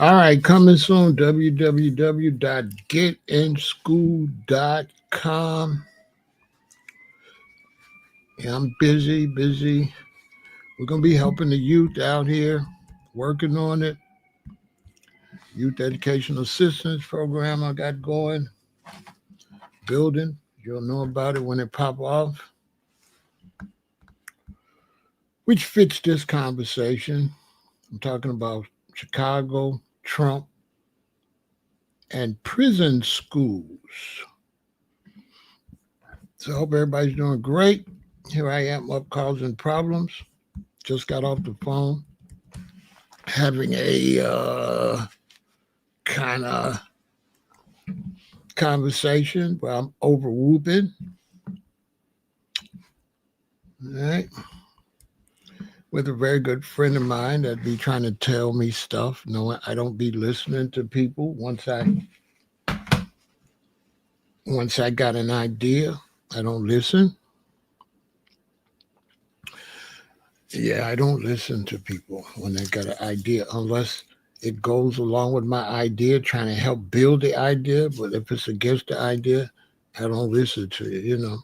All right, coming soon, www.getinschool.com. Yeah, I'm busy. We're going to be helping the youth out here, working on it. Youth Educational Assistance Program I got going, building. You'll know about it when it pop off, which fits this conversation. I'm talking about Chicago, Trump, and prison schools. So I hope everybody's doing great. Here I am up causing problems. Just got off the phone having a kind of conversation where I'm over whooping. All right. With a very good friend of mine that be trying to tell me stuff, knowing I don't be listening to people. Once I got an idea, I don't listen. Yeah, I don't listen to people when they got an idea unless it goes along with my idea, trying to help build the idea. But if it's against the idea, I don't listen to you.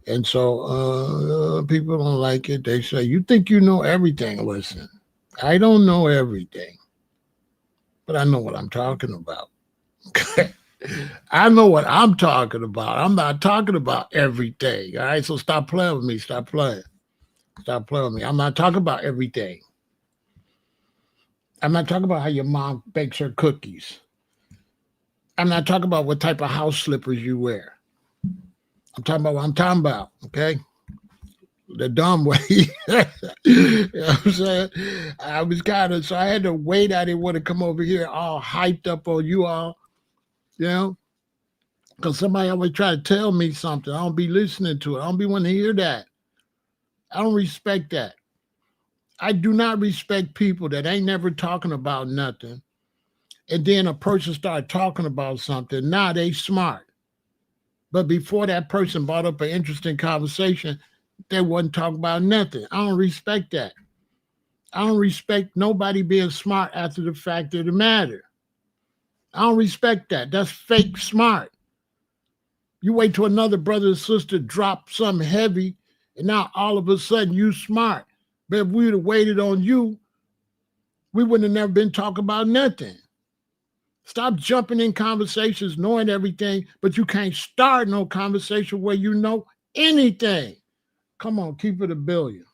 And so people don't like it. They say, "You think you know everything." Listen, I don't know everything, but I know what I'm talking about. I know what I'm talking about. I'm not talking about everything. All right. So stop playing with me. Stop playing. Stop playing with me. I'm not talking about everything. I'm not talking about how your mom bakes her cookies. I'm not talking about what type of house slippers you wear. I'm talking about what I'm talking about. Okay. The dumb way. You know what I'm saying? I was kind of, so I had to wait. I didn't want to come over here all hyped up on you all, you know, because somebody always try to tell me something. I don't be listening to it. I don't be wanting to hear that. I don't respect that. I do not respect people that ain't never talking about nothing. And then a person start talking about something. Now they smart. But before that person brought up an interesting conversation, they wasn't talking about nothing. I don't respect that. I don't respect nobody being smart after the fact of the matter. I don't respect that. That's fake smart. You wait till another brother or sister drop something heavy, and now all of a sudden you smart. But if we would have waited on you, we wouldn't have never been talking about nothing. Stop jumping in conversations, knowing everything, but you can't start no conversation where you know anything. Come on, keep it a billion.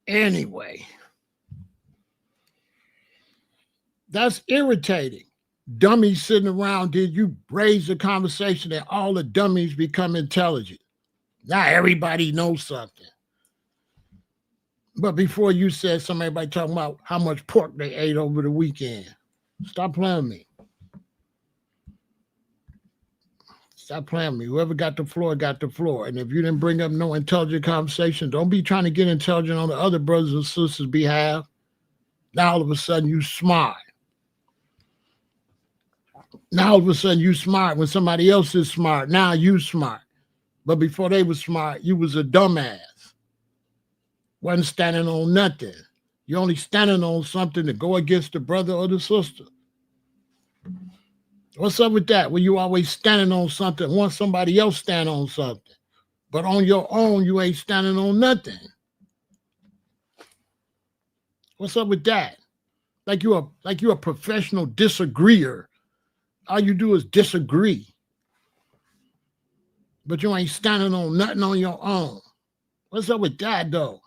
Anyway, that's irritating. Dummies sitting around, did you raise the conversation that all the dummies become intelligent? Now everybody knows something. But before you said somebody talking about how much pork they ate over the weekend. Stop playing with me. Stop playing with me. Whoever got the floor got the floor. And if you didn't bring up no intelligent conversation, don't be trying to get intelligent on the other brothers and sisters' behalf. Now all of a sudden you smart. Now all of a sudden you smart when somebody else is smart. Now you smart. But before they was smart, you was a dumbass. Wasn't standing on nothing. You only standing on something to go against the brother or the sister. What's up with that? When you always standing on something, want somebody else stand on something. But on your own, you ain't standing on nothing. What's up with that? Like you a professional disagreeer. All you do is disagree. But you ain't standing on nothing on your own. What's up with that though?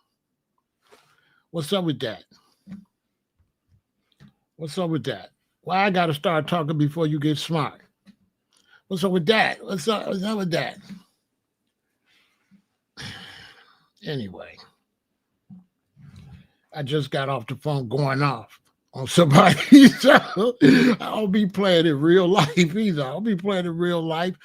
What's up with that? What's up with that? Why I gotta start talking before you get smart? What's up with that? What's up with that? Anyway, I just got off the phone going off on somebody. So I don't be playing in real life either. I don't be playing in real life.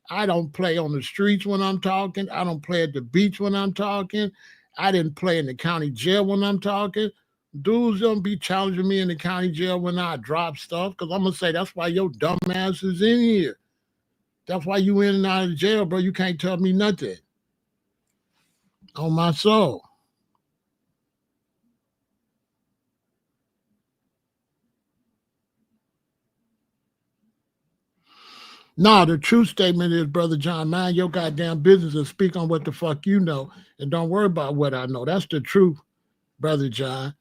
I don't play on the streets when I'm talking. I don't play at the beach when I'm talking. I didn't play in the county jail when I'm talking. Dudes don't be challenging me in the county jail when I drop stuff because I'm going to say that's why your dumb ass is in here. That's why you in and out of jail, bro. You can't tell me nothing. On my soul. No, the true statement is, Brother John, mind your goddamn business and speak on what the fuck you know, and don't worry about what I know. That's the truth, Brother John.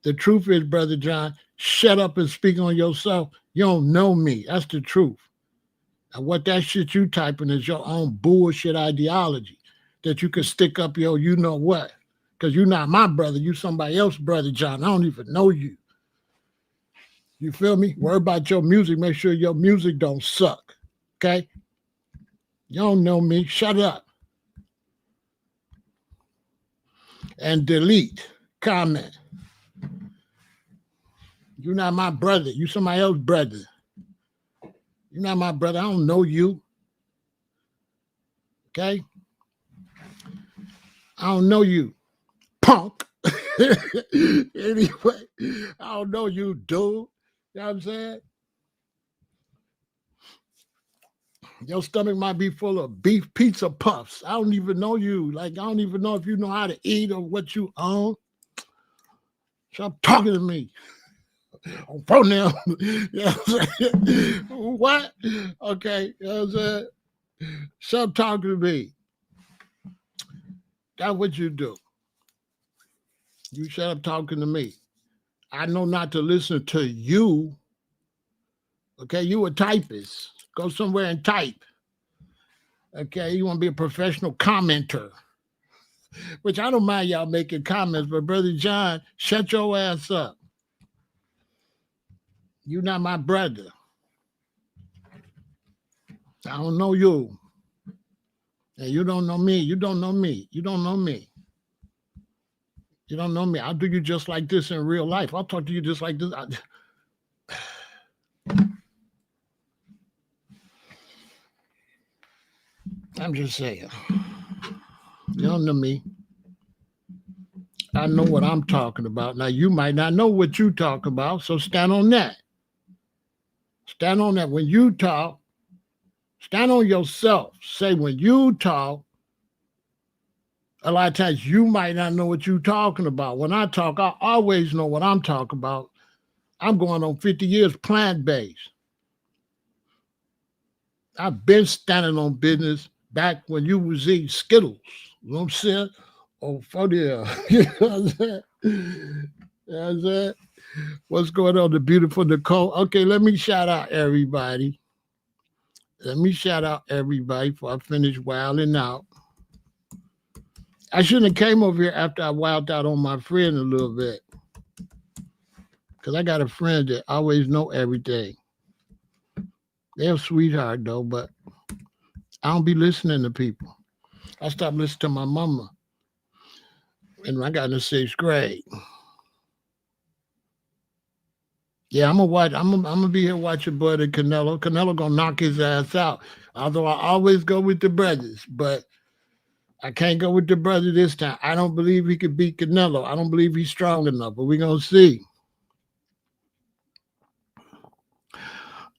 The truth is, Brother John, shut up and speak on yourself. You don't know me. That's the truth. And what that shit you typing is your own bullshit ideology that you can stick up your you know what. Because you're not my brother. You somebody else, Brother John. I don't even know you. You feel me? Worry about your music. Make sure your music don't suck. Okay? You don't know me. Shut up. And delete. Comment. You're not my brother. You somebody else's brother. You're not my brother. I don't know you. Okay? I don't know you. Punk. Anyway, I don't know you, dude. You know what I'm saying? Your stomach might be full of beef pizza puffs. I don't even know you. Like, I don't even know if you know how to eat or what you own. Stop talking to me. On phone now. You know what I'm saying? What? Okay. You know what I'm saying? Stop talking to me. That's what you do. You shut up talking to me. I know not to listen to you. Okay, you a typist. Go somewhere and type. Okay, you want to be a professional commenter. Which I don't mind y'all making comments, but Brother John, shut your ass up. You not my brother. I don't know you. And you don't know me. You don't know me. You don't know me. You don't know me. I'll do you just like this in real life. I'll talk to you just like this. I'm just saying. You don't know me. I know what I'm talking about. Now, you might not know what you talk about, so stand on that. Stand on that. When you talk, stand on yourself. Say when you talk, a lot of times you might not know what you're talking about. When I talk, I always know what I'm talking about. I'm going on 50 years plant-based. I've been standing on business back when you was eating Skittles. You know what I'm saying? Oh, for the, you know what I'm saying? You know what I'm saying? What's going on, the beautiful Nicole? Okay, let me shout out everybody. Let me shout out everybody before I finish wilding out. I shouldn't have came over here after I wilded out on my friend a little bit. Because I got a friend that always know everything. They're a sweetheart, though, but I don't be listening to people. I stopped listening to my mama. And I got in the 6th grade. Yeah, I'm gonna be here watching Buddy Canelo. Canelo gonna knock his ass out. Although I always go with the brothers, but I can't go with the brother this time. I don't believe he could beat Canelo. I don't believe he's strong enough, but we're gonna see.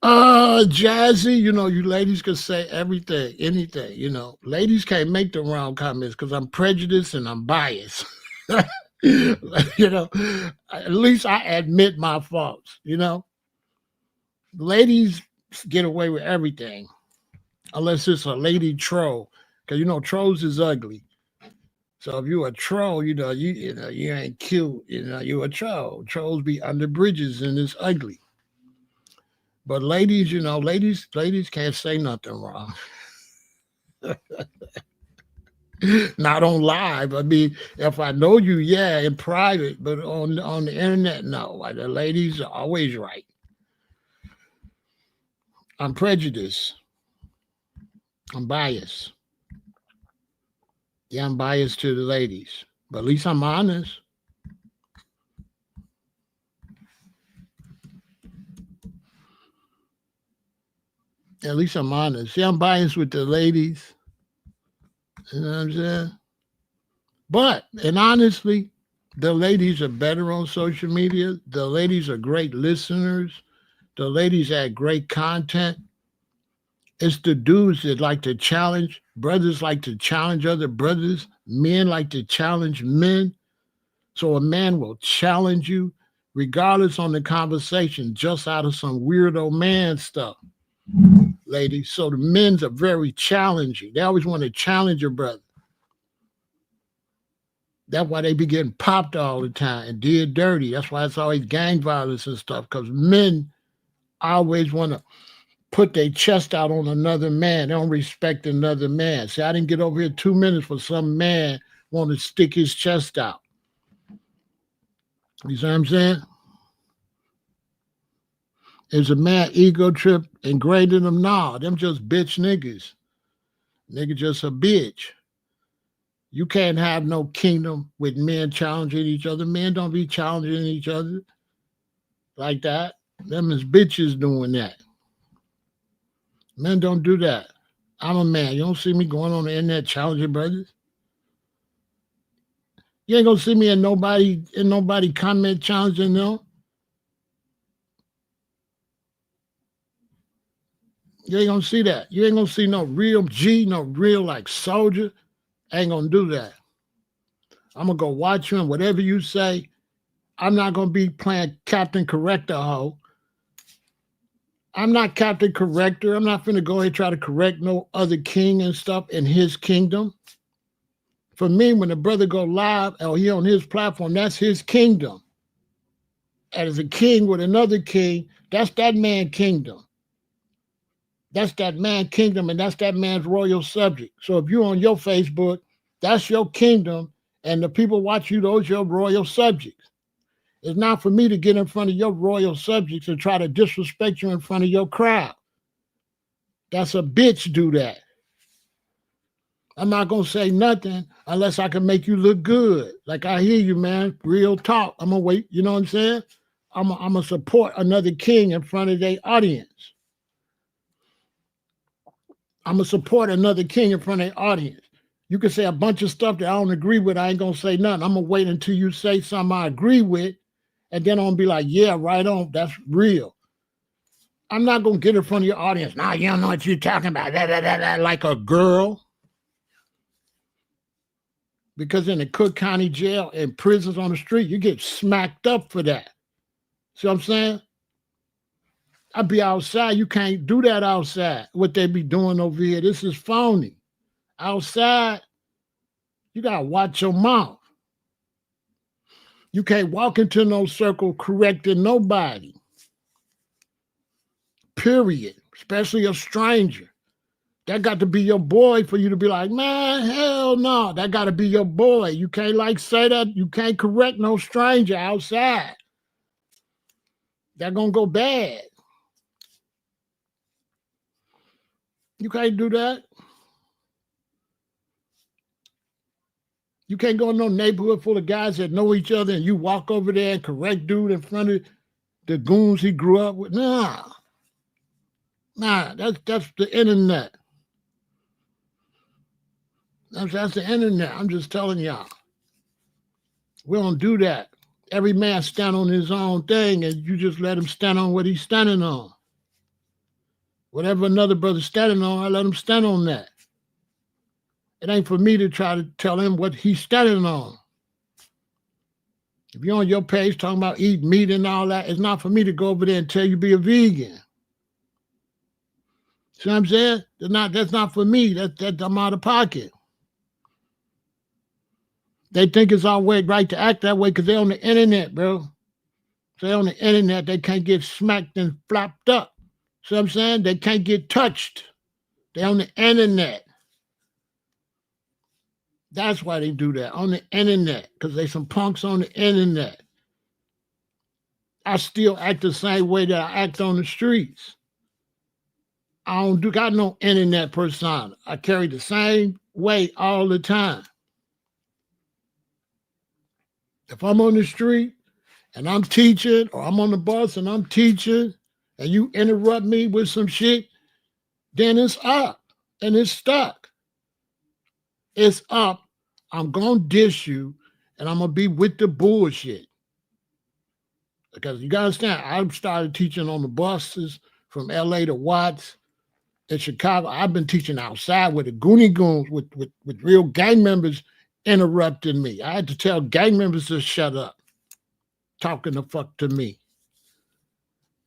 Jazzy, you know, you ladies can say everything, anything, you know. Ladies can't make the wrong comments because I'm prejudiced and I'm biased. You know, at least I admit my faults, you know. Ladies get away with everything unless it's a lady troll. Because you know, trolls is ugly. So if you a troll, you ain't cute, you a troll. Trolls be under bridges and it's ugly. But ladies, ladies can't say nothing wrong. Not on live. I mean, if I know you, yeah, in private, but on the internet, no. The ladies are always right. I'm prejudiced. I'm biased. Yeah, I'm biased to the ladies, but at least I'm honest. At least I'm honest. Yeah, I'm biased with the ladies. You know what I'm saying? But, and honestly, the ladies are better on social media. The ladies are great listeners. The ladies add great content. It's the dudes that like to challenge. Brothers like to challenge other brothers. Men like to challenge men. So a man will challenge you regardless on the conversation, just out of some weirdo man stuff. ladies. So the men's are very challenging. They always want to challenge your brother. That's why they be getting popped all the time and did dirty. That's why it's always gang violence and stuff, because men always want to put their chest out on another man. They don't respect another man. See, I didn't get over here 2 minutes for some man want to stick his chest out. You see what I'm saying? Is a man ego trip and grading them? Nah, them just bitch niggas. Nigga just a bitch. You can't have no kingdom with men challenging each other. Men don't be challenging each other like that. Them is bitches doing that. Men don't do that. I'm a man. You don't see me going on the internet challenging brothers. You ain't gonna see me in nobody comment challenging them. You ain't gonna see that. You ain't gonna see no real G, no real like soldier. Ain't gonna do that. I'm gonna go watch you, and whatever you say, I'm not gonna be playing Captain Corrector hoe. I'm not Captain Corrector. I'm not finna go ahead and try to correct no other king and stuff in his kingdom. For me, when the brother go live or he on his platform, that's his kingdom. As a king with another king, that's that man's kingdom. That's that man's kingdom, and that's that man's royal subject. So if you're on your Facebook, that's your kingdom, and the people watch you, those your royal subjects. It's not for me to get in front of your royal subjects and try to disrespect you in front of your crowd. That's a bitch do that. I'm not going to say nothing unless I can make you look good. Like, I hear you, man. Real talk. I'm going to wait. You know what I'm saying? I'm going to support another king in front of their audience. I'm going to support another king in front of their audience. You can say a bunch of stuff that I don't agree with. I ain't going to say nothing. I'm going to wait until you say something I agree with. And then I'm going to be like, yeah, right on. That's real. I'm not going to get in front of your audience. Nah, you don't know what you're talking about. Like a girl. Because in the Cook County jail and prisons on the street, you get smacked up for that. See what I'm saying? I be outside. You can't do that outside. What they be doing over here. This is phony. Outside, you got to watch your mouth. You can't walk into no circle correcting nobody. Period. Especially a stranger. That got to be your boy for you to be like, man, hell no. That got to be your boy. You can't like say that. You can't correct no stranger outside. That gonna go bad. You can't do that. You can't go in no neighborhood full of guys that know each other and you walk over there and correct dude in front of the goons he grew up with. Nah, that's the internet. That's the internet. I'm just telling y'all. We don't do that. Every man stand on his own thing and you just let him stand on what he's standing on. Whatever another brother's standing on, I let him stand on that. It ain't for me to try to tell him what he's standing on. If you're on your page talking about eat meat and all that, it's not for me to go over there and tell you be a vegan. See what I'm saying? That's not for me. That's I'm out of pocket. They think it's our way right to act that way because they're on the internet, bro. So they're on the internet, they can't get smacked and flopped up. See what I'm saying? They can't get touched. They're on the internet. That's why they do that, on the internet, because they some punks on the internet. I still act the same way that I act on the streets. I don't got no internet persona. I carry the same way all the time. If I'm on the street and I'm teaching, or I'm on the bus and I'm teaching, and you interrupt me with some shit, then it's up and it's stuck. It's up. I'm going to dish you and I'm going to be with the bullshit. Because you got to understand, I started teaching on the buses from LA to Watts. In Chicago, I've been teaching outside with the Goonie Goons, with real gang members interrupting me. I had to tell gang members to shut up, talking the fuck to me.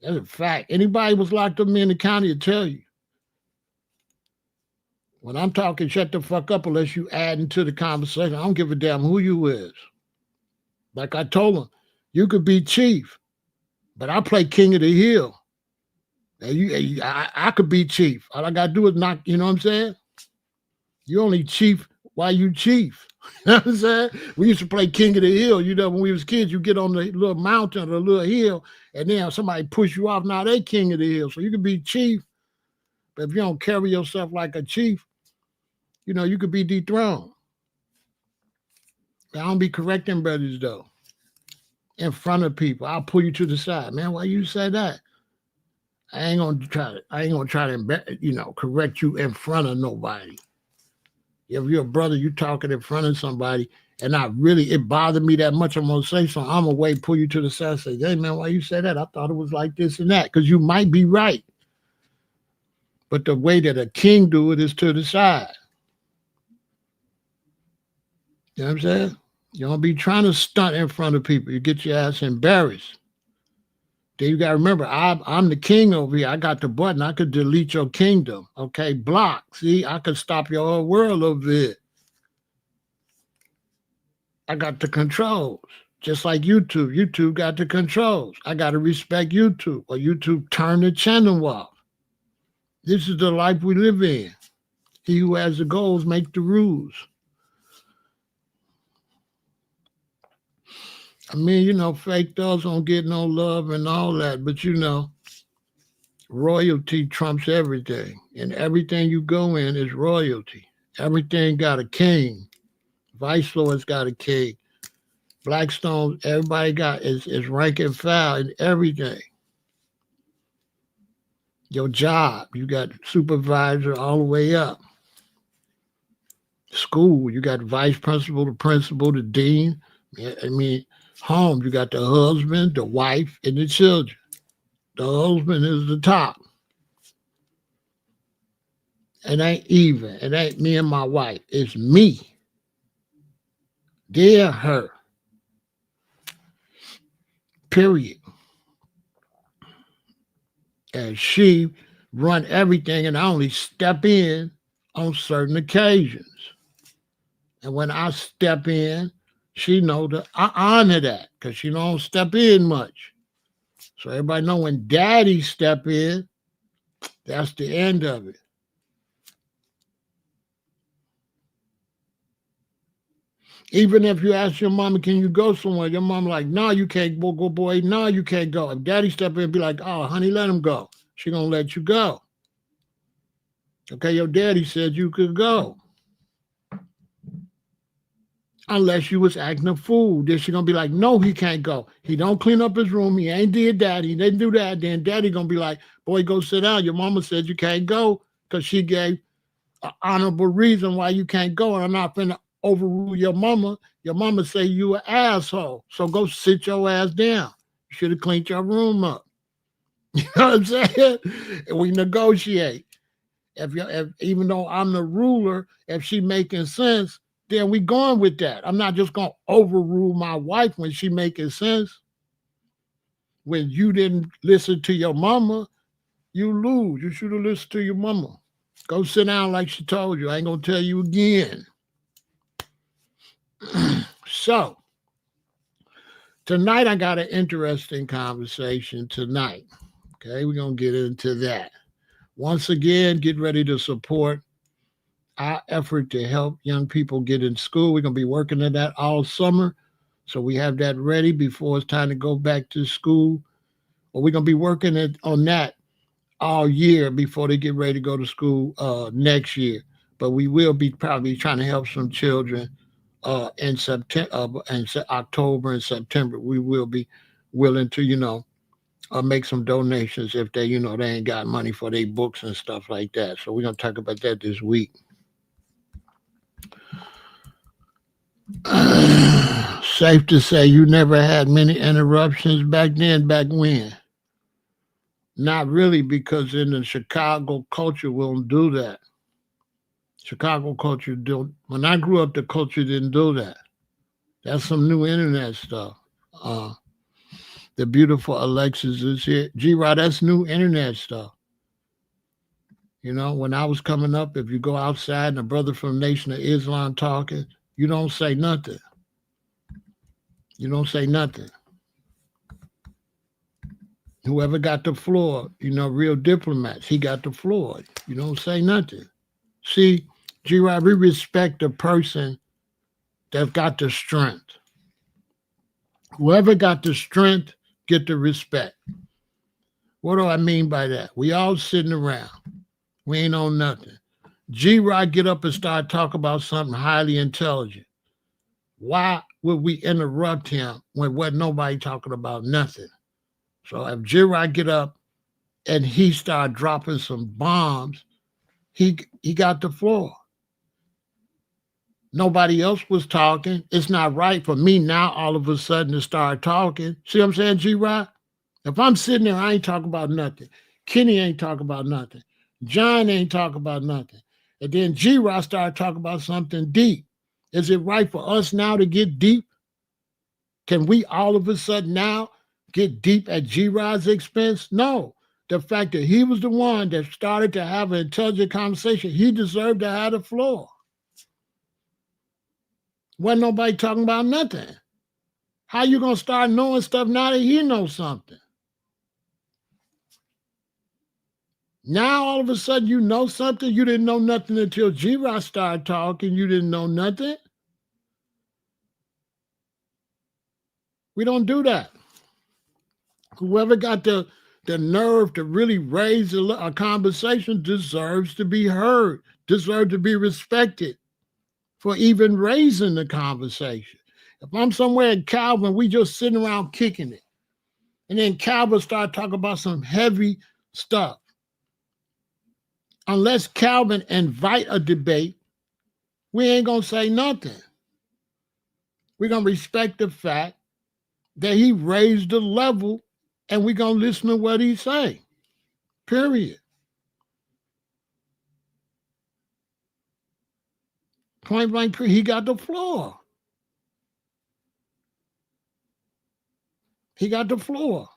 That's a fact. Anybody was locked up in the county will tell you. When I'm talking, shut the fuck up unless you add into the conversation. I don't give a damn who you is. Like I told him, you could be chief, but I play king of the hill. And I could be chief. All I gotta do is knock. You know what I'm saying? You only chief while you chief. You know what I'm saying? We used to play king of the hill. You know, when we was kids, you get on the little mountain or the little hill, and then somebody push you off. Now they king of the hill. So you could be chief, but if you don't carry yourself like a chief, you know, you could be dethroned. I don't be correcting brothers though. In front of people, I'll pull you to the side, man. Why you say that? I ain't gonna try to correct you in front of nobody. If you're a brother, you talking in front of somebody, and it bothered me that much. I'm gonna say something. I'm gonna wait, pull you to the side, say, hey man, why you say that? I thought it was like this and that, because you might be right. But the way that a king do it is to the side. You know what I'm saying? You don't be trying to stunt in front of people. You get your ass embarrassed. Then you got to remember, I'm the king over here. I got the button. I could delete your kingdom. Okay, block. See, I could stop your whole world over here. I got the controls. Just like YouTube. YouTube got the controls. I got to respect YouTube, or YouTube turn the channel off. This is the life we live in. He who has the goals make the rules. I mean, you know, fake thugs don't get no love and all that, but you know, royalty trumps everything. And everything you go in is royalty. Everything got a king. Vice Lord's got a king. Blackstone, everybody got is rank and file in everything. Your job, you got supervisor all the way up. School, you got vice principal, the dean. I mean, home, you got the husband, the wife, and the children. The husband is the top. It ain't even. It ain't me and my wife. It's me. Dear her. Period. And she run everything, and I only step in on certain occasions. And when I step in, she know that I honor that, because she don't step in much. So everybody know when daddy step in, that's the end of it. Even if you ask your mama, can you go somewhere? Your mama like, no, you can't go, boy. No, you can't go. If daddy step in and be like, oh, honey, let him go. She gonna let you go. Okay, your daddy said you could go. Unless you was acting a fool. Then she gonna be like, no, he can't go. He don't clean up his room. He ain't did that. He didn't do that. Then daddy gonna be like, boy, go sit down. Your mama said you can't go because she gave an honorable reason why you can't go. And I'm not finna overrule your mama. Your mama say you an asshole. So go sit your ass down. You should have cleaned your room up. You know what I'm saying? And we negotiate. If even though I'm the ruler, if she making sense, then we going with that. I'm not just gonna overrule my wife when she making sense. When you didn't listen to your mama, you lose. You should have listened to your mama. Go sit down like she told you. I ain't gonna tell you again. So tonight I got an interesting conversation tonight. Okay, we're gonna get into that. Once again, get ready to support our effort to help young people get in school. We're going to be working on that all summer. So we have that ready before it's time to go back to school. Or we're going to be working on that all year before they get ready to go to school next year. But we will be probably trying to help some children in September, and October and September. We will be willing to, make some donations if they, they ain't got money for their books and stuff like that. So we're going to talk about that this week. Safe to say you never had many interruptions back then, back when? Not really, because in the Chicago culture, we don't do that. Chicago culture don't. When I grew up, the culture didn't do that. That's some new internet stuff. The beautiful Alexis is here. G-Rod, that's new internet stuff. You know, when I was coming up, if you go outside and a brother from the Nation of Islam talking, you don't say nothing. You don't say nothing. Whoever got the floor, you know, real diplomats, he got the floor. You don't say nothing. See, G-Rod, we respect the person that's got the strength. Whoever got the strength, get the respect. What do I mean by that? We all sitting around. We ain't on nothing. G-Rod get up and start talking about something highly intelligent. Why would we interrupt him when wasn't nobody talking about nothing? So if G-Rod get up and he start dropping some bombs, he got the floor. Nobody else was talking. It's not right for me now all of a sudden to start talking. See what I'm saying, G-Rod? If I'm sitting there, I ain't talking about nothing. Kenny ain't talking about nothing. John ain't talking about nothing. And then G-Rod started talking about something deep. Is it right for us now to get deep? Can we all of a sudden now get deep at G-Rod's expense? No. The fact that he was the one that started to have an intelligent conversation, he deserved to have the floor. Wasn't nobody talking about nothing. How you gonna start knowing stuff now that he knows something? Now all of a sudden you know something. You didn't know nothing until G-Rod started talking. You didn't know nothing. We don't do that. Whoever got the nerve to really raise a conversation deserves to be heard, deserves to be respected for even raising the conversation. If I'm somewhere in Calvin, we just sitting around kicking it. And then Calvin start talking about some heavy stuff. Unless Calvin invite a debate, we ain't going to say nothing. We're going to respect the fact that he raised the level and we're going to listen to what he say. Period. Point blank, he got the floor. He got the floor.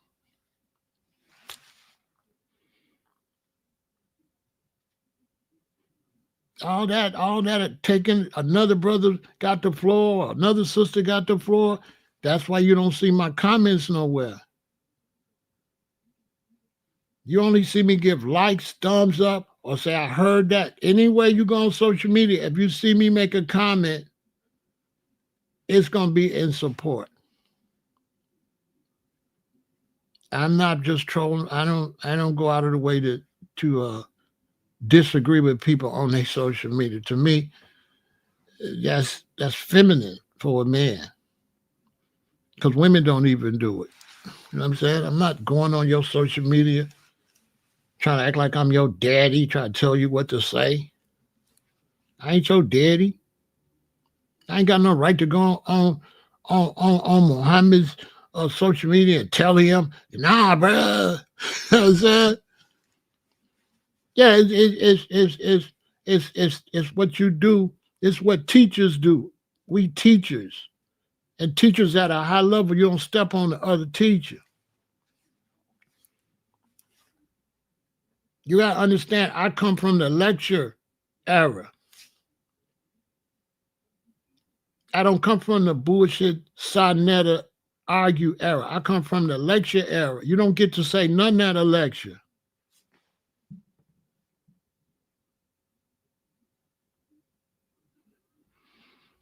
All that taking another brother got the floor, another sister got the floor. That's why you don't see my comments nowhere. You only see me give likes, thumbs up, or say I heard that. Anyway you go on social media, if you see me make a comment, it's gonna be in support. I'm not just trolling. I don't go out of the way to disagree with people on their social media. To me, that's feminine for a man. Because women don't even do it. You know what I'm saying? I'm not going on your social media trying to act like I'm your daddy, trying to tell you what to say. I ain't your daddy. I ain't got no right to go on Muhammad's social media and tell him, nah, bro. You know what I'm saying? Yeah, it's what you do. It's what teachers do. We teachers. And teachers at a high level, you don't step on the other teacher. You got to understand, I come from the lecture era. I don't come from the bullshit sonetta argue era. I come from the lecture era. You don't get to say nothing at a lecture.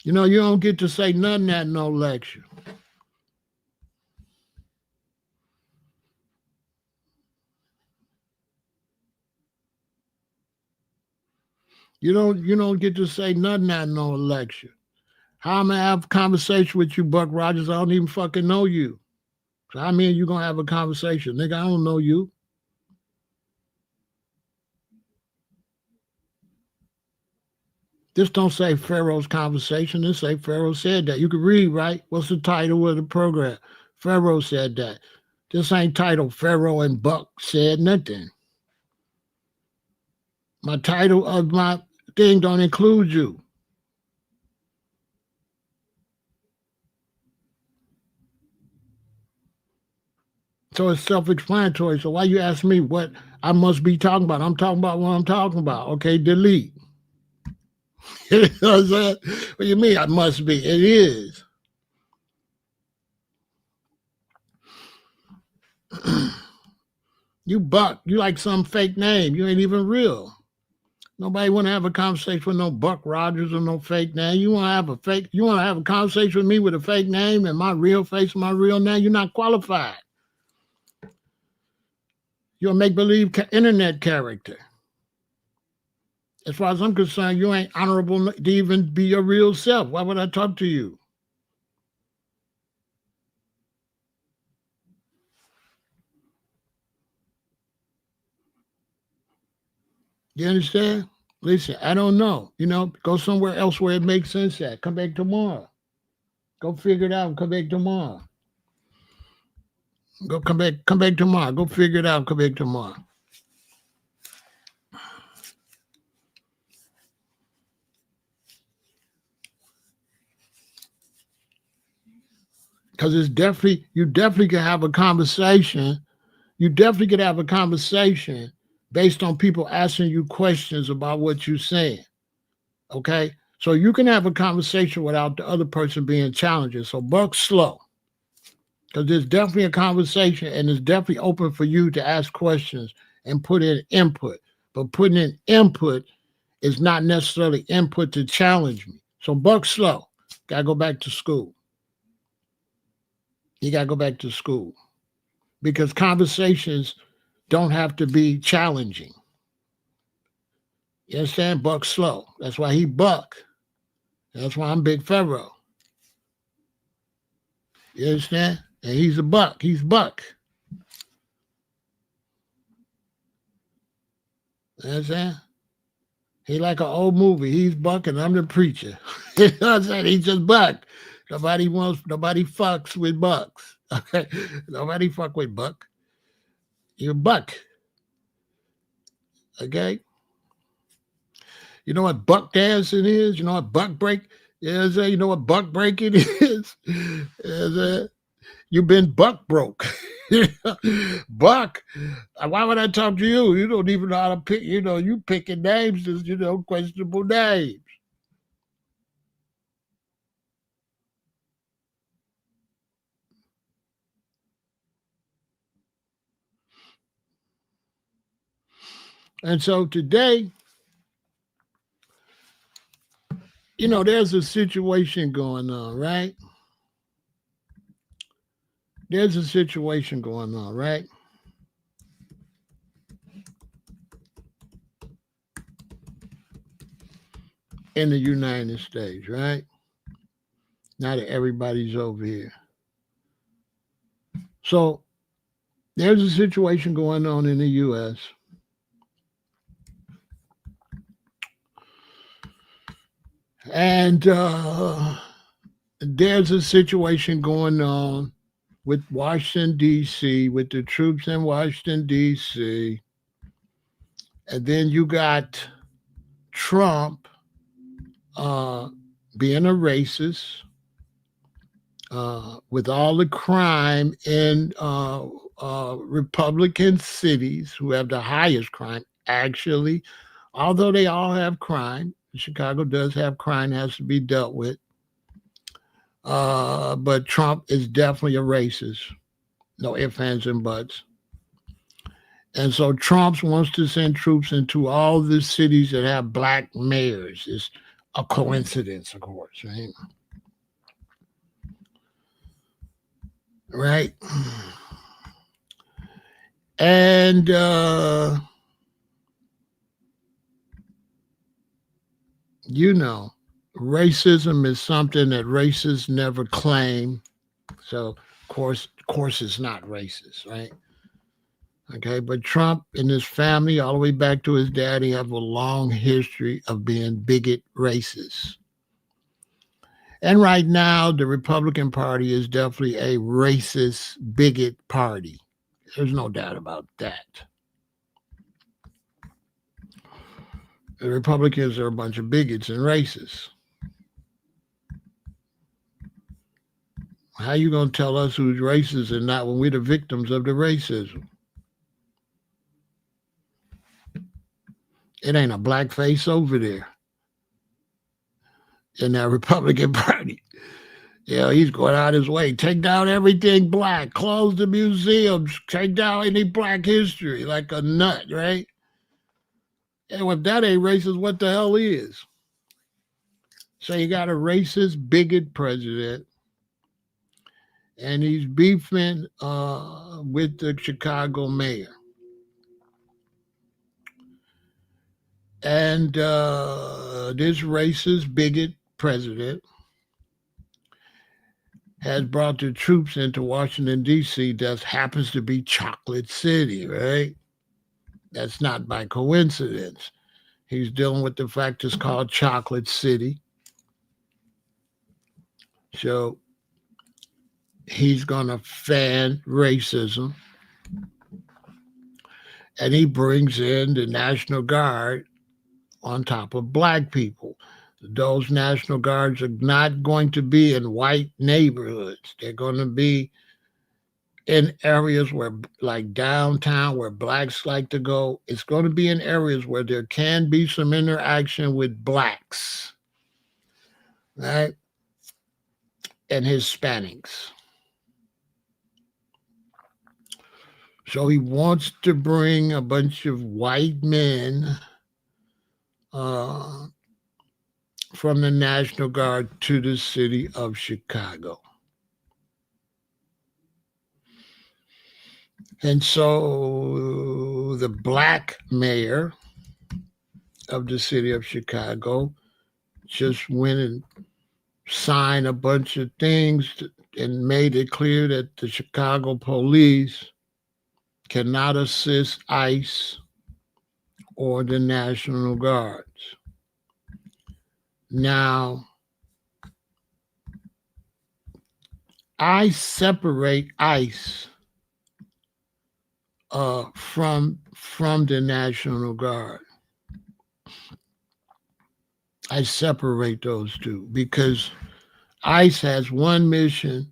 You know, you don't get to say nothing at no lecture. You don't get to say nothing at no lecture. How am I gonna have a conversation with you, Buck Rogers? I don't even fucking know you. So how many you gonna have a conversation? Nigga, I don't know you. This don't say Pharaoh's conversation. This say Pharaoh said that. You can read, right? What's the title of the program? Pharaoh said that. This ain't titled Pharaoh and Buck said nothing. My title of my thing don't include you. So it's self-explanatory. So why you ask me what I must be talking about. I'm talking about what I'm talking about. Okay, delete. You know what I'm saying? What do you mean I must be? It is. You Buck. You like some fake name. You ain't even real. Nobody want to have a conversation with no Buck Rogers or no fake name. You want to have a fake. You want to have a conversation with me with a fake name and my real face, my real name. You're not qualified. You're a make believe internet character. As far as I'm concerned, you ain't honorable to even be your real self. Why would I talk to you? You understand? Listen, I don't know. Go somewhere else where it makes sense at. Come back tomorrow. Go figure it out and come back tomorrow. Come back tomorrow. Go figure it out and come back tomorrow. Because you definitely can have a conversation. You definitely could have a conversation based on people asking you questions about what you're saying. Okay? So you can have a conversation without the other person being challenging. So Buck slow. Because there's definitely a conversation and it's definitely open for you to ask questions and put in input. But putting in input is not necessarily input to challenge me. So Buck slow. Gotta go back to school. You gotta go back to school. Because conversations don't have to be challenging. You understand? Buck slow. That's why he Buck. That's why I'm Big Pharaoh. You understand? And he's a Buck. He's Buck. You understand? He like an old movie. He's Buck and I'm the preacher. You know what I'm saying? He's just Buck. Nobody fucks with Bucks. Okay? Nobody fuck with Buck. You're Buck. Okay? You know what buck dancing is? You know what buck break is? You know what buck breaking is? You've been buck broke. Buck. Why would I talk to you? You don't even know how to pick. You picking names, questionable names. And so today, there's a situation going on, right? There's a situation going on, right? In the United States, right? Now that everybody's over here. So there's a situation going on in the U.S. And there's a situation going on with Washington, D.C., with the troops in Washington, D.C. And then you got Trump being a racist with all the crime in Republican cities who have the highest crime, actually, although they all have crime. Chicago does have crime, has to be dealt with. But Trump is definitely a racist. No ifs, ands, and buts. And so Trump wants to send troops into all the cities that have black mayors. It's a coincidence, of course, right? Right. And racism is something that racists never claim. So of course it's not racist, right? Okay, but Trump and his family, all the way back to his daddy, have a long history of being bigot racists. And right now, the Republican Party is definitely a racist, bigot party. There's no doubt about that. The Republicans are a bunch of bigots and racists. How you going to tell us who's racist and not when we're the victims of the racism? It ain't a black face over there in that Republican Party. He's going out his way. Take down everything black. Close the museums. Take down any black history like a nut, right? And if that ain't racist, what the hell is? So you got a racist, bigot president, and he's beefing with the Chicago mayor. And this racist, bigot president has brought the troops into Washington, D.C. that happens to be Chocolate City, right? That's not by coincidence. He's dealing with the fact it's called Chocolate City. So he's going to fan racism. And he brings in the National Guard on top of black people. Those National Guards are not going to be in white neighborhoods. They're going to be in areas where, like downtown, where blacks like to go. It's going to be in areas where there can be some interaction with blacks, right? And Hispanics. So he wants to bring a bunch of white men from the National Guard to the city of Chicago. And so the black mayor of the city of Chicago just went and signed a bunch of things and made it clear that the Chicago police cannot assist ICE or the National Guards. Now, I separate ICE from the National Guard. I separate those two because ICE has one mission,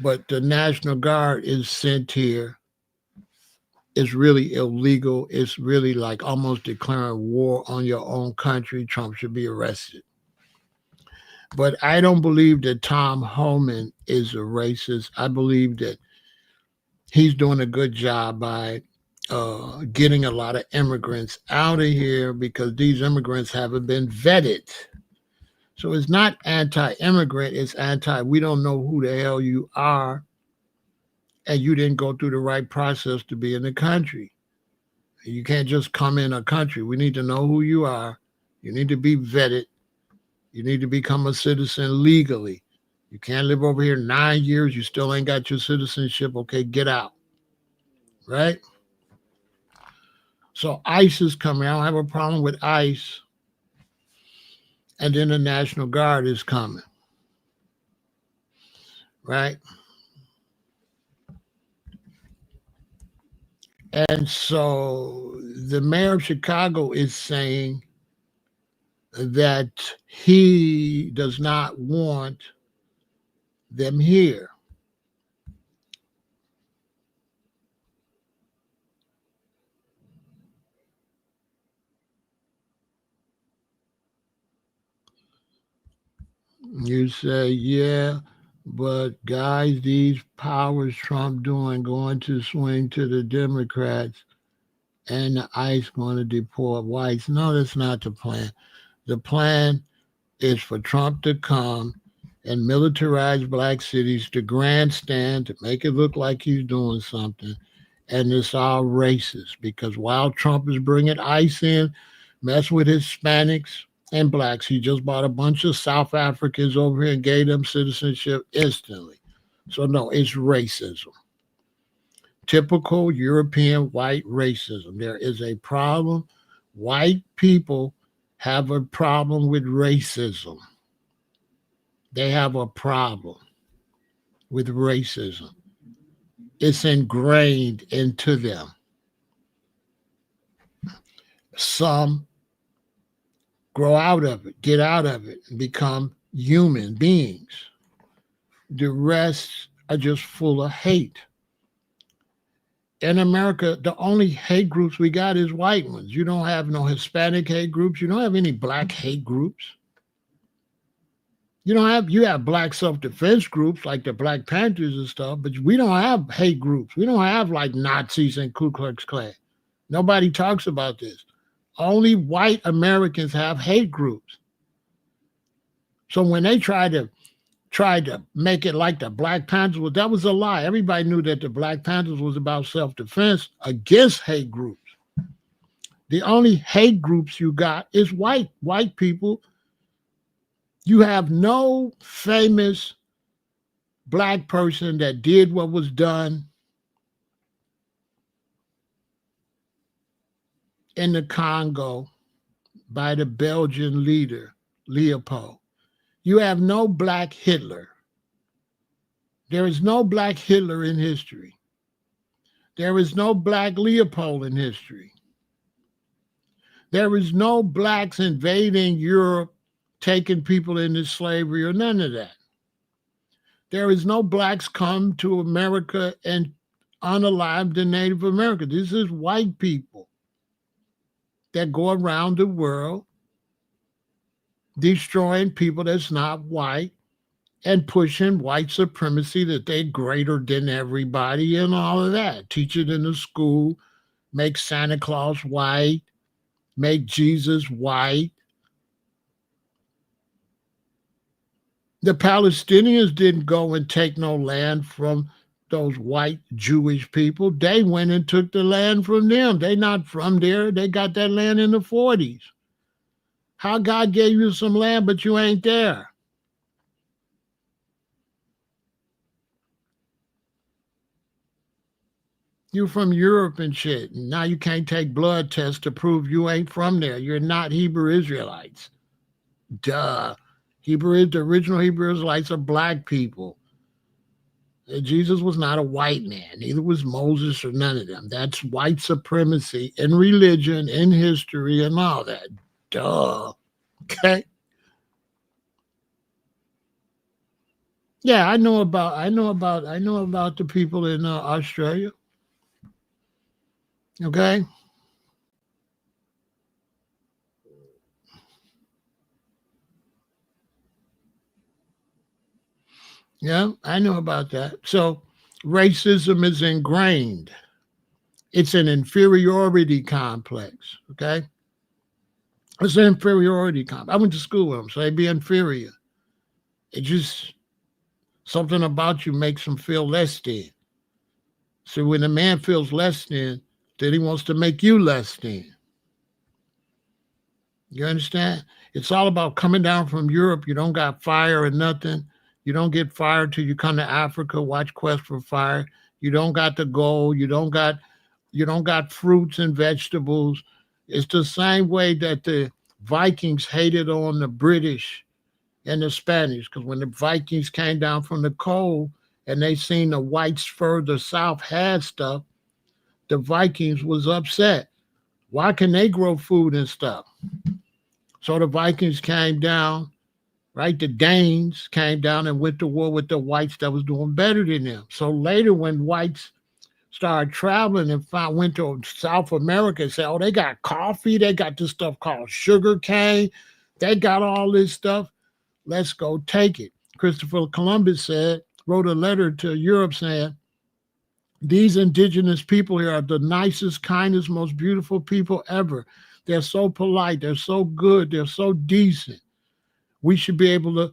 but the National Guard is sent here. It's really illegal. It's really like almost declaring war on your own country. Trump should be arrested. But I don't believe that Tom Homan is a racist. I believe that he's doing a good job by getting a lot of immigrants out of here because these immigrants haven't been vetted. So it's not anti-immigrant, it's we don't know who the hell you are, and you didn't go through the right process to be in the country. You can't just come in a country. We need to know who you are. You need to be vetted. You need to become a citizen legally. You can't live over here 9 years. You still ain't got your citizenship. Okay, get out. Right? So ICE is coming. I don't have a problem with ICE. And then the National Guard is coming. Right? And so the mayor of Chicago is saying that he does not want them here. You say, yeah, but guys, these powers Trump doing going to swing to the Democrats and the ICE going to deport whites. No, that's not the plan. The plan is for Trump to come and militarize black cities to grandstand, to make it look like he's doing something. And it's all racist because while Trump is bringing ICE in, mess with Hispanics and blacks, he just bought a bunch of South Africans over here and gave them citizenship instantly. So no, it's racism. Typical European white racism. There is a problem. White people have a problem with racism. They have a problem with racism. It's ingrained into them. Some grow out of it, get out of it, and become human beings. The rest are just full of hate. In America, the only hate groups we got is white ones. You don't have no Hispanic hate groups. You don't have any black hate groups. You have black self-defense groups like the Black Panthers and stuff, but we don't have hate groups. We don't have like Nazis and Ku Klux Klan. Nobody talks about this. Only white Americans have hate groups. So when they tried to make it like the Black Panthers, well, that was a lie. Everybody knew that the Black Panthers was about self-defense against hate groups. The only hate groups you got is white people. You have no famous black person that did what was done in the Congo by the Belgian leader, Leopold. You have no black Hitler. There is no black Hitler in history. There is no black Leopold in history. There is no blacks invading Europe, taking people into slavery or none of that. There is no blacks come to America and unalive the Native Americans. This is white people that go around the world destroying people that's not white and pushing white supremacy, that they're greater than everybody and all of that. Teach it in the school, make Santa Claus white, make Jesus white. The Palestinians didn't go and take no land from those white Jewish people. They went and took the land from them. They not from there. They got that land in the 40s. How God gave you some land, but you ain't there? You from Europe and shit. And now you can't take blood tests to prove you ain't from there. You're not Hebrew Israelites. Duh. The original Hebrew Israelites are black people. Jesus was not a white man. Neither was Moses or none of them. That's white supremacy in religion, in history, and all that. Duh. Okay. Yeah, I know about the people in Australia. Okay. Yeah, I know about that. So racism is ingrained. It's an inferiority complex. Okay. It's an inferiority complex. I went to school with them, so they'd be inferior. It just something about you makes them feel less than. So when a man feels less than, then he wants to make you less than. You understand? It's all about coming down from Europe. You don't got fire or nothing. You don't get fired till you come to Africa, watch Quest for Fire. You don't got the gold. You don't got fruits and vegetables. It's the same way that the Vikings hated on the British and the Spanish, because when the Vikings came down from the cold and they seen the whites further south had stuff, the Vikings was upset. Why can they grow food and stuff? So the Vikings came down, right? The Danes came down and went to war with the whites that was doing better than them. So later, when whites started traveling and went to South America and said, oh, they got coffee, they got this stuff called sugar cane, they got all this stuff. Let's go take it. Christopher Columbus wrote a letter to Europe saying, these indigenous people here are the nicest, kindest, most beautiful people ever. They're so polite. They're so good. They're so decent. We should be able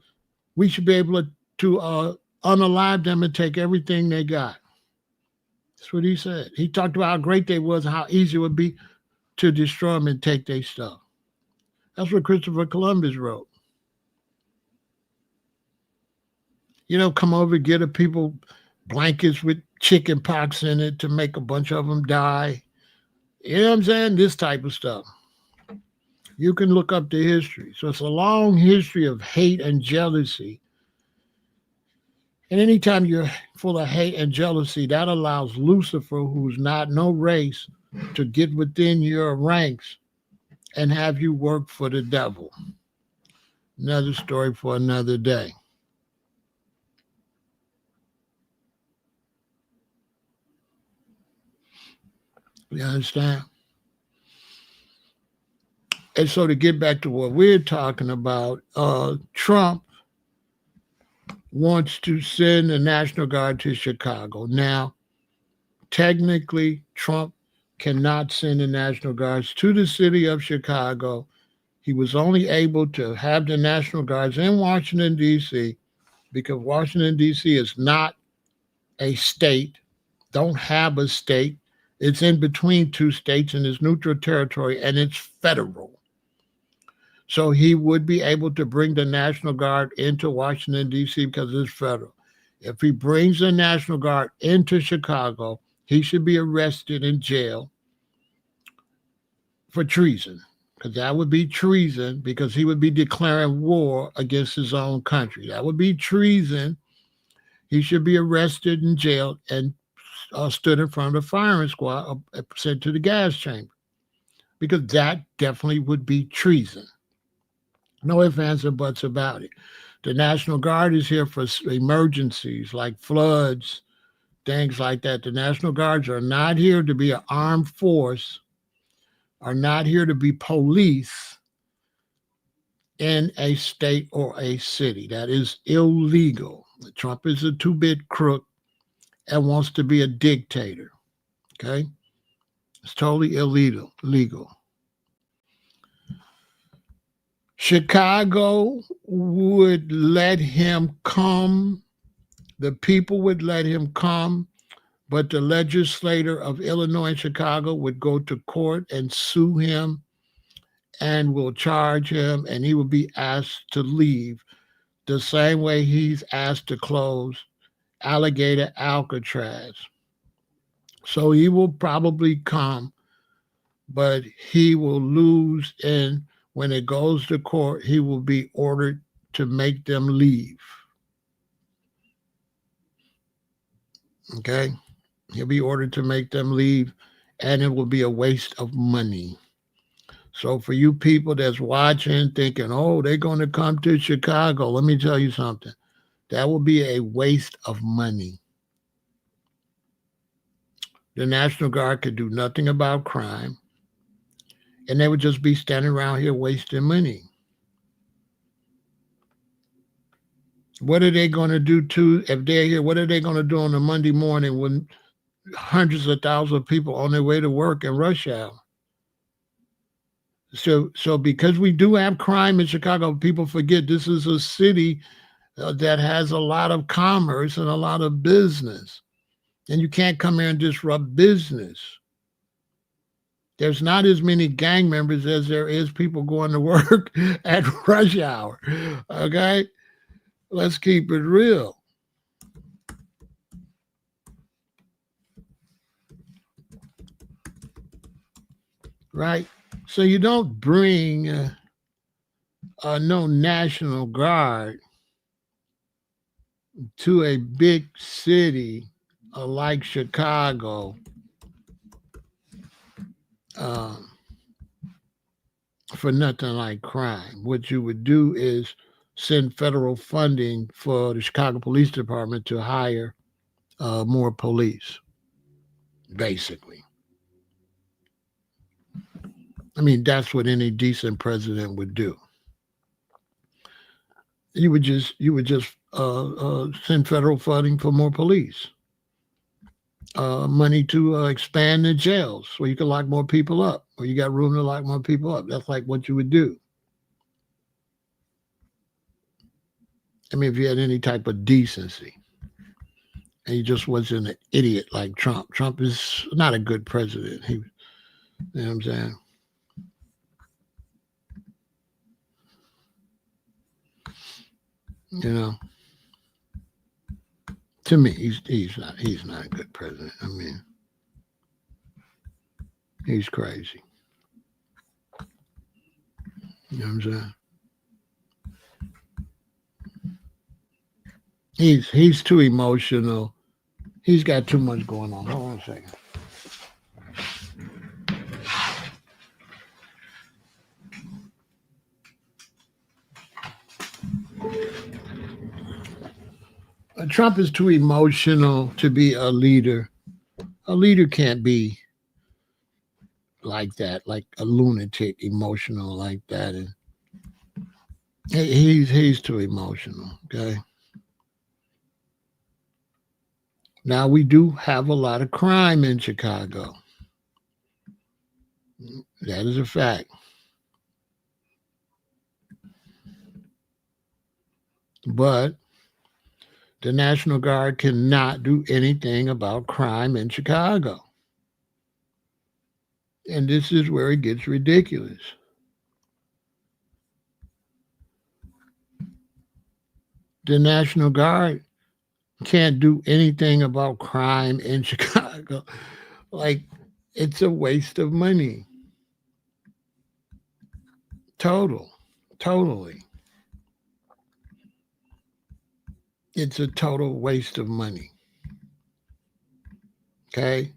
to unalive them and take everything they got. That's what he said. He talked about how great they was and how easy it would be to destroy them and take their stuff. That's what Christopher Columbus wrote. Come over, get a people blankets with chicken pox in it to make a bunch of them die. You know what I'm saying? This type of stuff. You can look up the history. So it's a long history of hate and jealousy. And anytime you're full of hate and jealousy, that allows Lucifer, who's not no race, to get within your ranks and have you work for the devil. Another story for another day. You understand? And so to get back to what we're talking about, Trump wants to send the National Guard to Chicago. Now, technically, Trump cannot send the National Guards to the city of Chicago. He was only able to have the National Guards in Washington, D.C., because Washington, D.C. is not a state, don't have a state. It's in between two states and it's neutral territory and it's federal. So he would be able to bring the National Guard into Washington, D.C. because it's federal. If he brings the National Guard into Chicago, he should be arrested in jail for treason, because that would be treason, because he would be declaring war against his own country. That would be treason. He should be arrested and jailed and stood in front of the firing squad, sent to the gas chamber, because that definitely would be treason. No ifs, ands, or buts about it. The National Guard is here for emergencies like floods, things like that. The National Guards are not here to be an armed force, are not here to be police in a state or a city. That is illegal. Trump is a two-bit crook and wants to be a dictator. Okay? It's totally illegal. Legal. Chicago would let him come. The people would let him come, but the legislator of Illinois and Chicago would go to court and sue him and will charge him, and he will be asked to leave the same way he's asked to close Alligator Alcatraz. So he will probably come, but he will lose, and when it goes to court, he will be ordered to make them leave. Okay? He'll be ordered to make them leave, and it will be a waste of money. So for you people that's watching, thinking, oh, they're going to come to Chicago, let me tell you something. That will be a waste of money. The National Guard could do nothing about crime, and they would just be standing around here wasting money. What are they going to do if they're here? What are they going to do on a Monday morning when hundreds of thousands of people on their way to work in rush hour? So because we do have crime in Chicago, people forget this is a city that has a lot of commerce and a lot of business. And you can't come here and disrupt business. There's not as many gang members as there is people going to work at rush hour. Okay? Let's keep it real. Right? So you don't bring no National Guard to a big city like Chicago for nothing like crime. What you would do is send federal funding for the Chicago Police Department to hire more police, basically. I mean, that's what any decent president would do. You would just send federal funding for more police, money to expand the jails so you can lock more people up, or you got room to lock more people up. That's like what you would do. I mean, if you had any type of decency, and you just wasn't an idiot like Trump. Trump is not a good president. You know what I'm saying? You know, to me, he's not a good president. I mean, he's crazy. You know what I'm saying? He's too emotional. He's got too much going on. Hold on a second. Trump is too emotional to be a leader. A leader can't be like that, like a lunatic, emotional like that, and he's too emotional. Okay. Now we do have a lot of crime in Chicago. That is a fact. But the National Guard cannot do anything about crime in Chicago. And this is where it gets ridiculous. The National Guard can't do anything about crime in Chicago. Like, it's a waste of money. Totally. It's a total waste of money. Okay?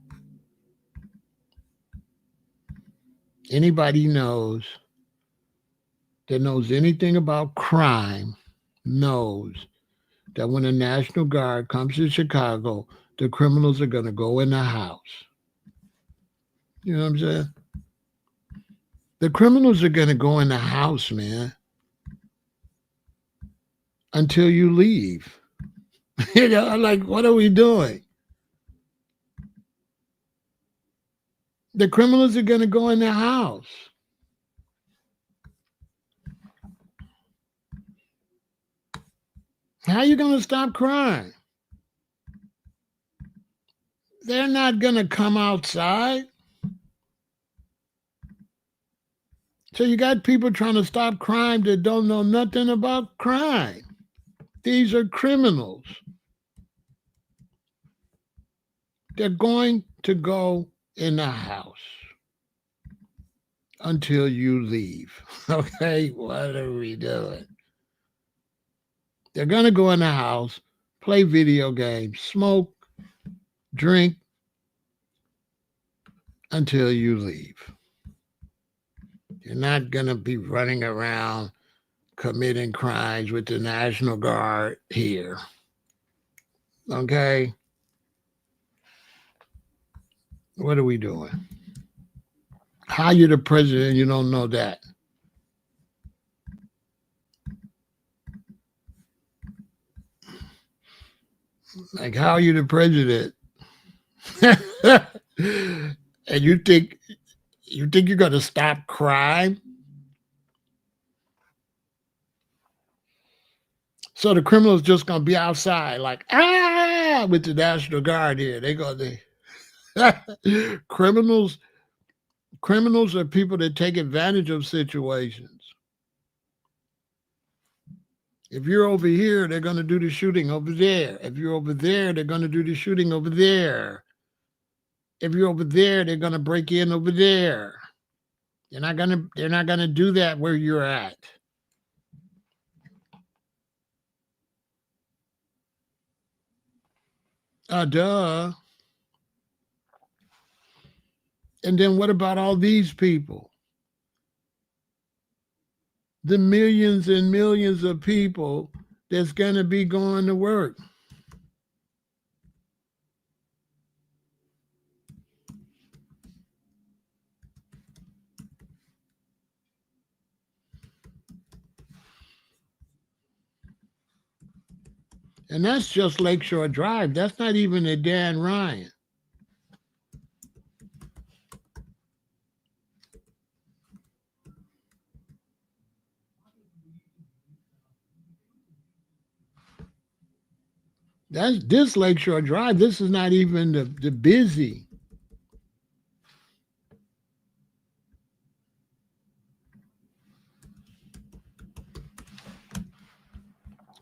Anybody that knows anything about crime knows that when the National Guard comes to Chicago, the criminals are going to go in the house. You know what I'm saying? The criminals are going to go in the house, man, until you leave. You know, like, what are we doing? The criminals are going to go in the house. How are you going to stop crime? They're not going to come outside. So you got people trying to stop crime that don't know nothing about crime. These are criminals. They're going to go in the house until you leave. Okay, what are we doing? They're going to go in the house, play video games, smoke, drink until you leave. You're not going to be running around committing crimes with the National Guard here. Okay? What are we doing? How you the president, you don't know that? Like, how are you the president? And you think you're going to stop crime? So the criminals just going to be outside like, with the National Guard here. They go there. Criminals are people that take advantage of situations. If you're over here, they're going to do the shooting over there. If you're over there, they're going to do the shooting over there. If you're over there, they're going to break in over there. They're not going to do that where you're at. Duh. And then what about all these people? The millions and millions of people that's going to be going to work. And that's just Lakeshore Drive. That's not even a Dan Ryan. That's this Lakeshore Drive. This is not even the busy.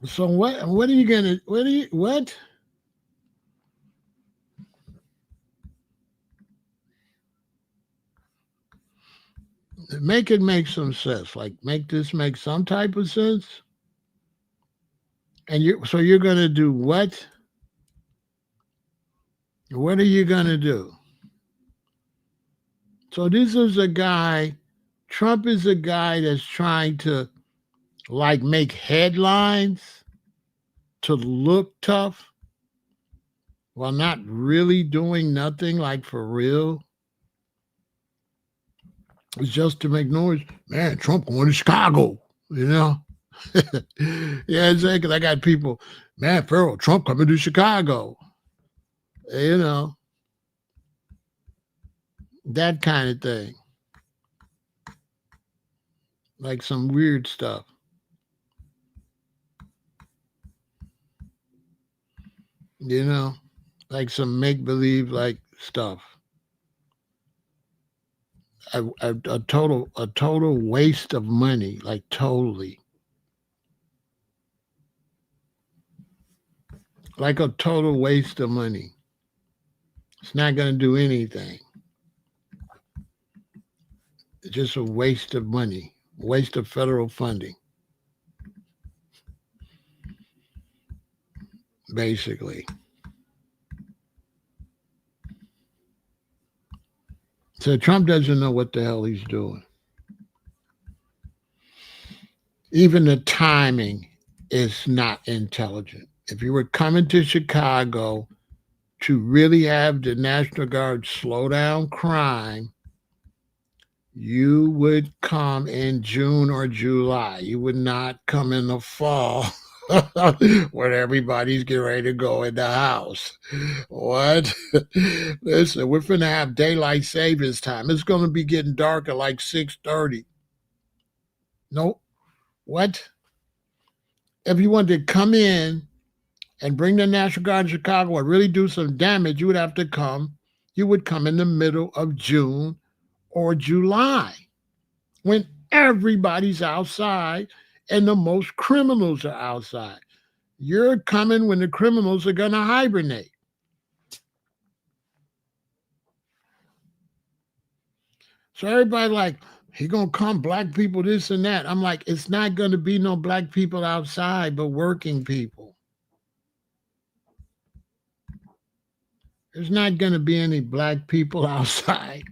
So what are you gonna what? Make it make some sense. Like make this make some type of sense. And you're gonna do what? What are you gonna do? So this is a guy, Trump is a guy that's trying to like make headlines to look tough while not really doing nothing like for real. It's just to make noise. Man, Trump going to Chicago, you know? Yeah, exactly. Because I got people, man, Pharaoh, Trump coming to Chicago, you know, that kind of thing. Like some weird stuff, you know, like some make believe like stuff. A total waste of money, like totally, like a total waste of money. It's not going to do anything. It's just a waste of money, waste of federal funding, basically. So Trump doesn't know what the hell he's doing. Even the timing is not intelligent. If you were coming to Chicago to really have the National Guard slow down crime, you would come in June or July. You would not come in the fall when everybody's getting ready to go in the house. What? Listen, we're finna have daylight savings time. It's gonna be getting dark at like 6:30. Nope. What? If you wanted to come in and bring the National Guard in Chicago and really do some damage, you would have to come. You would come in the middle of June or July when everybody's outside and the most criminals are outside. You're coming when the criminals are going to hibernate. So everybody like, he going to come, black people, this and that. I'm like, it's not going to be no black people outside, but working people. There's not going to be any black people outside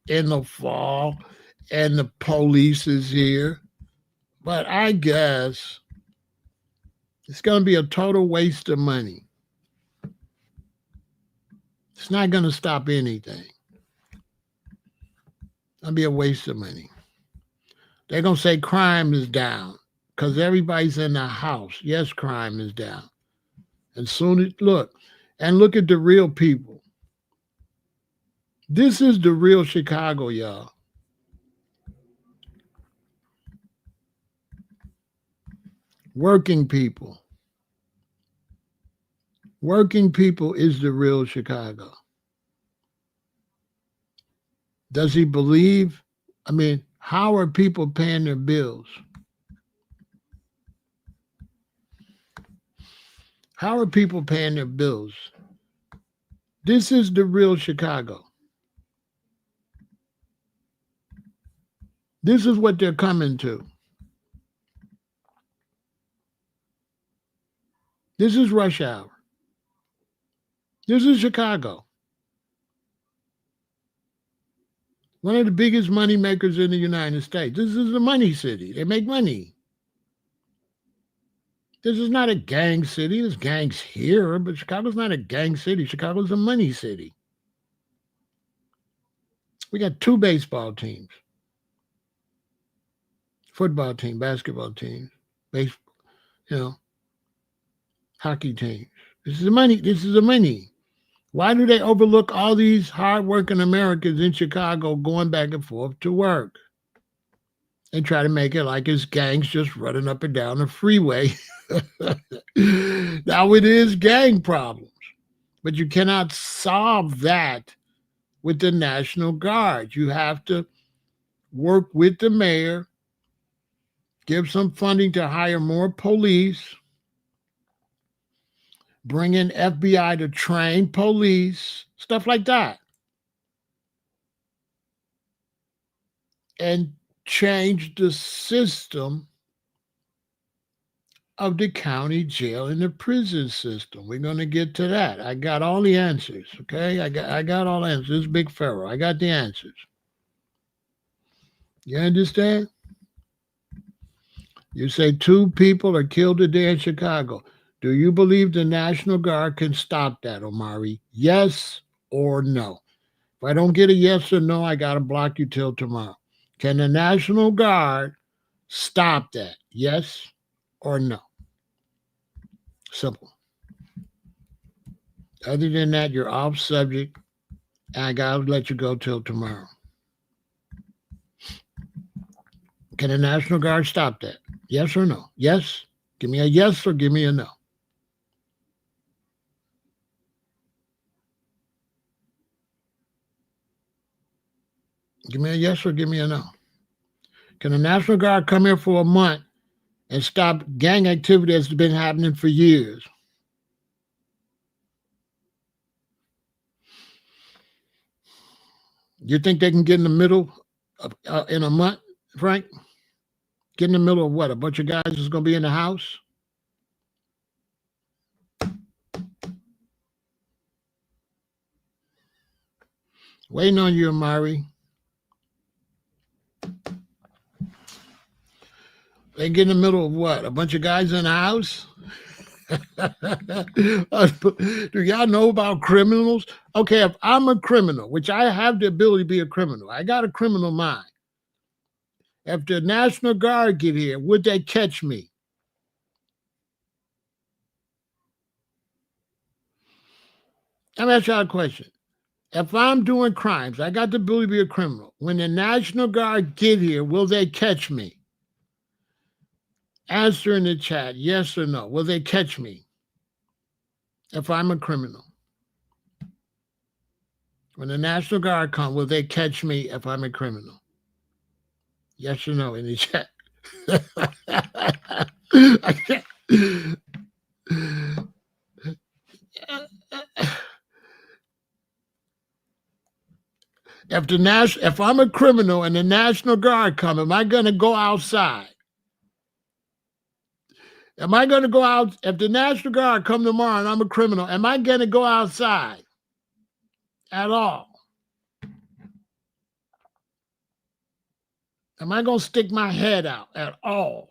in the fall, and the police is here. But I guess it's going to be a total waste of money. It's not going to stop anything. It'll be a waste of money. They're going to say crime is down because everybody's in the house. Yes, crime is down. And soon as, look at the real people. This is the real Chicago, y'all. Working people. Working people is the real Chicago. Does he believe? I mean, how are people paying their bills? How are people paying their bills? This is the real Chicago. This is what they're coming to. This is rush hour. This is Chicago. One of the biggest money makers in the United States. This is the money city. They make money. This is not a gang city. There's gangs here, but Chicago's not a gang city. Chicago's a money city. We got 2 baseball teams. Football team, basketball teams, baseball, hockey teams. This is the money. This is the money. Why do they overlook all these hardworking Americans in Chicago going back and forth to work? They try to make it like it's gangs just running up and down the freeway. Now it is gang problems, but you cannot solve that with the National Guard. You have to work with the mayor, give some funding to hire more police, bring in FBI to train police, stuff like that. And change the system of the county jail and the prison system. We're going to get to that. I got all the answers, okay? I got all the answers. This is Big Pharaoh. I got the answers. You understand? You say 2 people are killed today in Chicago. Do you believe the National Guard can stop that, Omari? Yes or no? If I don't get a yes or no, I got to block you till tomorrow. Can the National Guard stop that? Yes or no? Simple. Other than that, you're off subject, and I gotta let you go till tomorrow. Can the National Guard stop that? Yes or no? Yes. Give me a yes or give me a no. Give me a yes or give me a no. Can the National Guard come here for a month and stop gang activity that's been happening for years? You think they can get in the middle of, in a month, Frank? Get in the middle of what? A bunch of guys is going to be in the house? Waiting on you, Amari. They get in the middle of what? A bunch of guys in the house? Do y'all know about criminals? Okay, if I'm a criminal, which I have the ability to be a criminal, I got a criminal mind. If the National Guard get here, would they catch me? Let me ask y'all a question. If I'm doing crimes, I got the ability to be a criminal. When the National Guard get here, will they catch me? Answer in the chat, yes or no. Will they catch me if I'm a criminal? When the National Guard come, will they catch me if I'm a criminal? Yes or no in the chat. If I'm a criminal and the National Guard come, am I going to go outside? Am I going to go out? If the National Guard come tomorrow and I'm a criminal, am I going to go outside at all? Am I going to stick my head out at all?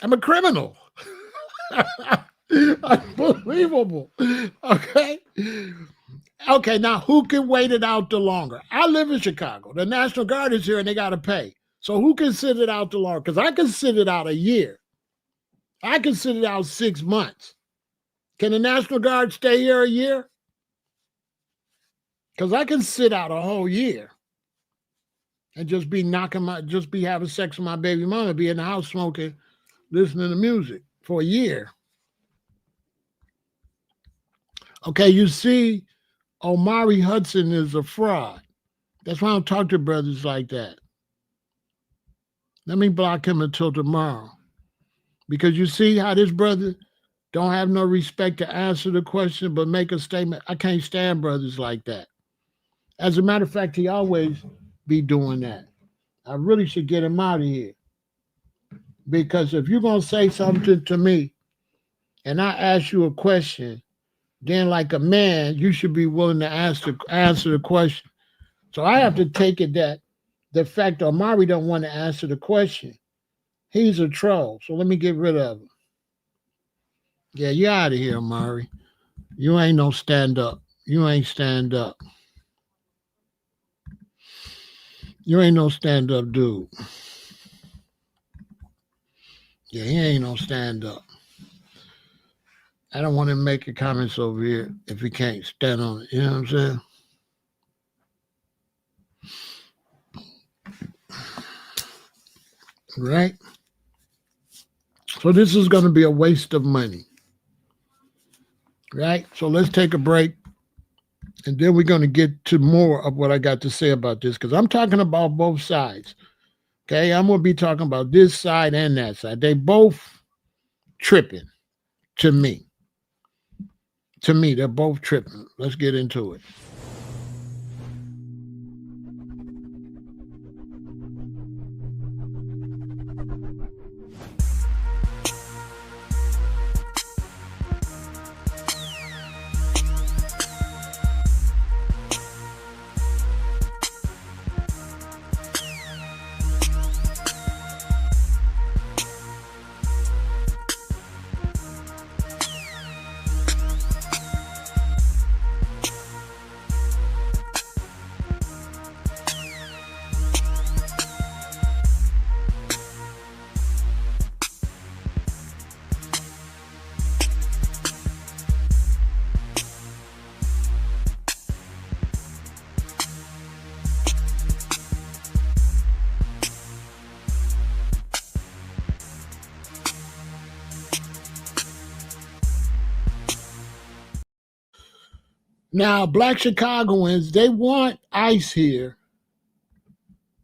I'm a criminal. Unbelievable. Okay. Okay, now who can wait it out the longer? I live in Chicago. The National Guard is here and they got to pay. So who can sit it out the longer? Because I can sit it out a year. I can sit it out 6 months. Can the National Guard stay here a year? Because I can sit out a whole year and just be having sex with my baby mama, be in the house smoking, listening to music for a year. Okay, you see, Omari Hudson is a fraud. That's why I don't talk to brothers like that. Let me block him until tomorrow. Because you see how this brother don't have no respect to answer the question but make a statement. I can't stand brothers like that. As a matter of fact, he always be doing that. I really should get him out of here. Because if you're going to say something to me and I ask you a question, then like a man, you should be willing to answer the question. So I have to take it that the fact that Omari don't want to answer the question, he's a troll. So let me get rid of him. Yeah, you're out of here, Omari. You ain't no stand up. You ain't stand up. You ain't no stand up dude. Yeah, he ain't no stand up. I don't want him making comments over here if he can't stand on it. You know what I'm saying? Right? So this is going to be a waste of money. Right? So let's take a break. And then we're going to get to more of what I got to say about this because I'm talking about both sides. Okay? I'm going to be talking about this side and that side. They both tripping to me. To me, they're both tripping. Let's get into it. Now, black Chicagoans, they want ICE here.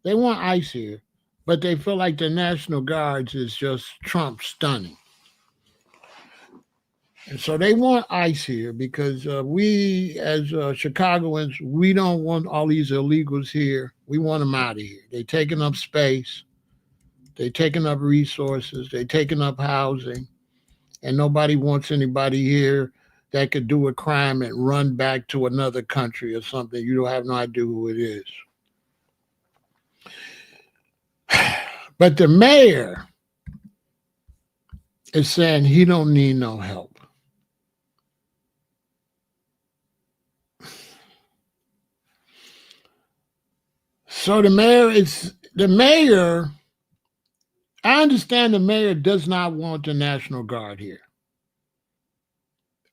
They want ICE here, but they feel like the National Guards is just Trump stunning. And so they want ICE here because we, as Chicagoans, we don't want all these illegals here. We want them out of here. They're taking up space. They're taking up resources. They're taking up housing. And nobody wants anybody here that could do a crime and run back to another country or something. You don't have no idea who it is. But the mayor is saying he don't need no help. So the mayor, I understand the mayor does not want the National Guard here.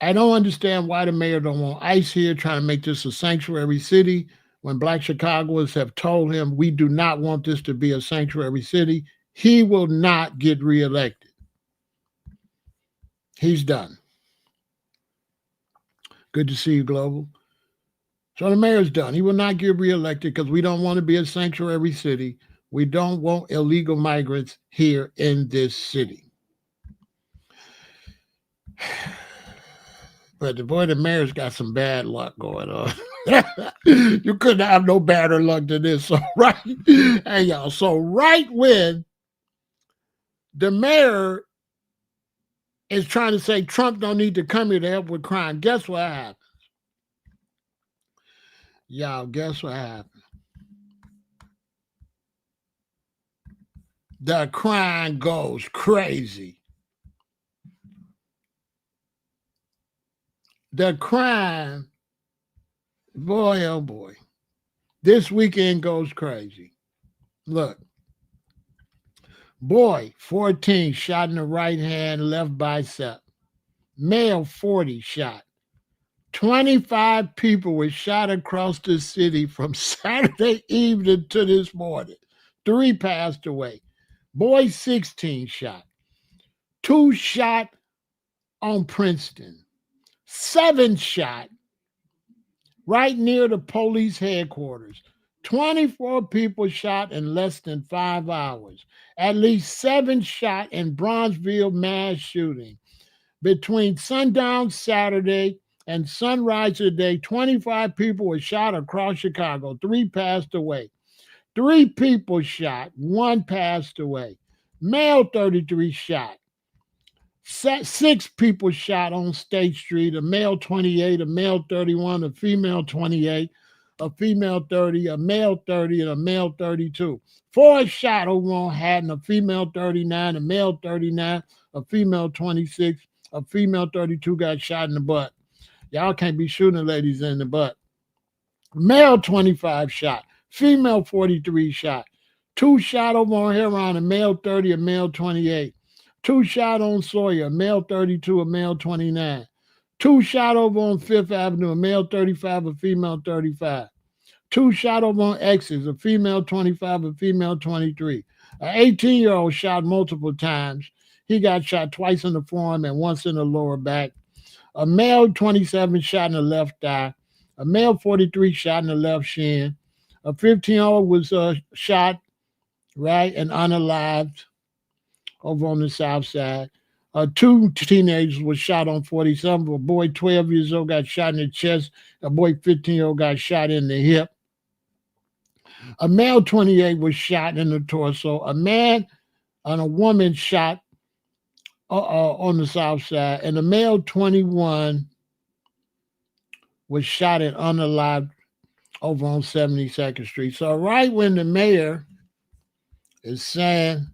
I don't understand why the mayor don't want ICE here, trying to make this a sanctuary city when black Chicagoans have told him we do not want this to be a sanctuary city. He will not get reelected. He's done. Good to see you, Global. So the mayor's done. He will not get reelected because we don't want to be a sanctuary city. We don't want illegal migrants here in this city. But the mayor's got some bad luck going on. You couldn't have no badder luck than this. So right, hey y'all. So right when the mayor is trying to say Trump don't need to come here to help with crime, guess what happens? Y'all, guess what happened? The crime goes crazy. The crime, boy, oh boy, this weekend goes crazy. Look, boy, 14 shot in the right hand, left bicep. Male, 40 shot. 25 people were shot across the city from Saturday evening to this morning. 3 passed away. Boy, 16 shot. 2 shot on Princeton. 7 shot right near the police headquarters. 24 people shot in less than 5 hours. At least 7 shot in Bronzeville mass shooting. Between sundown Saturday and sunrise today, 25 people were shot across Chicago. 3 passed away. 3 people shot. 1 passed away. Male, 33 shot. 6 people shot on State Street, a male 28, a male 31, a female 28, a female 30, a male 30, and a male 32. 4 shot over on Hatton, a female 39, a male 39, a female 26, a female 32 got shot in the butt. Y'all can't be shooting ladies in the butt. Male 25 shot, female 43 shot. 2 shot over on Huron, a male 30, a male 28. 2 shot on Sawyer, a male 32, a male 29. 2 shot over on Fifth Avenue, a male 35, a female 35. 2 shot over on X's, a female 25, a female 23. An 18-year-old shot multiple times. He got shot twice in the forearm and once in the lower back. A male 27 shot in the left thigh. A male 43 shot in the left shin. A 15-year-old was shot, right, and unalived over on the south side. 2 teenagers were shot on 47. A boy 12 years old got shot in the chest. A boy 15-year-old got shot in the hip. A male 28 was shot in the torso. A man and a woman shot on the south side. And a male 21 was shot and unalived over on 72nd Street. So right when the mayor is saying,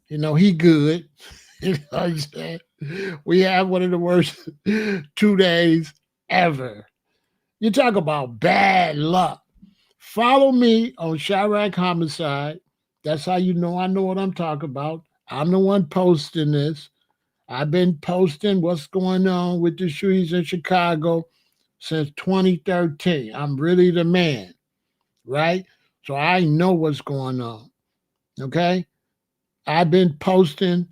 you know, he good. You know what I'm saying? We have one of the worst 2 days ever. You talk about bad luck. Follow me on Chirac Homicide. That's how you know I know what I'm talking about. I'm the one posting this. I've been posting what's going on with the shootings in Chicago since 2013. I'm really the man, right? So I know what's going on, okay? I've been posting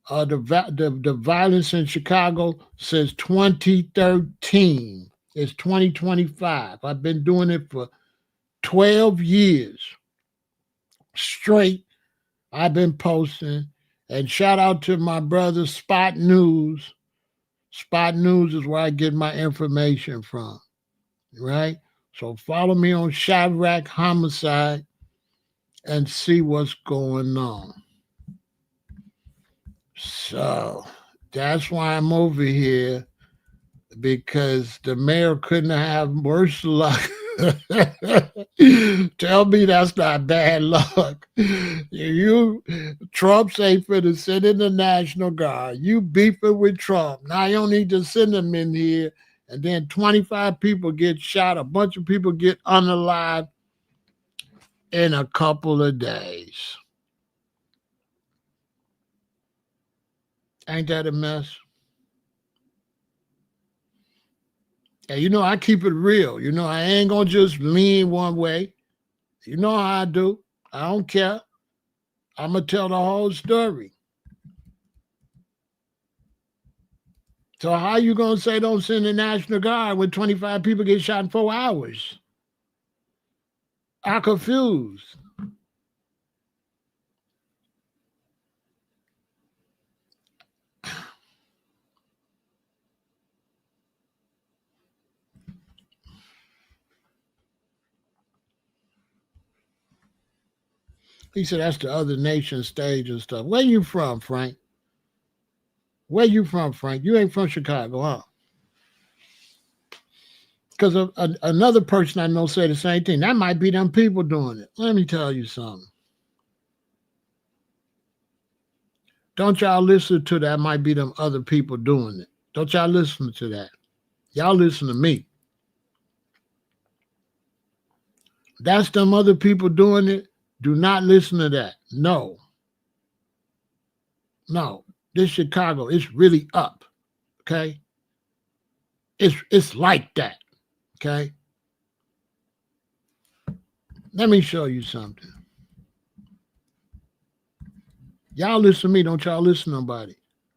the violence in Chicago since 2013. It's 2025. I've been doing it for 12 years straight. I've been posting. And shout out to my brother Spot News. Spot News is where I get my information from, right? So follow me on Shadrach Homicide and see what's going on. So that's why I'm over here, because the mayor couldn't have worse luck. Tell me that's not bad luck. Trump say for to send in the National Guard. You beefing with Trump. Now you don't need to send them in here. And then 25 people get shot. A bunch of people get unalive in a couple of days. Ain't that a mess? And you know, I keep it real. You know, I ain't going to just lean one way. You know how I do. I don't care. I'm going to tell the whole story. So how you going to say don't send the National Guard when 25 people get shot in 4 hours? I'm confused. He said that's the other nation stage and stuff. Where you from, Frank? Where you from, Frank? You ain't from Chicago, huh? Because another person I know said the same thing. That might be them people doing it. Let me tell you something. Don't y'all listen to that might be them other people doing it. Don't y'all listen to that. Y'all listen to me. That's them other people doing it. Do not listen to that. No. No. This Chicago is really up. Okay? It's like that. Okay? Let me show you something. Y'all listen to me. Don't y'all listen to nobody.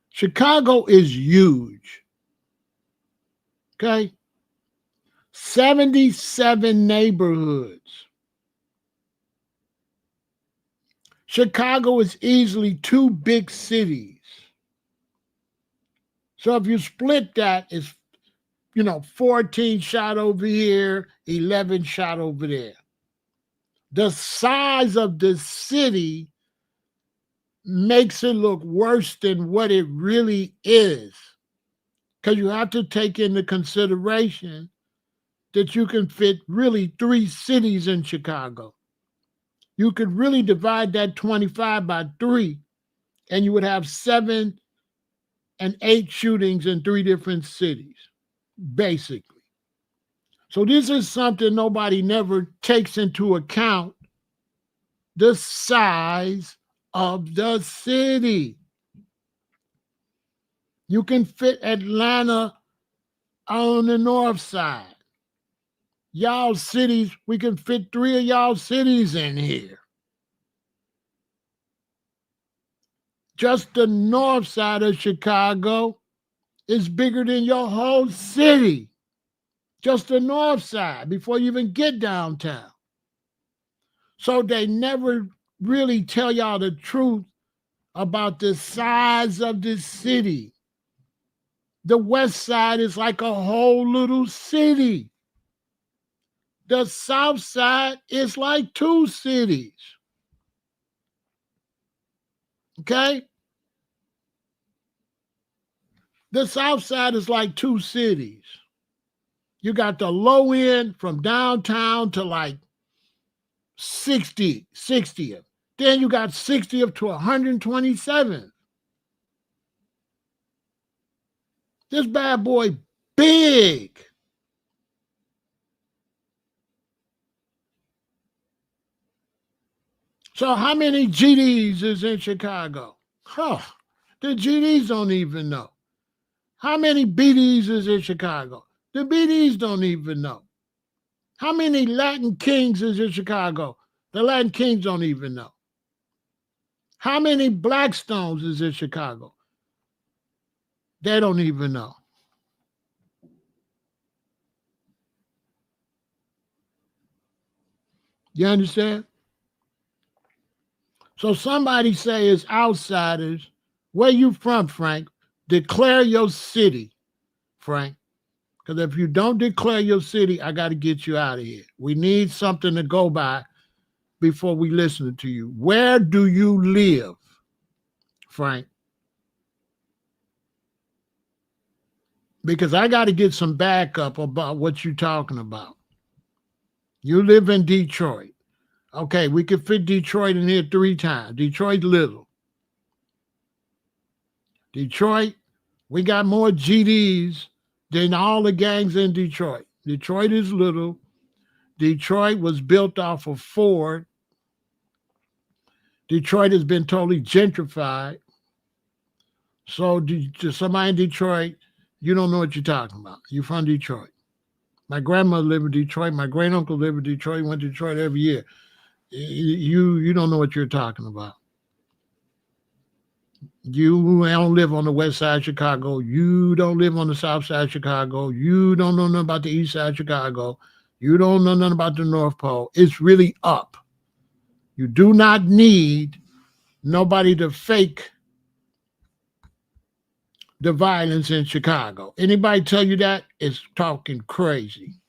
Chicago is huge. Okay? 77 neighborhoods. Chicago is easily 2 big cities. So if you split that, it's 14 shot over here, 11 shot over there. The size of the city makes it look worse than what it really is. Because you have to take into consideration that you can fit really 3 cities in Chicago. You could really divide that 25 by 3, and you would have 7 and 8 shootings in 3 different cities, basically. So this is something nobody never takes into account, the size of the city. You can fit Atlanta on the north side. Y'all cities, we can fit 3 of y'all cities in here. Just the north side of Chicago is bigger than your whole city. Just the north side before you even get downtown. So they never really tell y'all the truth about the size of the city. The west side is like a whole little city. The south side is like 2 cities. Okay? The south side is like 2 cities. You got the low end from downtown to like 60th. Then you got 60th to 127th. This bad boy big. So how many GDs is in Chicago? Huh. The GDs don't even know. How many BDs is in Chicago? The BDs don't even know. How many Latin Kings is in Chicago? The Latin Kings don't even know. How many Blackstones is in Chicago? They don't even know. You understand? So somebody say it's outsiders. Where you from, Frank? Declare your city, Frank. Because if you don't declare your city, I got to get you out of here. We need something to go by before we listen to you. Where do you live, Frank? Because I got to get some backup about what you're talking about. You live in Detroit. Okay, we could fit Detroit in here 3 times. Detroit little. Detroit, we got more GDs than all the gangs in Detroit. Detroit is little. Detroit was built off of Ford. Detroit has been totally gentrified. So to somebody in Detroit, you don't know what you're talking about. You're from Detroit. My grandmother lived in Detroit. My great uncle lived in Detroit. Went to Detroit every year. You don't know what you're talking about. You don't live on the west side of Chicago. You don't live on the south side of Chicago. You don't know nothing about the east side of Chicago. You don't know nothing about the North Pole. It's really up. You do not need nobody to fake the violence in Chicago. Anybody tell you that is talking crazy.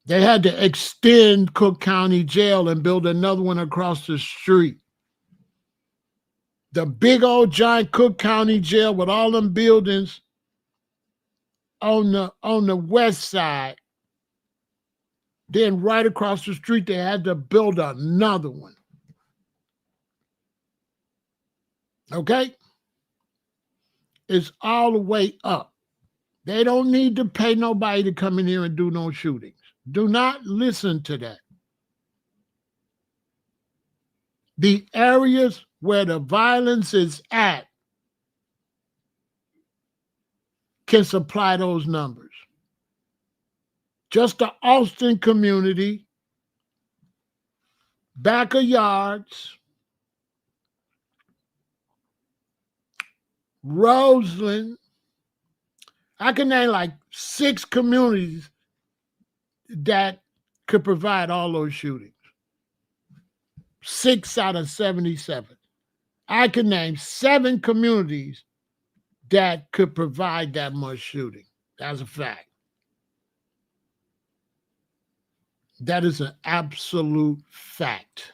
They had to extend Cook County Jail and build another one across the street. The big old giant Cook County Jail with all them buildings on the west side. Then right across the street, they had to build another one. Okay? It's all the way up. They don't need to pay nobody to come in here and do no shootings. Do not listen to that. The areas where the violence is at can supply those numbers. Just the Austin community, backyards, Roseland. I can name like 6 communities that could provide all those shootings. 6 out of 77. I can name 7 communities that could provide that much shooting. That's a fact. That is an absolute fact.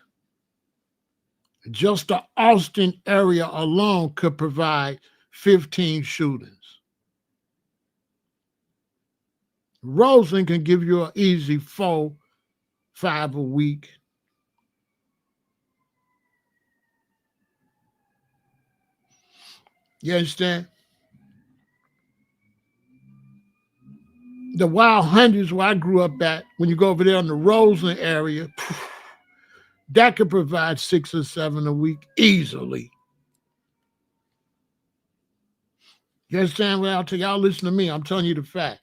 Just the Austin area alone could provide 15 shootings. Roseland can give you an easy 4, 5 a week. You understand? The Wild Hundreds, where I grew up at, when you go over there in the Roseland area, that could provide 6 or 7 a week easily. You understand? Well, I'll tell y'all, listen to me. I'm telling you the fact.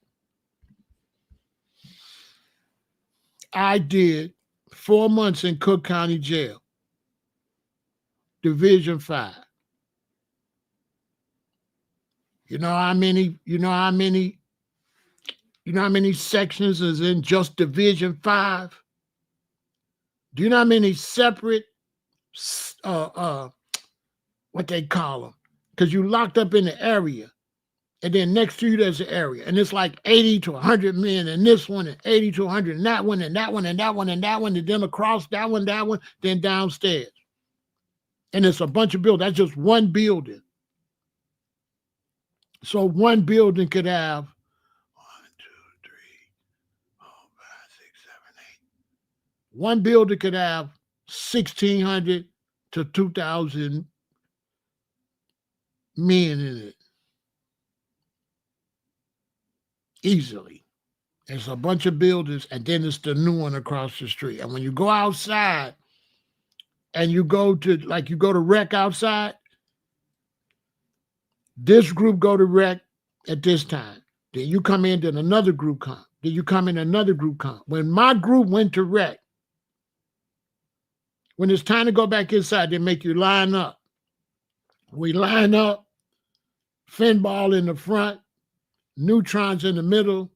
I did 4 months in Cook County Jail, Division 5. You know how many sections is in just Division 5? Do you know how many separate what they call them? Because you locked up in the area, and then next to you there's an area, and it's like 80 to 100 men in this one, and 80 to 100 in that one, and that one, and that one, and that one, and then across that one, then downstairs. And it's a bunch of buildings. That's just one building. So one building could have 1, 2, 3, 4, 5, 6, 7, 8. One building could have 1,600 to 2,000 men in it. Easily. There's a bunch of buildings, and then it's the new one across the street. And when you go outside and you go to rec outside, this group go to rec at this time. Then you come in, then another group come. Then you come in, another group come. When my group went to rec, when it's time to go back inside, they make you line up. We line up, Finball in the front, Neutrons in the middle,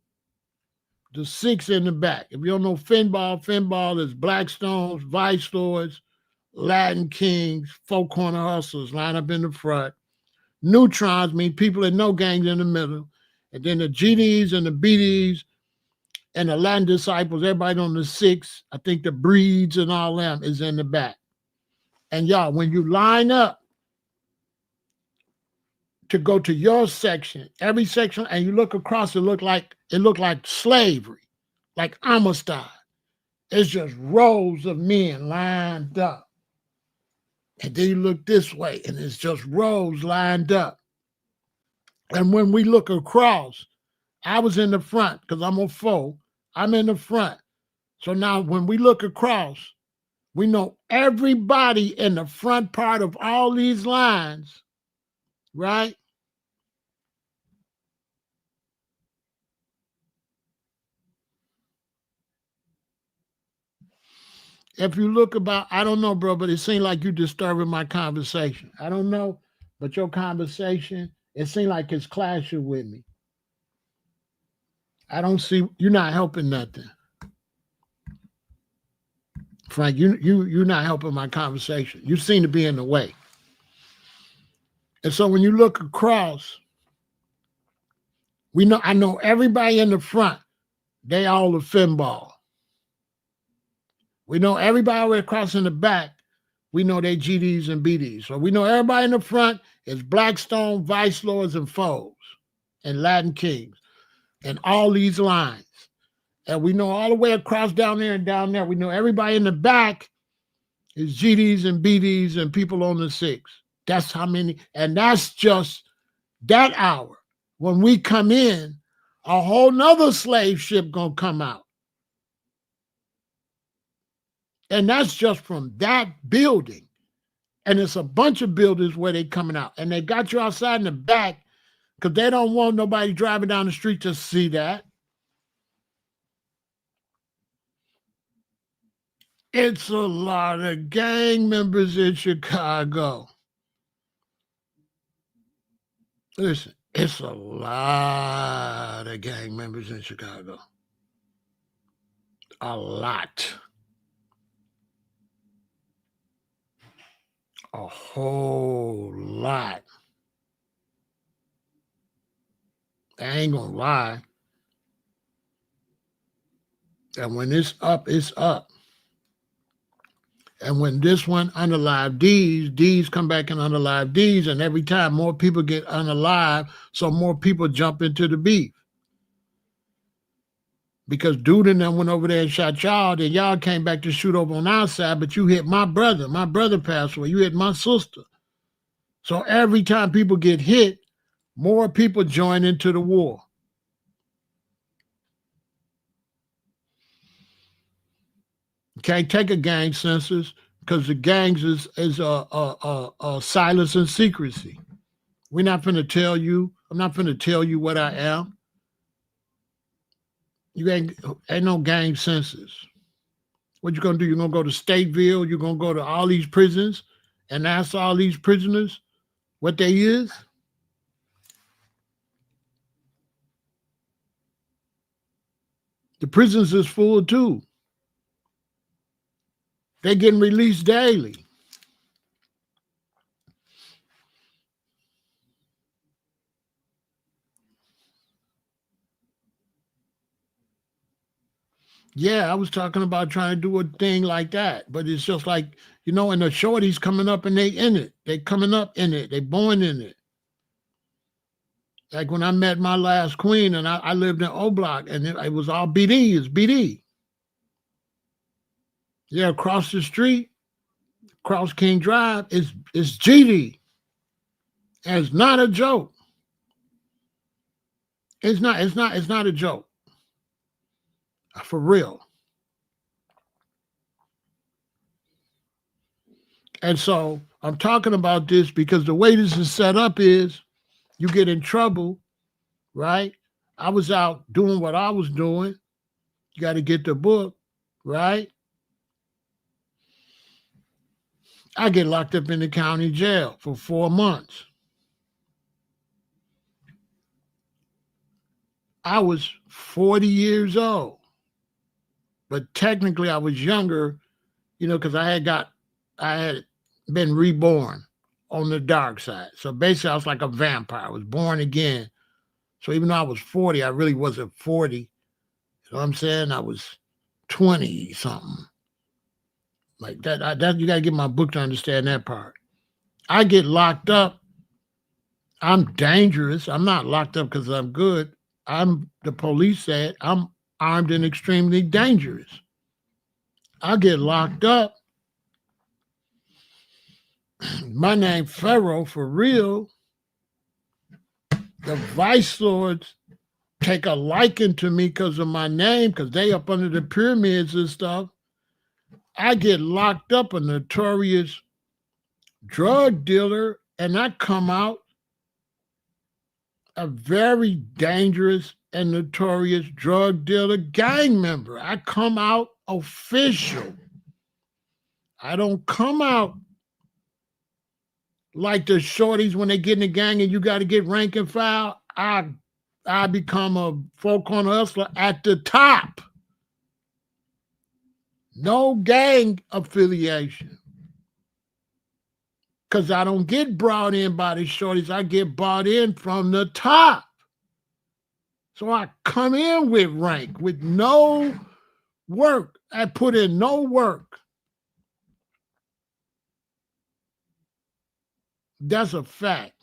the 6 in the back. If you don't know Finball is Blackstones, Vice Lords, Latin Kings, Four Corner Hustlers line up in the front. Neutrons mean people that know gangs in the middle. And then the GDs and the BDs and the Latin disciples, everybody on the 6, I think the breeds and all them is in the back. And y'all, when you line up to go to your section, every section, and you look across, it looked like slavery, like Amistad. It's just rows of men lined up. And then you look this way, and it's just rows lined up. And when we look across, I was in the front because I'm a foe. I'm in the front. So now when we look across, we know everybody in the front part of all these lines, right? If you look about, I don't know, bro, but it seemed like you disturbing my conversation. I don't know, but your conversation, it seemed like it's clashing with me. I don't see, you're not helping nothing. Frank, you're not helping my conversation. You seem to be in the way. And so when you look across, I know everybody in the front, they all a Finball. We know everybody across in the back, we know they GDs and BDs. So we know everybody in the front is Blackstone, Vice Lords, and Foes, and Latin Kings, and all these lines. And we know all the way across down there and down there, we know everybody in the back is GDs and BDs and people on the 6. That's how many, and that's just that hour. When we come in, a whole nother slave ship gonna come out. And that's just from that building. And it's a bunch of buildings where they coming out. And they got you outside in the back because they don't want nobody driving down the street to see that. It's a lot of gang members in Chicago. Listen, it's a lot of gang members in Chicago. A lot. A whole lot. I ain't gonna lie. And when it's up, it's up. And when this one unalive D's come back and unalive D's, and every time more people get unalive, so more people jump into the beef. Because dude and them went over there and shot y'all, then y'all came back to shoot over on our side, but you hit my brother. My brother passed away. You hit my sister. So every time people get hit, more people join into the war. Can't take a gang census because the gangs is silence and secrecy. We're not finna tell you. I'm not finna tell you what I am. You ain't no gang census. What you gonna do? You're gonna go to Stateville. You're gonna go to all these prisons and ask all these prisoners what they is. The prisons is full too. They getting released daily. Yeah, I was talking about trying to do a thing like that, but it's just like, and the shorties coming up and they in it. They coming up in it. They born in it. Like when I met my last queen and I lived in O Block and it was all BD, it's BD. Yeah, across the street, across King Drive, it's GD. And it's not a joke. It's not a joke. For real. And so I'm talking about this because the way this is set up is you get in trouble, right? I was out doing what I was doing. You got to get the book, right? I get locked up in the county jail for 4 months. I was 40 years old, but technically I was younger, because I had been reborn on the dark side. So basically, I was like a vampire. I was born again. So even though I was 40, I really wasn't 40. You know what I'm saying? I was 20 something. Like that you got to get my book to understand that part. I get locked up. I'm dangerous. I'm not locked up because I'm good. The police said I'm armed and extremely dangerous. I get locked up. My name Pharaoh for real. The vice lords take a liking to me because of my name, because they up under the pyramids and stuff. I get locked up, a notorious drug dealer, and I come out a very dangerous and notorious drug dealer gang member. I come out official. I don't come out like the shorties when they get in the gang and you got to get rank and file. I become a four-corner hustler at the top. No gang affiliation. Because I don't get brought in by the shorties. I get brought in from the top. So I come in with rank, with no work. I put in no work. That's a fact.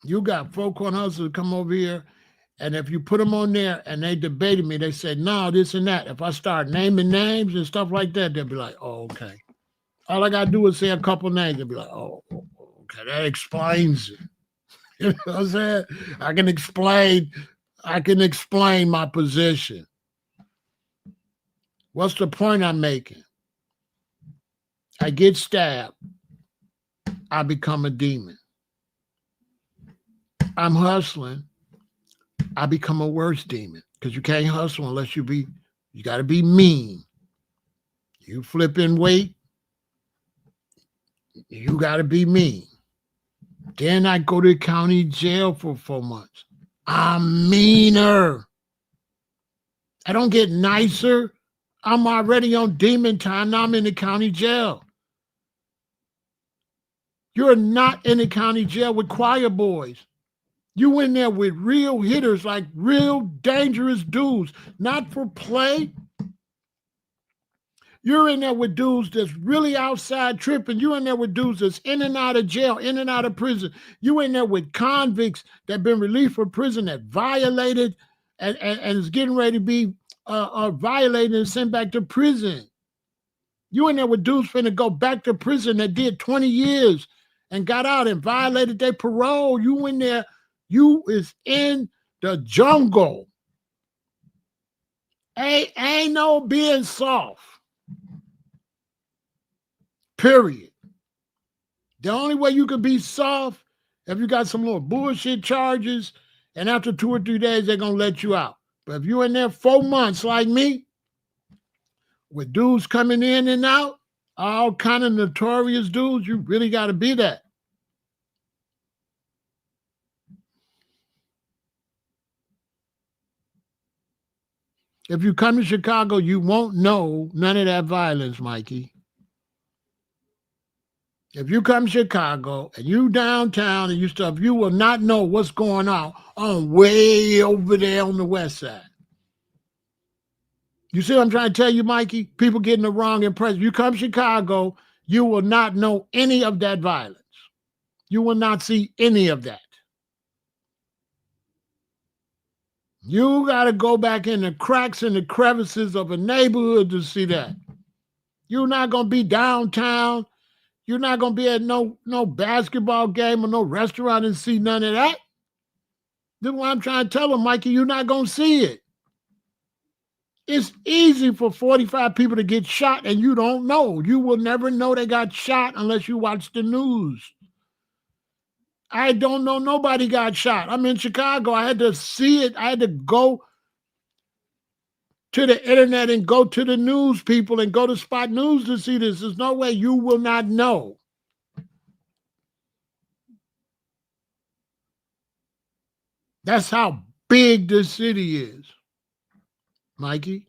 You got four-corner hustlers come over here, and if you put them on there and they debated me, they said, no, this and that. If I start naming names and stuff like that, they'll be like, oh, okay. All I got to do is say a couple names and be like, oh, okay, that explains it. You know what I'm saying? I can explain my position. What's the point I'm making? I get stabbed. I become a demon. I'm hustling. I become a worse demon because you can't hustle unless you got to be mean. You flipping weight, you got to be mean. Then I go to county jail for 4 months. I'm meaner. I don't get nicer. I'm already on demon time. Now I'm in the county jail. You're not in the county jail with choir boys. You in there with real hitters, like real dangerous dudes, not for play. You're in there with dudes that's really outside tripping. You're in there with dudes that's in and out of jail, in and out of prison. You in there with convicts that been released from prison that violated and is getting ready to be violated and sent back to prison. You in there with dudes finna go back to prison that did 20 years and got out and violated their parole. You in there, you is in the jungle. Ain't no being soft. Period. The only way you can be soft if you got some little bullshit charges, and after 2 or 3 days, they're going to let you out. But if you're in there 4 months like me, with dudes coming in and out, all kind of notorious dudes, you really got to be that. If you come to Chicago, you won't know none of that violence, Mikey. If you come to Chicago and you downtown and you stuff, you will not know what's going on way over there on the west side. You see what I'm trying to tell you, Mikey? People getting the wrong impression. You come to Chicago, you will not know any of that violence. You will not see any of that. You got to go back in the cracks and the crevices of a neighborhood to see that. You're not going to be downtown. You're not going to be at no basketball game or no restaurant and see none of that. That's what I'm trying to tell them, Mikey. You're not going to see it. It's easy for 45 people to get shot and you don't know. You will never know they got shot unless you watch the news. I don't know nobody got shot. I'm in Chicago. I had to see it. I had to go to the internet and go to the news people and go to Spot News to see this. There's no way you will not know. That's how big the city is, Mikey.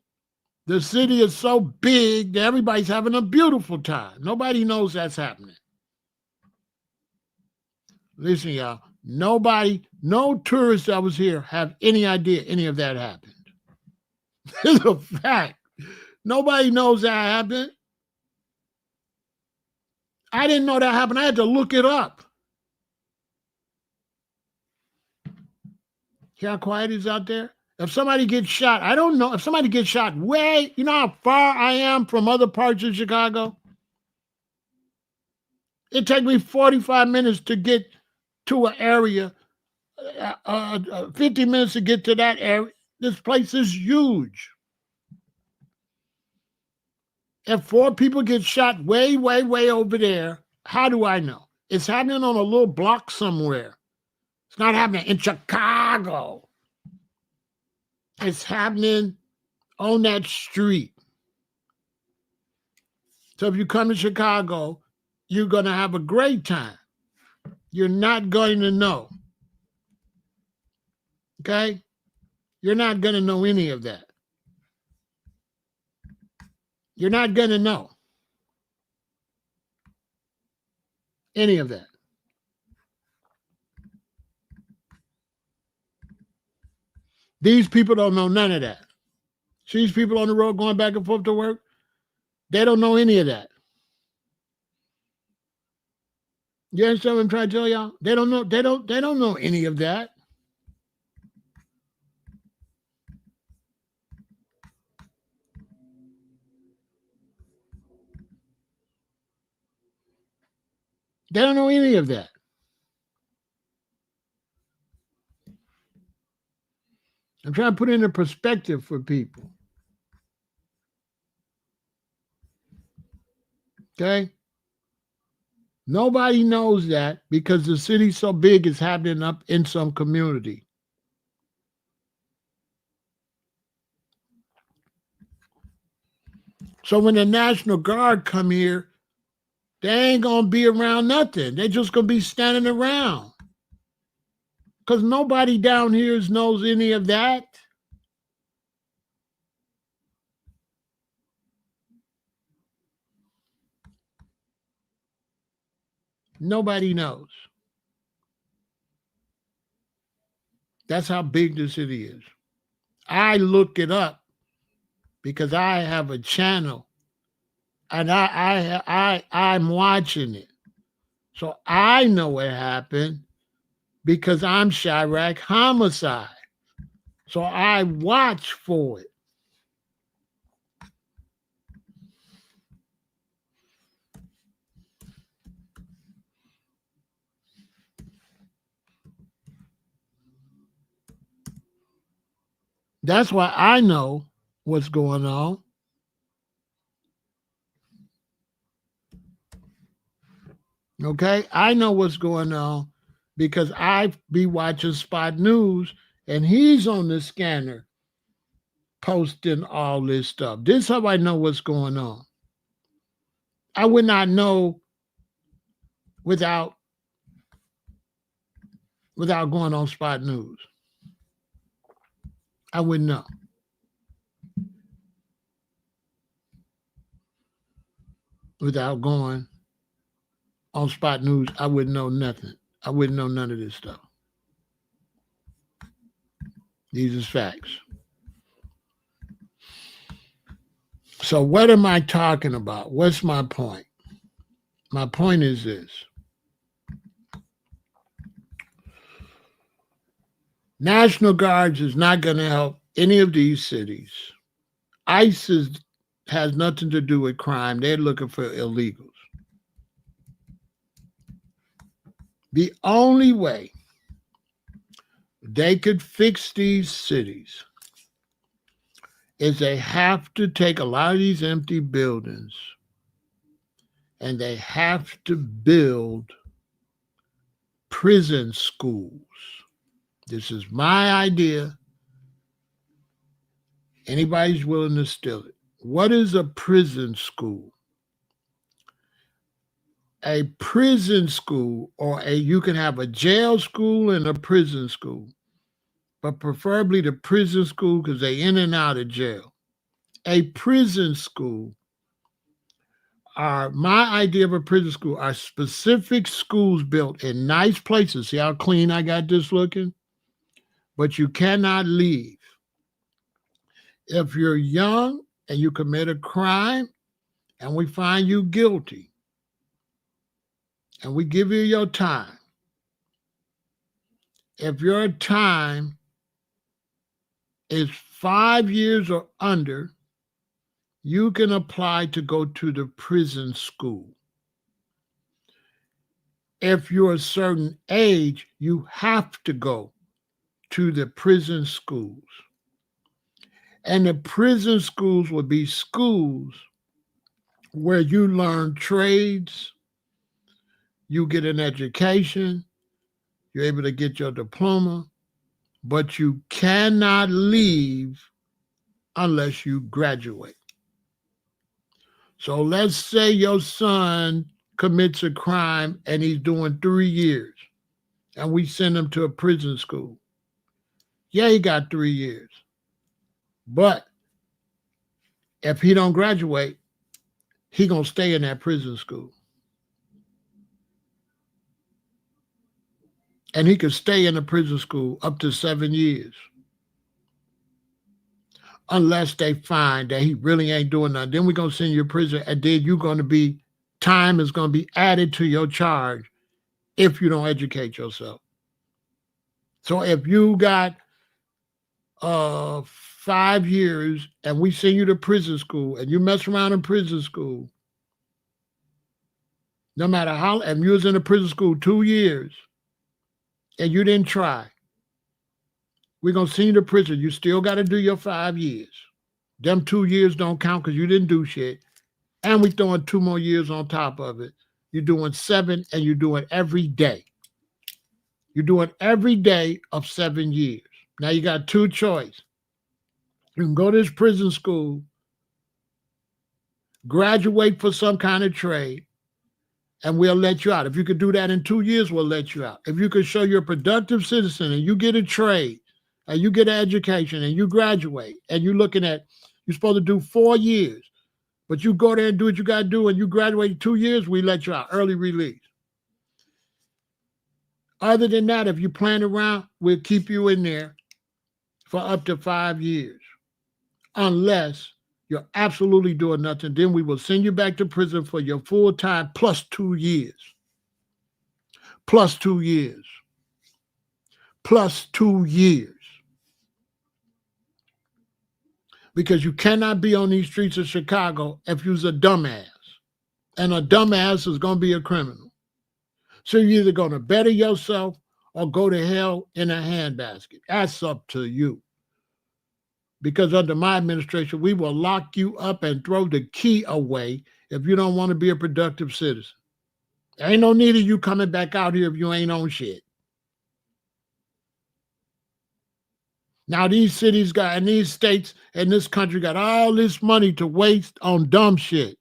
The city is so big that everybody's having a beautiful time. Nobody knows that's happening. Listen, y'all. No tourists that was here have any idea any of that happened. It's a fact. Nobody knows that happened. I didn't know that happened. I had to look it up. See how quiet it is out there? If somebody gets shot, I don't know. If somebody gets shot you know how far I am from other parts of Chicago? It takes me 45 minutes to get to an area, 50 minutes to get to that area. This place is huge. If 4 people get shot way over there, how do I know? It's happening on a little block somewhere. It's not happening in Chicago. It's happening on that street. So if you come to Chicago, you're going to have a great time. You're not going to know. Okay? You're not going to know any of that. You're not going to know any of that. These people don't know none of that. These people on the road going back and forth to work, they don't know any of that. You understand what I'm trying to tell y'all? They don't know any of that. They don't know any of that. I'm trying to put it in a perspective for people. Okay? Nobody knows that because the city's so big, it's happening up in some community. So when the National Guard come here, they ain't going to be around nothing. They just going to be standing around. Because nobody down here knows any of that. Nobody knows. That's how big the city is. I look it up because I have a channel and I'm watching it. So I know what happened because I'm Chirac Homicide. So I watch for it. That's why I know what's going on. Okay? I know what's going on because I be watching Spot News and he's on the scanner posting all this stuff. This is how I know what's going on. I would not know without going on Spot News. I wouldn't know. Without going on Spot News, I wouldn't know nothing. I wouldn't know none of this stuff. These are facts. So what am I talking about? What's my point? My point is this. National Guards is not going to help any of these cities. ICE has nothing to do with crime. They're looking for illegals. The only way they could fix these cities is they have to take a lot of these empty buildings and they have to build prison schools. This is my idea. Anybody's willing to steal it. What is a prison school? A prison school, or you can have a jail school and a prison school. but preferably the prison school because they in and out of jail. A prison school my idea of a prison school are specific schools built in nice places. See how clean I got this looking? But you cannot leave. If you're young and you commit a crime and we find you guilty and we give you your time, if your time is 5 years or under, you can apply to go to the prison school. If you're a certain age, you have to go to the prison schools. And the prison schools will be schools where you learn trades, you get an education, you're able to get your diploma, but you cannot leave unless you graduate. So let's say your son commits a crime and he's doing 3 years and we send him to a prison school. Yeah, he got 3 years. But if he don't graduate, he gonna stay in that prison school. And he could stay in the prison school up to 7 years. Unless they find that he really ain't doing nothing. Then we're gonna send you to prison, and then you're gonna be, time is gonna be added to your charge if you don't educate yourself. So if you got 5 years and we send you to prison school and you mess around in prison school, no matter how, and you was in a prison school 2 years and you didn't try, we're going to send you to prison. You still got to do your 5 years. Them 2 years don't count because you didn't do shit. And we throwing 2 more years on top of it. You're doing 7 and you're doing every day. You're doing every day of 7 years. Now you got 2 choices. You can go to this prison school, graduate for some kind of trade, and we'll let you out. If you could do that in 2 years, we'll let you out. If you could show you're a productive citizen and you get a trade and you get an education and you graduate and you're looking at, you're supposed to do 4 years, but you go there and do what you got to do and you graduate in 2 years, we let you out, early release. Other than that, if you plan around, we'll keep you in there for up to 5 years. Unless you're absolutely doing nothing, then we will send you back to prison for your full time plus 2 years. Plus 2 years. Plus 2 years. Because you cannot be on these streets of Chicago if you're a dumbass. And a dumbass is going to be a criminal. So you're either going to better yourself or go to hell in a handbasket. That's up to you. Because under my administration, we will lock you up and throw the key away if you don't want to be a productive citizen. There ain't no need of you coming back out here if you ain't on shit. Now these cities got, and these states and this country got all this money to waste on dumb shit.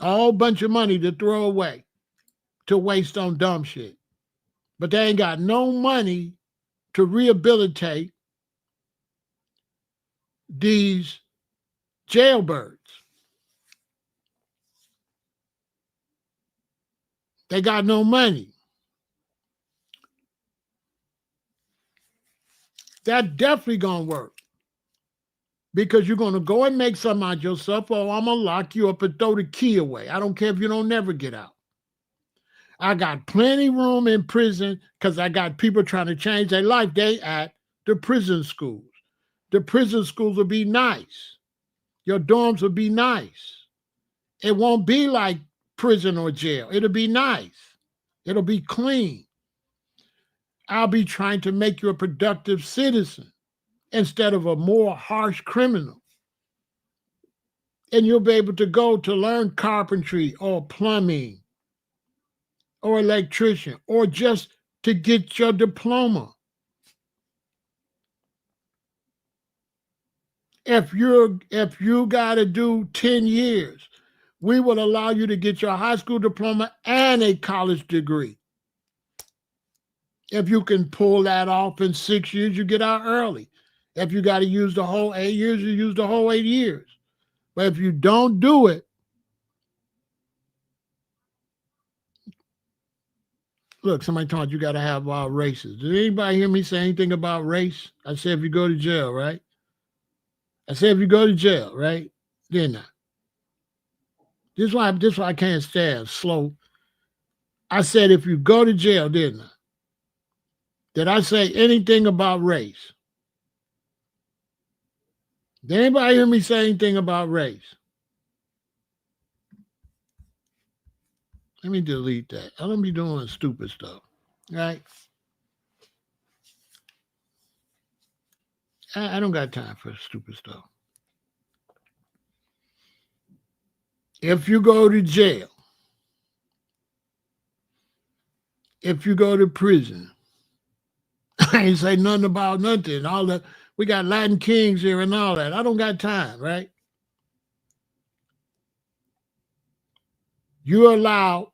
A whole bunch of money to throw away, to waste on dumb shit. But they ain't got no money to rehabilitate these jailbirds. They got no money. That definitely gonna work. Because you're gonna go and make something out of yourself, or I'm gonna lock you up and throw the key away. I don't care if you don't never get out. I got plenty room in prison because I got people trying to change their life. They at the prison schools. The prison schools will be nice. Your dorms will be nice. It won't be like prison or jail. It'll be nice. It'll be clean. I'll be trying to make you a productive citizen instead of a more harsh criminal. And you'll be able to go to learn carpentry or plumbing or electrician or just to get your diploma. If you got to do 10 years, we will allow you to get your high school diploma and a college degree. If you can pull that off in 6 years, you get out early. If you got to use the whole 8 years, you use the whole 8 years. But if you don't do it, look, somebody told you got to have races. Did anybody hear me say anything about race? I said if you go to jail, right? I said if you go to jail, right? Didn't I? This is why I can't stand slow. I said if you go to jail, didn't I? Did I say anything about race? Did anybody hear me say anything about race? Let me delete that. I don't be doing stupid stuff, right? I don't got time for stupid stuff. If you go to jail, if you go to prison, I ain't say nothing about nothing. All that we got Latin kings here and all that. I don't got time, right? You're allowed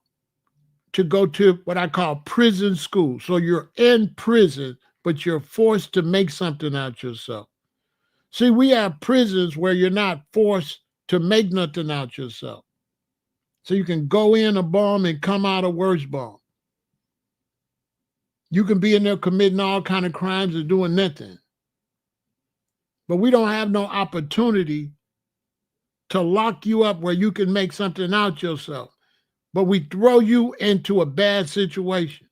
to go to what I call prison school. So you're in prison, but you're forced to make something out yourself. See, we have prisons where you're not forced to make nothing out yourself. So you can go in a bomb and come out a worse bomb. You can be in there committing all kind of crimes and doing nothing. But we don't have no opportunity to lock you up where you can make something out yourself. But we throw you into a bad situation.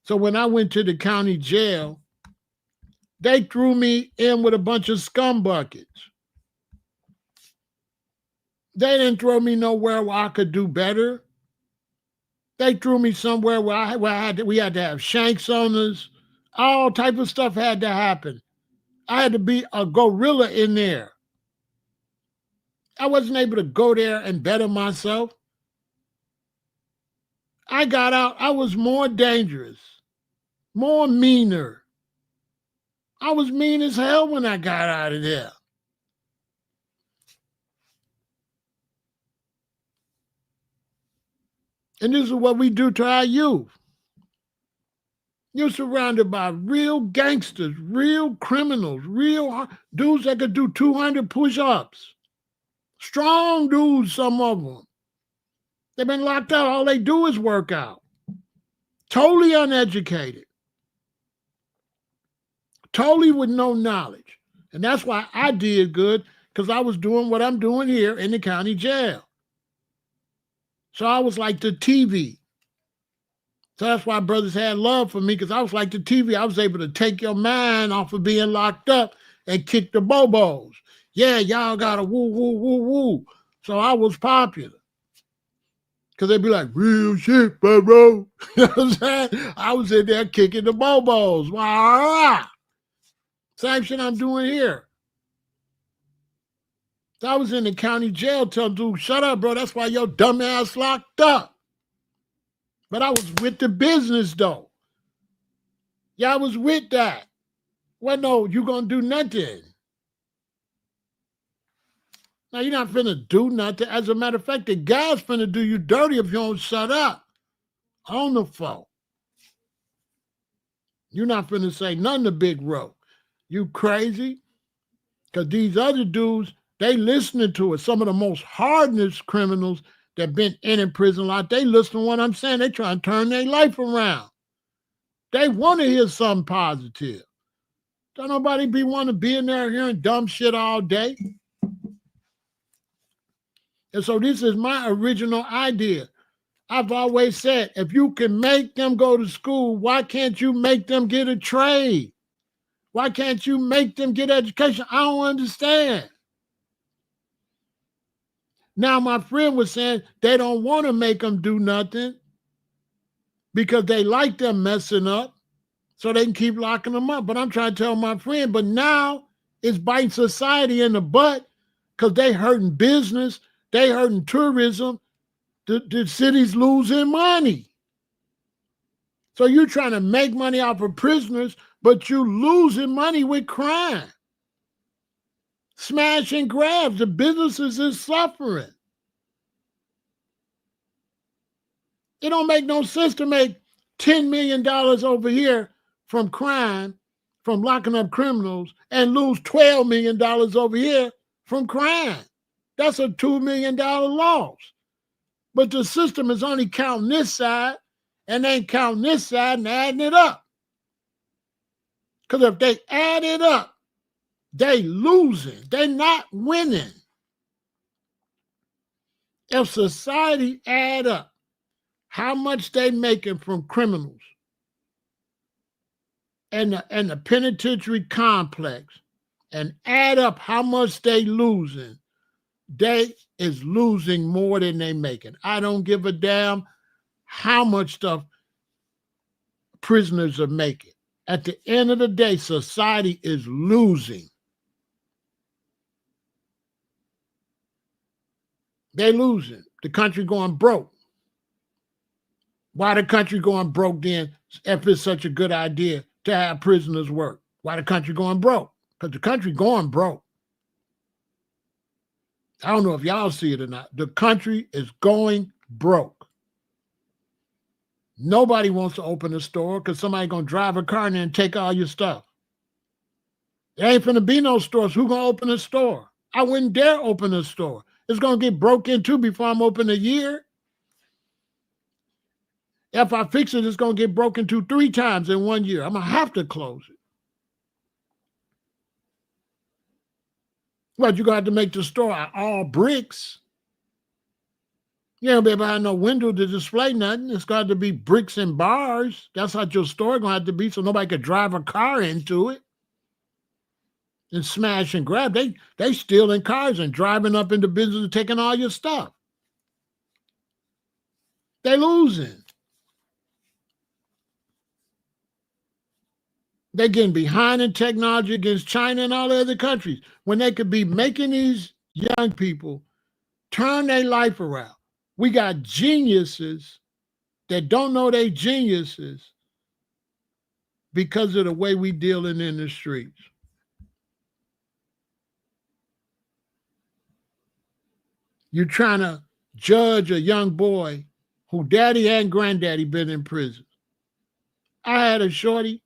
So when I went to the county jail, they threw me in with a bunch of scum buckets. They didn't throw me nowhere where I could do better. They threw me somewhere where we had to have shanks on us. All type of stuff had to happen. I had to be a gorilla in there. I wasn't able to go there and better myself. I got out. I was more dangerous, more meaner. I was mean as hell when I got out of there. And this is what we do to our youth. You're surrounded by real gangsters, real criminals, real dudes that could do 200 push-ups. Strong dudes, some of them. They've been locked out. All they do is work out. Totally uneducated. Totally with no knowledge. And that's why I did good, because I was doing what I'm doing here in the county jail. So I was like the TV. So that's why brothers had love for me, because I was like the TV. I was able to take your mind off of being locked up and kick the bobos. Yeah, y'all got a woo, woo, woo, woo. So I was popular. Because they'd be like, real shit, bro. You know what I'm saying? I was in there kicking the bobos. Same shit I'm doing here. So I was in the county jail telling dude, shut up, bro. That's why your dumb ass locked up. But I was with the business, though. Yeah, I was with that. Well, no, you gonna do nothing. Now, you're not finna do nothing. As a matter of fact, the guy's finna do you dirty if you don't shut up on the phone. You're not finna say nothing to Big Row. You crazy? Because these other dudes, they listening to it. Some of the most hardened criminals that been in prison a lot, they listen to what I'm saying. They trying to turn their life around. They want to hear something positive. Don't nobody want to be in there hearing dumb shit all day. And so this is my original idea. I've always said, if you can make them go to school, why can't you make them get a trade? Why can't you make them get education? I don't understand. Now, my friend was saying they don't want to make them do nothing because they like them messing up, so they can keep locking them up. But I'm trying to tell my friend, but now it's biting society in the butt because they hurting business, they hurting tourism, the city's losing money. So you're trying to make money off of prisoners, but you losing money with crime. Smash and grabs, the businesses is suffering. It don't make no sense to make $10 million over here from crime, from locking up criminals, and lose $12 million over here from crime. That's a $2 million loss. But the system is only counting this side and ain't counting this side and adding it up. Because if they add it up, they losing. They're not winning. If society add up how much they making from criminals and the penitentiary complex and add up how much they losing, they is losing more than they making. I don't give a damn how much stuff prisoners are making. At the end of the day, society is losing. They're losing. The country going broke. Why the country going broke then if it's such a good idea to have prisoners work? Why the country going broke? Because the country going broke. I don't know if y'all see it or not. The country is going broke. Nobody wants to open a store because somebody going to drive a car in there and take all your stuff. There ain't finna be no stores. Who going to open a store? I wouldn't dare open a store. It's going to get broke into before I'm open a year. If I fix it, it's going to get broken into 3 times in 1 year. I'm going to have to close it. Well, you're going to have to make the store out of all bricks. You ain't be able to have no window to display nothing. It's got to be bricks and bars. That's how your store going to have to be so nobody could drive a car into it and smash and grab. They stealing cars and driving up into business and taking all your stuff. They losing. They're getting behind in technology against China and all the other countries when they could be making these young people turn their life around. We got geniuses that don't know they geniuses because of the way we dealing in the streets. You're trying to judge a young boy who daddy and granddaddy been in prison. I had a shorty.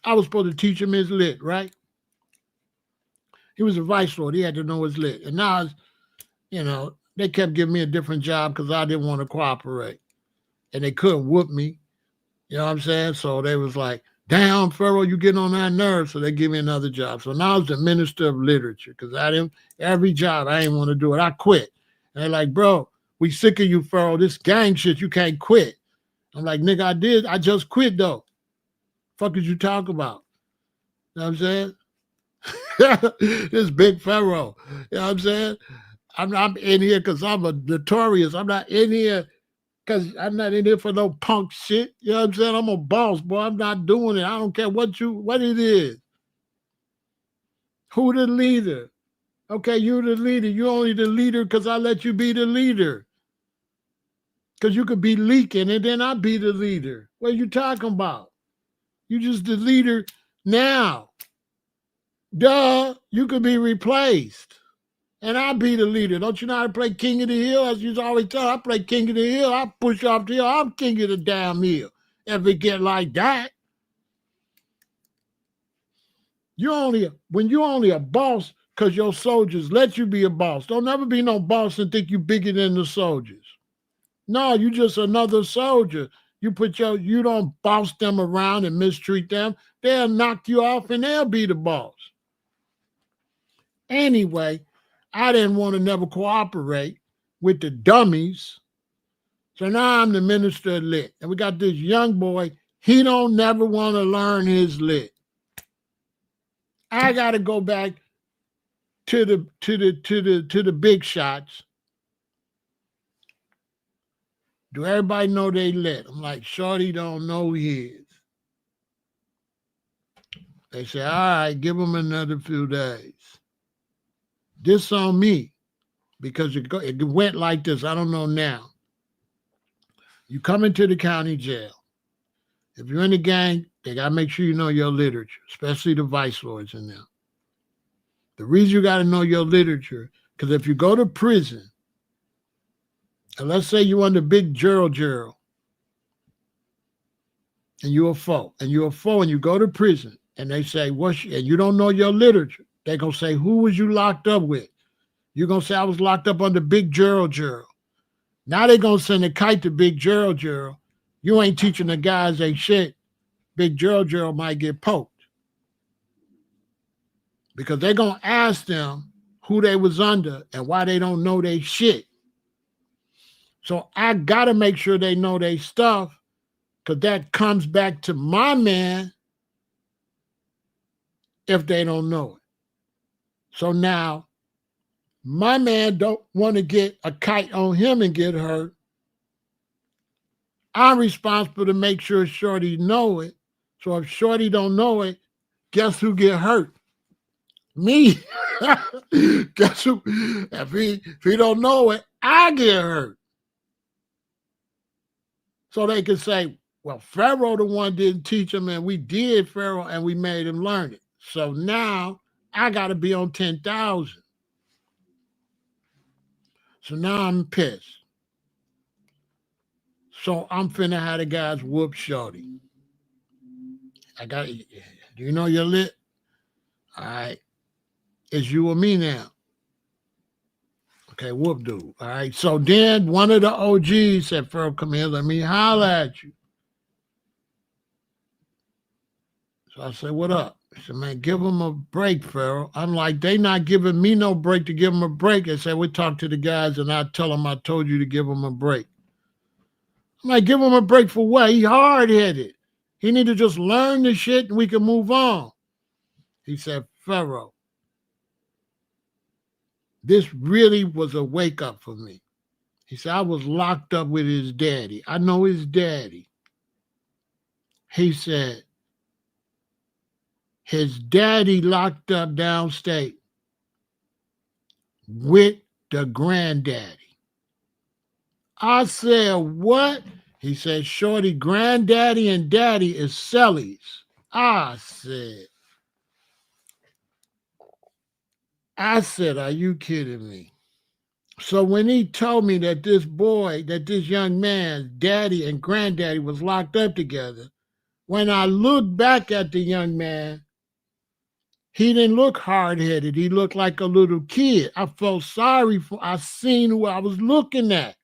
I was supposed to teach him his lit, right? He was a vice lord. He had to know his lit. And now, they kept giving me a different job because I didn't want to cooperate. And they couldn't whoop me. You know what I'm saying? So they was like, damn, Pharaoh, you getting on that nerve. So they give me another job. So now I was the minister of literature because every job, I didn't want to do it. I quit. And they're like, bro, we sick of you, Pharaoh. This gang shit, you can't quit. I'm like, nigga, I did. I just quit, though. Fuck is you talk about? You know what I'm saying? This big Pharaoh. You know what I'm saying? I'm in here because I'm a notorious. I'm not in here because I'm not in here for no punk shit. You know what I'm saying? I'm a boss, boy. I'm not doing it. I don't care what it is. Who the leader? Okay, you the leader. You only the leader because I let you be the leader. Because you could be leaking and then I be the leader. What are you talking about? You just the leader now. Duh, you could be replaced. And I be the leader. Don't you know how to play King of the Hill? As you always tell, I play King of the Hill. I push off the hill. I'm King of the damn hill. If it get like that. When you only a boss because your soldiers let you be a boss. Don't never be no boss and think you bigger than the soldiers. No, you just another soldier. You don't boss them around and mistreat them. They'll knock you off and they'll be the boss. Anyway, I didn't want to never cooperate with the dummies. So now I'm the minister of lit. And we got this young boy. He don't never want to learn his lit. I got to go back to the big shots. Do everybody know they lit? I'm like, shorty don't know his. They say, all right, give him another few days. This on me because it went like this. I don't know now. You come into the county jail. If you're in the gang, they got to make sure you know your literature, especially the vice lords in there. The reason you got to know your literature, because if you go to prison, and let's say you under Big Gerald, and you're a foe, and you're a foe, and you go to prison, and they say, and you don't know your literature. They're going to say, who was you locked up with? You're going to say, I was locked up under Big Gerald. Now they're going to send a kite to Big Gerald. You ain't teaching the guys they shit. Big Gerald might get poked. Because they're going to ask them who they was under and why they don't know they shit. So I got to make sure they know they stuff, because that comes back to my man if they don't know it. So now my man don't want to get a kite on him and get hurt. I'm responsible to make sure Shorty know it. So if Shorty don't know it, guess who get hurt? Me. Guess who? If he don't know it, I get hurt. So they can say, well, Pharaoh the one didn't teach him, and we did Pharaoh, and we made him learn it. So now I got to be on 10,000. So now I'm pissed. So I'm finna have the guys whoop Shorty. Do you know you're lit? All right. It's you or me now. Okay, whoop dude. All right. So then one of the OGs said, Pharaoh, come here, let me holler at you. So I said, what up? He said, man, give him a break, Pharaoh. I'm like, they not giving me no break to give him a break. They said, we talk to the guys and I tell them I told you to give him a break. I'm like, give him a break for what? He hard-headed. He need to just learn the shit and we can move on. He said, Pharaoh, this really was a wake-up for me. He said, I was locked up with his daddy. I know his daddy. He said, his daddy locked up downstate with the granddaddy. I said, what? He said, Shorty, granddaddy and daddy is cellies. I said, are you kidding me? So when he told me that this young man's daddy and granddaddy was locked up together, when I looked back at the young man, he didn't look hard-headed. He looked like a little kid. I felt sorry for, I seen who I was looking at.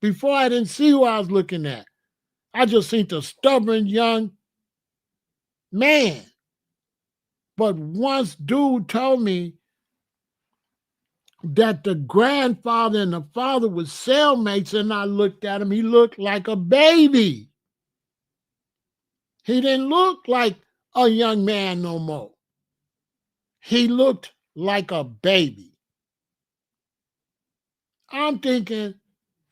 Before I didn't see who I was looking at. I just seen the stubborn young man. But once dude told me that the grandfather and the father was cellmates, and I looked at him, he looked like a baby. He didn't look like a young man no more. He looked like a baby. I'm thinking,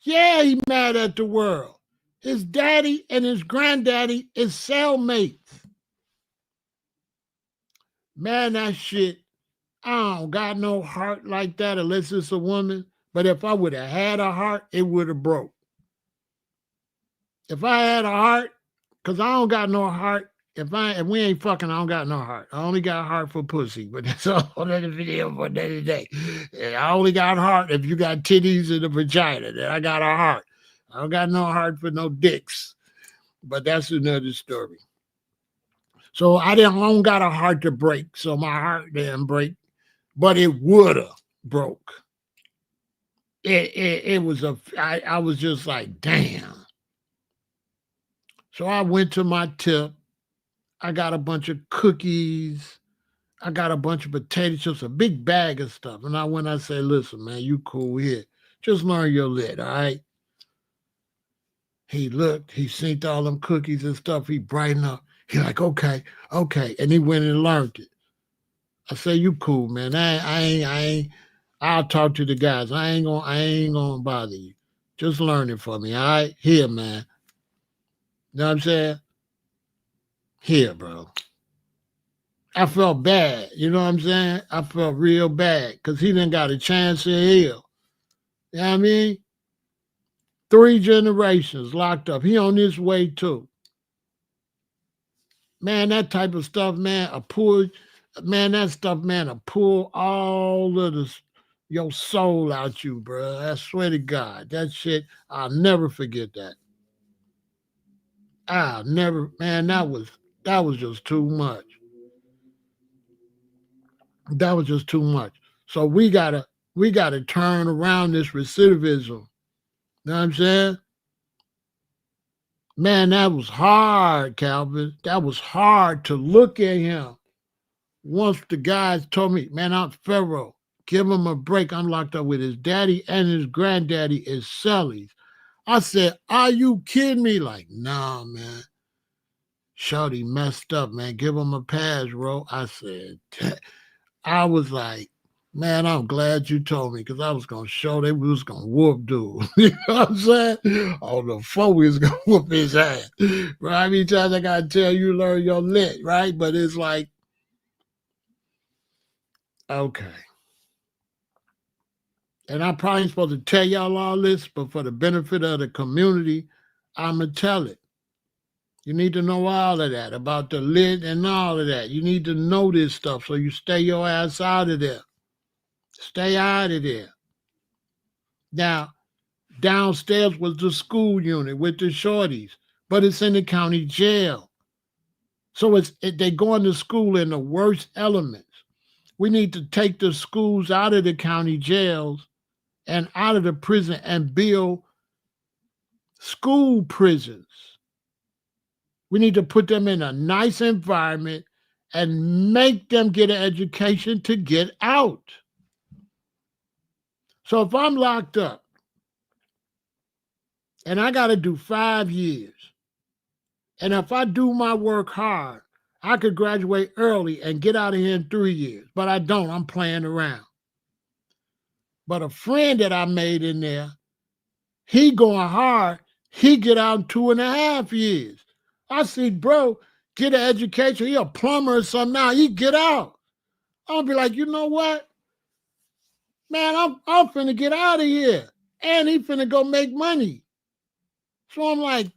yeah, he mad at the world. His daddy and his granddaddy is cellmates. Man, that shit, I don't got no heart like that unless it's a woman. But if I would have had a heart, it would have broke. If I had a heart, because I don't got no heart. If we ain't fucking, I don't got no heart. I only got a heart for pussy. But that's all another video for another day. I only got a heart if you got titties in the vagina. Then I got a heart. I don't got no heart for no dicks. But that's another story. So I don't got a heart to break. So my heart didn't break. But it would have broke. It was I was just like, damn. So I went to my tip. I got a bunch of cookies. I got a bunch of potato chips, a big bag of stuff. And I said, listen, man, you cool here. Just learn your lit, all right? He looked, he seen all them cookies and stuff. He brightened up. He like, okay. And he went and learned it. I say, you cool, man. I ain't. I'll talk to the guys. I ain't gonna bother you. Just learn it for me, all right? Here, man. You know what I'm saying? Here, bro. I felt bad. You know what I'm saying? I felt real bad because he didn't got a chance to heal. You know what I mean? 3 generations locked up. He on his way too. Man, that type of stuff, man, pull all of your soul out you, bro. I swear to God. That shit, I'll never forget that. I never, man, that was just too much. That was just too much. So we gotta turn around this recidivism. You know what I'm saying? Man, that was hard, Calvin. That was hard to look at him. Once the guys told me, man, I'm Pharaoh. Give him a break. I'm locked up with his daddy and his granddaddy is Sellies. I said, are you kidding me? Like, nah, man. Shorty messed up, man. Give him a pass, bro. I said, I was like, man, I'm glad you told me because I was going to show they was going to whoop dude. You know what I'm saying? On the phone, we was going to whoop his ass. Right? How many times I got to tell you learn your lit, right? But it's like, okay. And I probably ain't supposed to tell y'all all this, but for the benefit of the community, I'm going to tell it. You need to know all of that about the lit and all of that. You need to know this stuff so you stay your ass out of there. Stay out of there. Now, downstairs was the school unit with the shorties, but it's in the county jail. So they going to school in the worst elements. We need to take the schools out of the county jails and out of the prison and build school prisons. We need to put them in a nice environment and make them get an education to get out. So if I'm locked up and I got to do 5 years, and if I do my work hard, I could graduate early and get out of here in 3 years. But I don't. I'm playing around. But a friend that I made in there, he going hard. He get out in 2.5 years. I see, bro, get an education. He a plumber or something now. He get out. I'll be like, you know what? Man, I'm finna get out of here. And he finna go make money. So I'm like,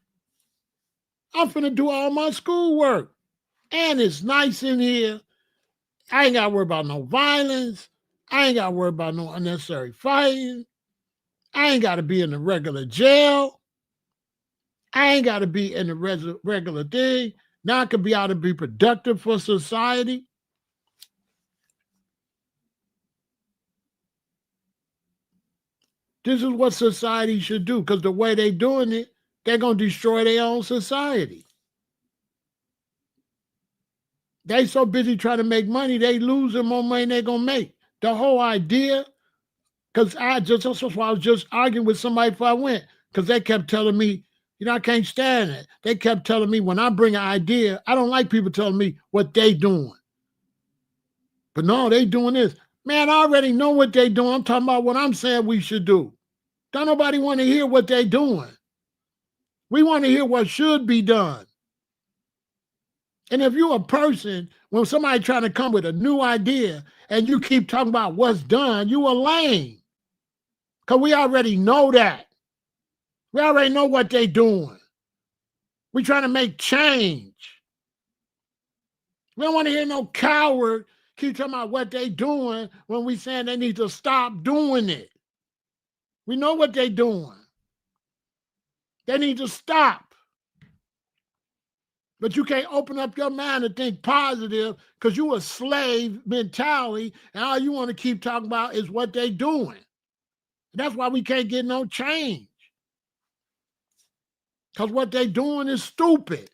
I'm finna do all my schoolwork. And it's nice in here. I ain't got to worry about no violence. I ain't got to worry about no unnecessary fighting. I ain't got to be in the regular jail. I ain't got to be in the regular thing. Now I can be out and be productive for society. This is what society should do because the way they doing it, they're going to destroy their own society. They so busy trying to make money, they losing more money than they're going to make. The whole idea, because that's why I was just arguing with somebody before I went, because they kept telling me, you know, I can't stand it. They kept telling me when I bring an idea, I don't like people telling me what they doing. But no, they doing this. Man, I already know what they doing. I'm talking about what I'm saying we should do. Don't nobody want to hear what they doing. We want to hear what should be done. And if you're a person, when somebody trying to come with a new idea and you keep talking about what's done, you a lame. Because we already know that. We already know what they doing. We trying to make change. We don't want to hear no coward keep talking about what they doing when we saying they need to stop doing it. We know what they doing. They need to stop. But you can't open up your mind and think positive because you a slave mentality and all you want to keep talking about is what they doing. That's why we can't get no change. Because what they doing is stupid.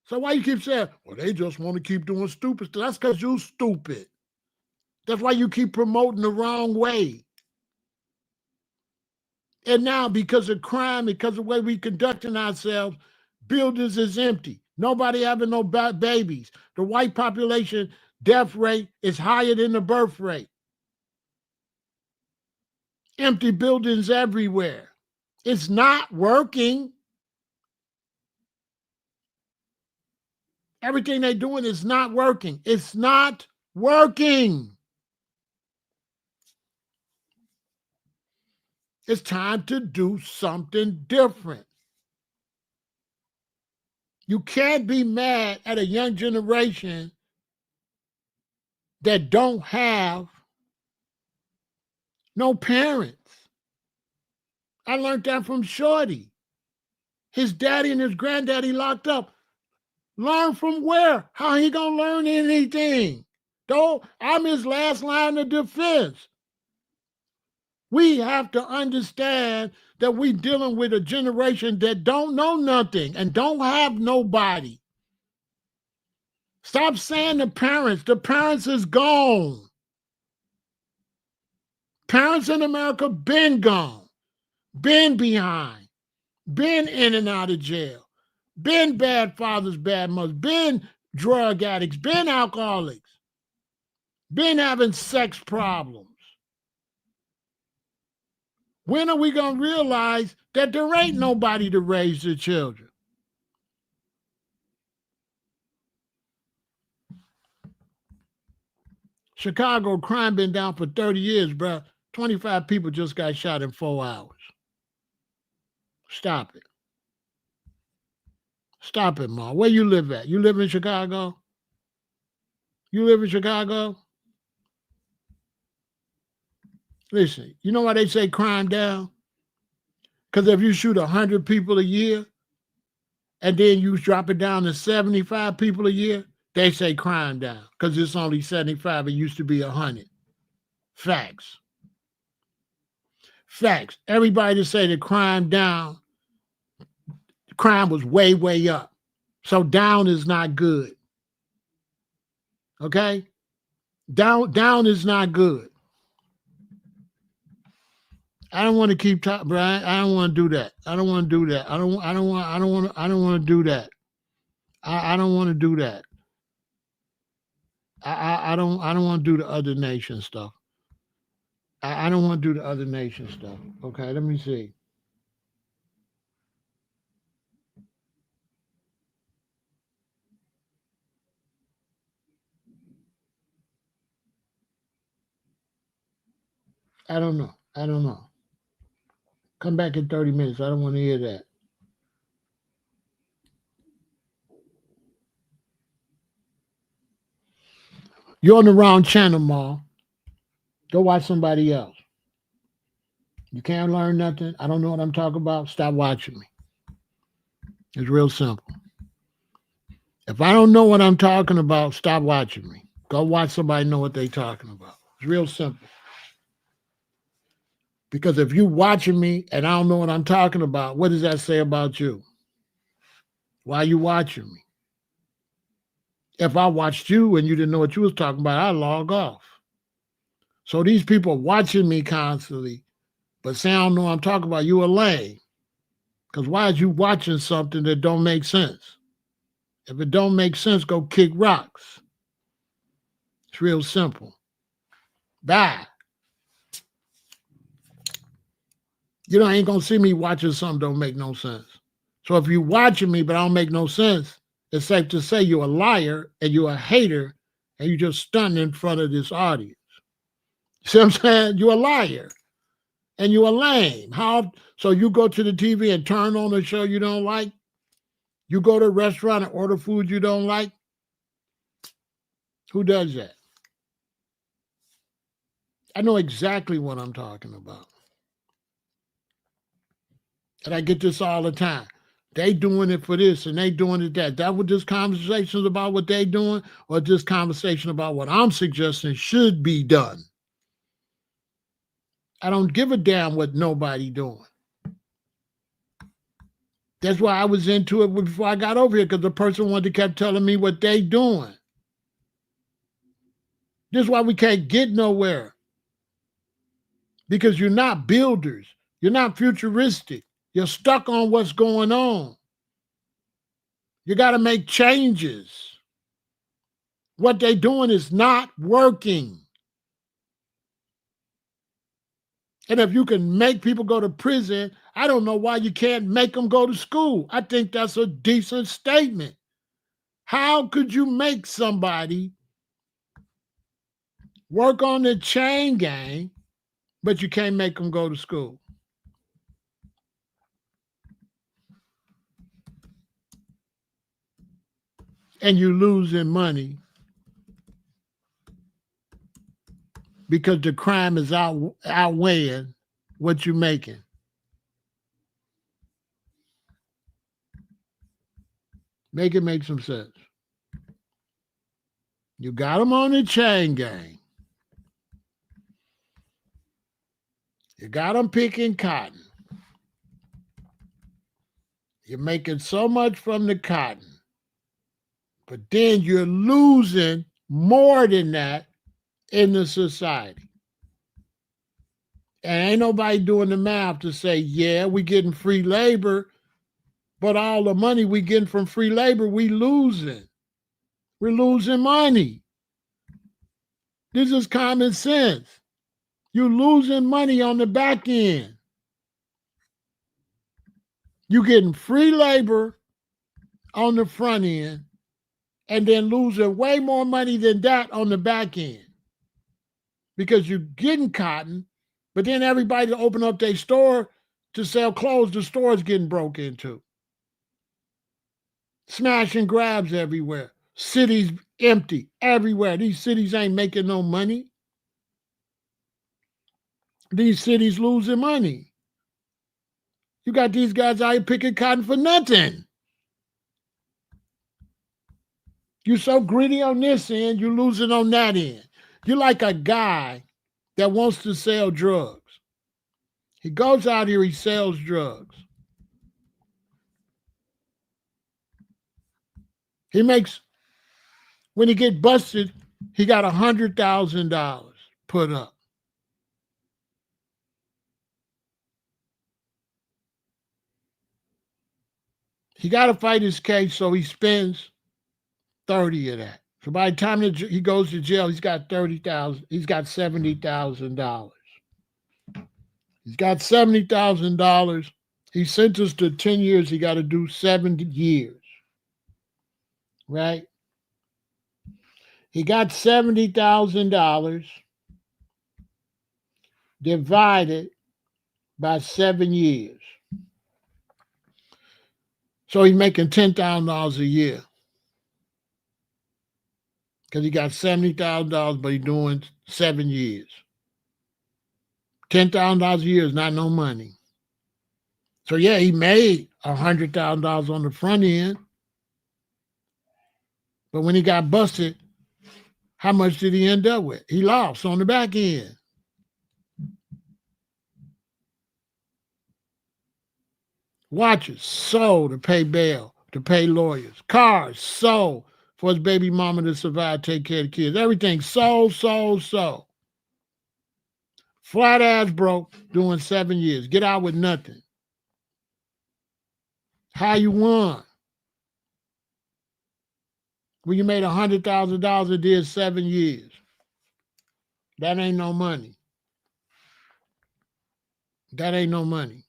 So why you keep saying, well, they just want to keep doing stupid stuff? That's because you stupid. That's why you keep promoting the wrong way. And now because of crime, because of the way we conducting ourselves, buildings is empty. Nobody having no babies. The white population death rate is higher than the birth rate. Empty buildings everywhere. It's not working. Everything they're doing is not working. It's not working. It's time to do something different. You can't be mad at a young generation that don't have no parents. I learned that from Shorty. His daddy and his granddaddy locked up. Learn from where? How he gonna learn anything? Though I'm his last line of defense. We have to understand that we dealing with a generation that don't know nothing and don't have nobody. Stop saying the parents is gone. Parents in America been gone, been behind, been in and out of jail, been bad fathers, bad mothers, been drug addicts, been alcoholics, been having sex problems. When are we going to realize that there ain't nobody to raise the children? Chicago crime been down for 30 years, bro. 25 people just got shot in 4 hours. Stop it. Stop it, Ma. Where you live at? You live in Chicago? You live in Chicago? Listen, you know why they say crime down? Because if you shoot 100 people a year and then you drop it down to 75 people a year, they say crime down because it's only 75. It used to be 100. Facts. Facts. Everybody that say the crime down, crime was way, way up. So down is not good. Okay? Down is not good. I don't want to keep talking, Brian. I don't want to do that. I don't want to do that. I don't want to do that. I don't want to do that. I don't want to do the other nation stuff. I don't want to do the other nation stuff. Okay, let me see. I don't know. Come back in 30 minutes. I don't want to hear that. You're on the wrong channel, Ma. Go watch somebody else. You can't learn nothing. I don't know what I'm talking about. Stop watching me. It's real simple. If I don't know what I'm talking about, stop watching me. Go watch somebody know what they're talking about. It's real simple. Because if you watching me and I don't know what I'm talking about, what does that say about you? Why are you watching me? If I watched you and you didn't know what you was talking about, I'd log off. So these people watching me constantly, but say I don't know what I'm talking about, you a lame. Because why is you watching something that don't make sense? If it don't make sense, go kick rocks. It's real simple. Bye. You ain't gonna see me watching something don't make no sense. So if you watching me but I don't make no sense, it's safe to say you're a liar and you're a hater and you just stunned in front of this audience. See what I'm saying? You're a liar and you're a lame. So you go to the TV and turn on a show you don't like? You go to a restaurant and order food you don't like? Who does that? I know exactly what I'm talking about. And I get this all the time. They doing it for this and they doing it that. That what this conversation is about, what they doing, or this conversation about what I'm suggesting should be done. I don't give a damn what nobody doing. That's why I was into it before I got over here, because the person wanted to kept telling me what they doing. This is why we can't get nowhere. Because you're not builders. You're not futuristic. You're stuck on what's going on. You got to make changes. What they're doing is not working. And if you can make people go to prison, I don't know why you can't make them go to school. I think that's a decent statement. How could you make somebody work on the chain gang, but you can't make them go to school? And you're losing money because the crime is outweighing what you're making. Make it make some sense. You got them on the chain gang. You got them picking cotton. You're making so much from the cotton, but then you're losing more than that in the society. And ain't nobody doing the math to say, yeah, we getting free labor, but all the money we getting from free labor, we losing. We're losing money. This is common sense. You're losing money on the back end. You're getting free labor on the front end and then losing way more money than that on the back end because you're getting cotton, but then everybody to open up their store to sell clothes, the store's getting broke into. Smash and grabs everywhere. Cities empty everywhere. These cities ain't making no money. These cities losing money. You got these guys out here picking cotton for nothing. You're so greedy on this end, you're losing on that end. You're like a guy that wants to sell drugs. He goes out here, he sells drugs. He makes, when he get busted, he got $100,000 put up. He got to fight his case, so he spends 30 of that. So by the time he goes to jail, he's got 30,000. He's got $70,000. He's got $70,000. He's sentenced to 10 years. He got to do 70 years. Right? He got $70,000 divided by 7 years. So he's making $10,000 a year. Because he got $70,000, but he's doing 7 years. $10,000 a year is not no money. So yeah, he made $100,000 on the front end. But when he got busted, how much did he end up with? He lost on the back end. Watches sold to pay bail, to pay lawyers. Cars sold for his baby mama to survive, take care of the kids. Everything sold. Flat ass broke, doing 7 years. Get out with nothing. How you won? When you made $100,000 and did 7 years. That ain't no money. That ain't no money.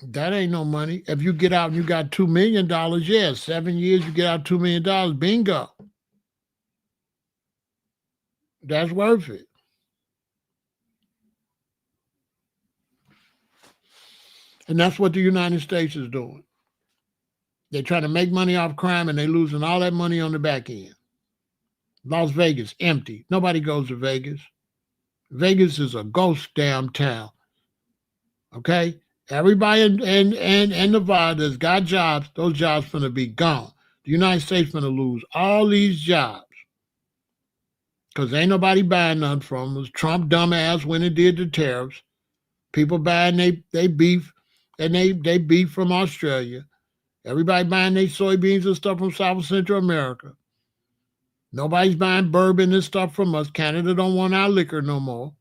That ain't no money. If you get out and you got $2 million, yeah, 7 years, you get out $2 million, bingo. That's worth it. And that's what the United States is doing. They're trying to make money off crime and they're losing all that money on the back end. Las Vegas, empty. Nobody goes to Vegas. Vegas is a ghost damn town. Okay? Everybody in Nevada that's got jobs, those jobs finna be gone. The United States finna lose all these jobs. Because ain't nobody buying nothing from us. Trump dumbass went and did the tariffs. People buying they beef, and they beef from Australia. Everybody buying their soybeans and stuff from South and Central America. Nobody's buying bourbon and stuff from us. Canada don't want our liquor no more.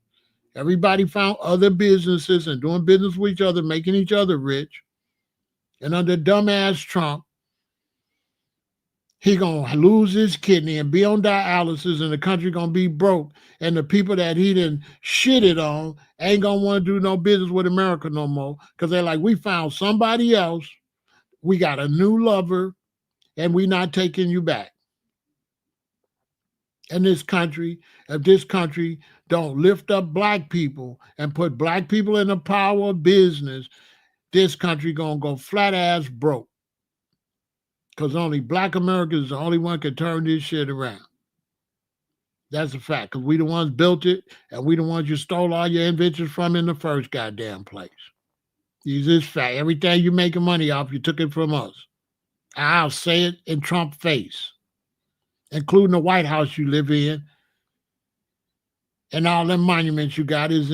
Everybody found other businesses and doing business with each other, making each other rich. And under dumbass Trump, he gonna lose his kidney and be on dialysis, and the country gonna be broke. And the people that he done shitted on ain't gonna want to do no business with America no more because they're like, we found somebody else. We got a new lover, and we not taking you back. And this country, if this country don't lift up black people and put black people in the power of business, this country gonna go flat ass broke. Because only black America is the only one can turn this shit around. That's a fact. Because we the ones built it, and we the ones you stole all your inventions from in the first goddamn place. Use this fact. Everything you making money off, you took it from us. I'll say it in Trump's face, including the White House you live in, and all them monuments you got is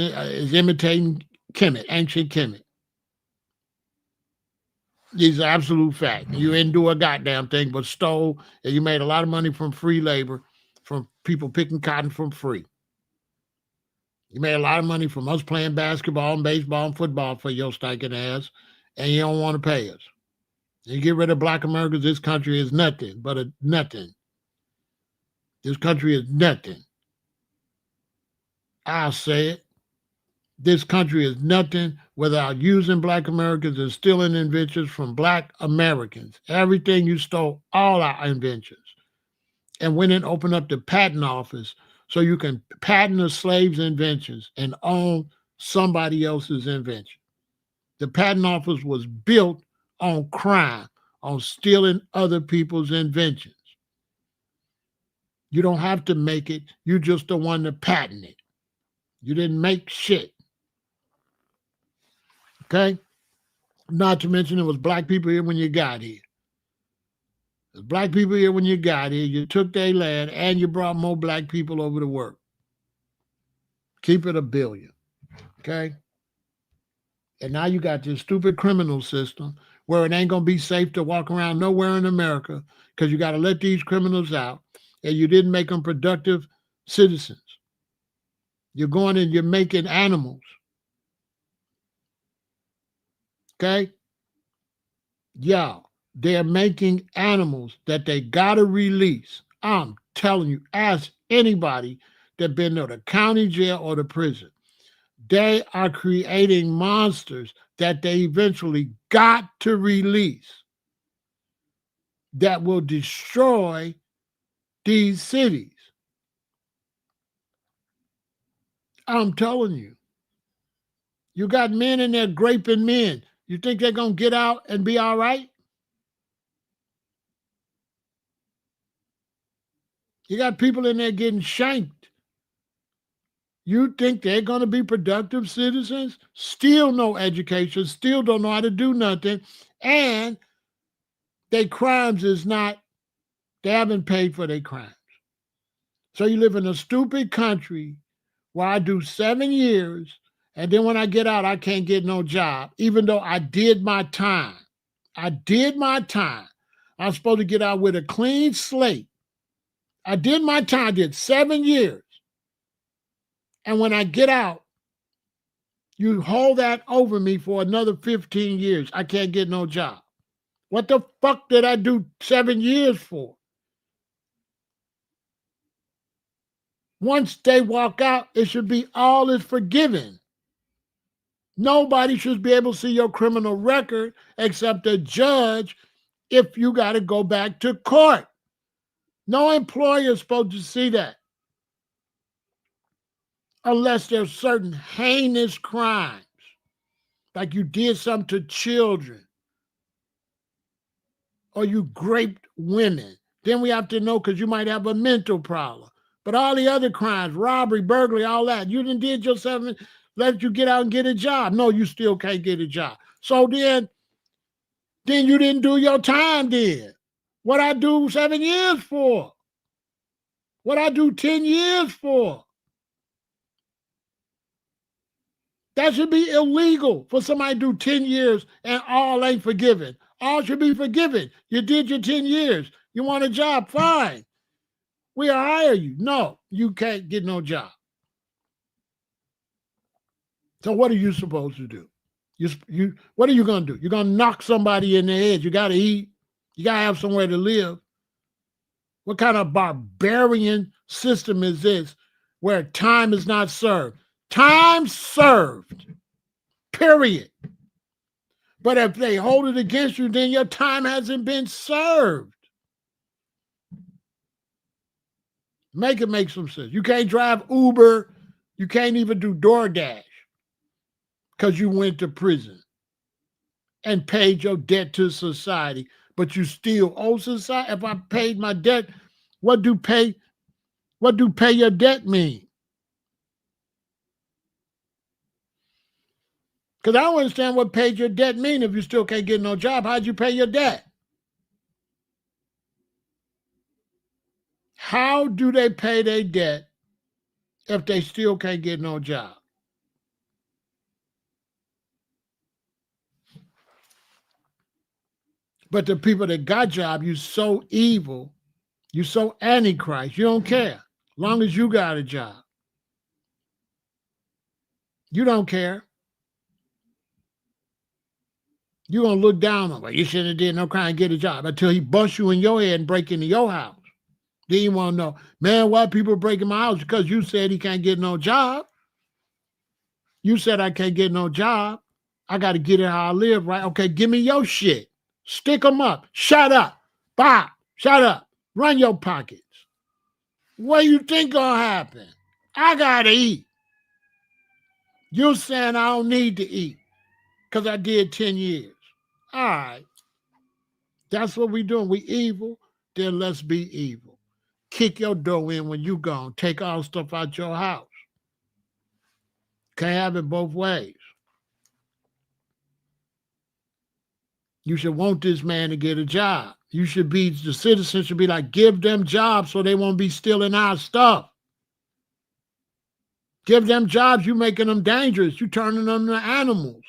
imitating Kemet, ancient Kemet. These are absolute facts. You didn't do a goddamn thing but stole, and you made a lot of money from free labor, from people picking cotton from free. You made a lot of money from us playing basketball and baseball and football for your stinking ass, and you don't want to pay us. You get rid of Black Americans, this country is nothing but a nothing. This country is nothing. I'll say it. This country is nothing without using Black Americans and stealing inventions from Black Americans. Everything you stole, all our inventions. And went and opened up the patent office so you can patent a slave's inventions and own somebody else's invention. The patent office was built on crime, on stealing other people's inventions. You don't have to make it. You're just the one to patent it. You didn't make shit. Okay? Not to mention it was Black people here when you got here. There's Black people here when you got here. You took their land and you brought more Black people over to work. Keep it 1 billion. Okay? And now you got this stupid criminal system where it ain't going to be safe to walk around nowhere in America because you got to let these criminals out and you didn't make them productive citizens. You're going and you're making animals. Okay? Y'all, they're making animals that they got to release. I'm telling you, ask anybody that been to the county jail or the prison. They are creating monsters that they eventually got to release that will destroy these cities. I'm telling you. You got men in there graping men. You think they're going to get out and be all right? You got people in there getting shanked. You think they're going to be productive citizens? Still no education, still don't know how to do nothing. And their crimes is not, they haven't paid for their crimes. So you live in a stupid country where I do 7 years, and then when I get out, I can't get no job, even though I did my time. I did my time. I'm supposed to get out with a clean slate. I did my time, I did 7 years. And when I get out, you hold that over me for another 15 years. I can't get no job. What the fuck did I do 7 years for? Once they walk out, it should be all is forgiven. Nobody should be able to see your criminal record except a judge if you got to go back to court. No employer is supposed to see that unless there's certain heinous crimes, like you did something to children or you raped women. Then we have to know because you might have a mental problem. But all the other crimes, robbery, burglary, all that, you done did yourself, let you get out and get a job. No, you still can't get a job. So then you didn't do your time then. What I do 7 years for? What I do 10 years for? That should be illegal for somebody to do 10 years and all ain't forgiven. All should be forgiven. You did your 10 years. You want a job? Fine. We'll hire you. No, you can't get no job. So what are you supposed to do? What are you going to do? You're going to knock somebody in the head. You got to eat. You got to have somewhere to live. What kind of barbarian system is this where time is not served? Time served, period. But if they hold it against you, then your time hasn't been served. Make it make some sense. You can't drive Uber. You can't even do DoorDash because you went to prison and paid your debt to society, but you still owe society. If I paid my debt, what do pay your debt mean? Because I don't understand what paid your debt mean if you still can't get no job. How'd you pay your debt? How do they pay their debt if they still can't get no job? But the people that got job, you so evil, you so antichrist, you don't care. As long as you got a job. You don't care. You're going to look down on it. You shouldn't have did no crime and get a job until he busts you in your head and break into your house. Then you want to know, man, why people breaking my house? Because you said he can't get no job. You said I can't get no job. I got to get it how I live, right? Okay, give me your shit. Stick them up. Shut up. Bob, shut up. Run your pockets. What do you think gonna happen? I got to eat. You're saying I don't need to eat because I did 10 years. All right. That's what we doing. We evil, then let's be evil. Kick your door in when you gone. Take all stuff out your house. Can't have it both ways. You should want this man to get a job. You should be, the citizens should be like, give them jobs so they won't be stealing our stuff. Give them jobs, you making them dangerous. You turning them into animals.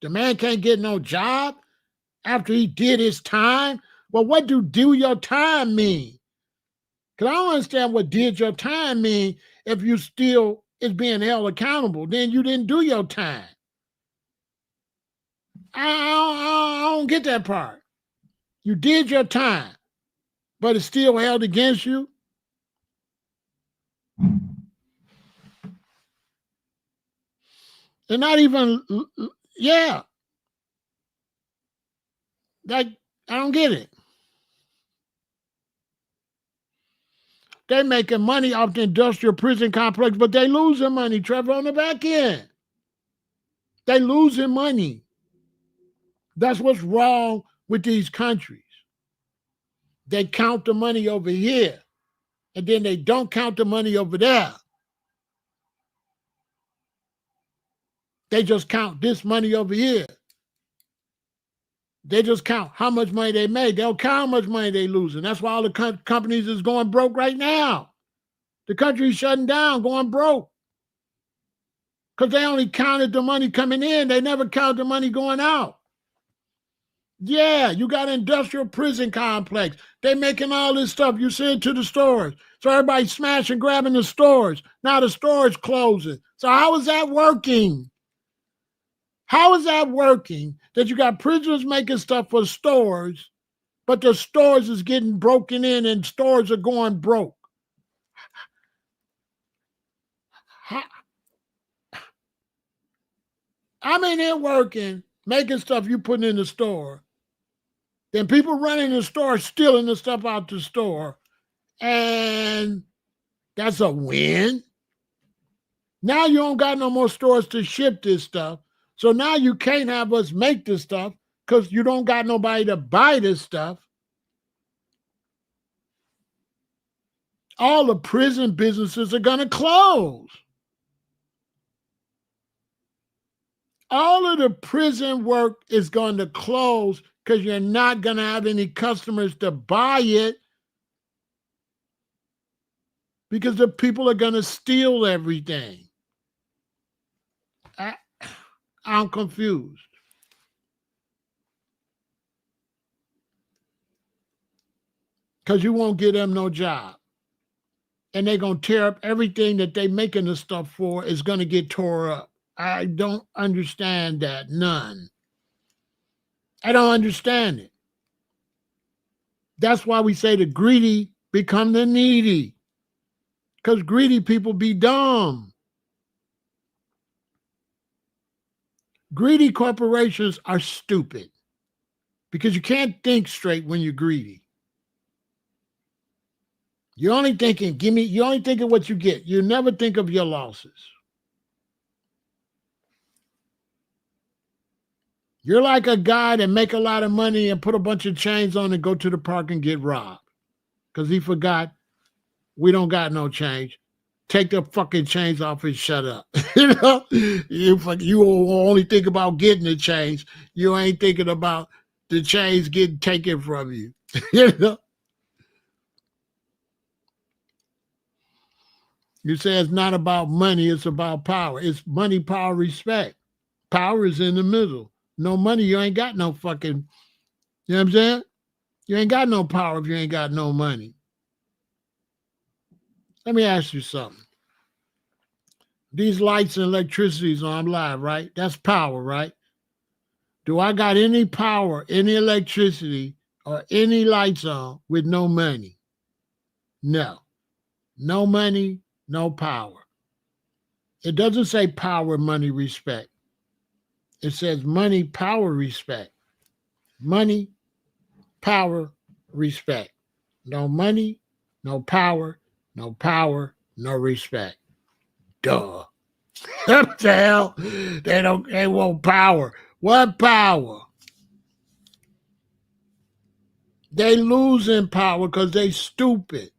The man can't get no job after he did his time. Well, what do your time mean? Because I don't understand what did your time mean if you still is being held accountable. Then you didn't do your time. I don't get that part. You did your time, but it's still held against you. And not even, yeah. Like, I don't get it. They making money off the industrial prison complex, but they losing money, Trevor, on the back end. They losing money. That's what's wrong with these countries. They count the money over here, and then they don't count the money over there. They just count this money over here. They just count how much money they made. They don't count how much money they losing. That's why all the companies is going broke right now. The country's shutting down, going broke. Because they only counted the money coming in. They never counted the money going out. Yeah, you got an industrial prison complex. They making all this stuff. You send it to the stores. So everybody's smashing, grabbing the stores. Now the stores closing. So how is that working? How is that working that you got prisoners making stuff for stores, but the stores is getting broken in and stores are going broke? I'm in here working, making stuff you putting in the store. Then people running the store, stealing the stuff out the store. And that's a win. Now you don't got no more stores to ship this stuff. So now you can't have us make this stuff because you don't got nobody to buy this stuff. All the prison businesses are going to close. All of the prison work is going to close because you're not going to have any customers to buy it because the people are going to steal everything. I'm confused. Because you won't give them no job. And they're going to tear up everything that they making the stuff for is going to get tore up. I don't understand that. None. I don't understand it. That's why we say the greedy become the needy. Because greedy people be dumb. Greedy corporations are stupid. Because you can't think straight when you're greedy. You're only thinking, you only think of what you get. You never think of your losses. You're like a guy that make a lot of money and put a bunch of chains on and go to the park and get robbed. Because he forgot we don't got no change. Take the fucking chains off and shut up. You only think about getting the chains. You ain't thinking about the chains getting taken from you. You know? You say it's not about money, it's about power. It's money, power, respect. Power is in the middle. No money, you ain't got no fucking, you know what I'm saying? You ain't got no power if you ain't got no money. Let me ask you something. These lights and electricities on live, right? That's power, right? Do I got any power, any electricity, or any lights on with no money? No. No money, no power. It doesn't say power, money, respect. It says money, power, respect. Money, power, respect. No money, no power, no power, no respect. Duh. What the hell? They want power. What power? They losing power because they stupid.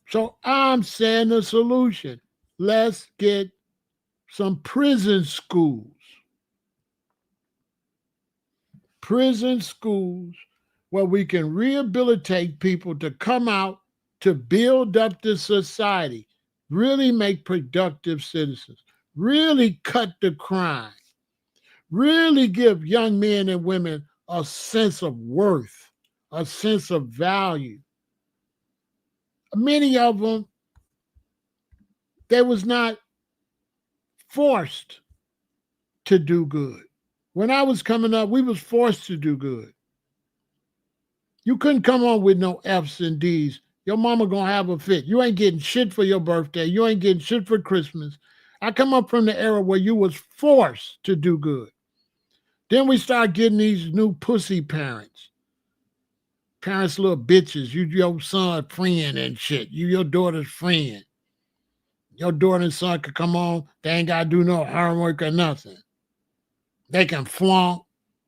So I'm saying the solution. Let's get some prison schools. Prison schools where we can rehabilitate people to come out to build up the society, really make productive citizens, really cut the crime, really give young men and women a sense of worth, a sense of value. Many of them, they was not forced to do good. When I was coming up, we was forced to do good. You couldn't come on with no F's and D's. Your mama gonna have a fit. You ain't getting shit for your birthday. You ain't getting shit for Christmas. I come up from the era where you was forced to do good. Then we start getting these new pussy parents. Parents little bitches. You your son friend and shit. You your daughter's friend. Your daughter and son could come on. They ain't gotta do no homework or nothing. They can flaunt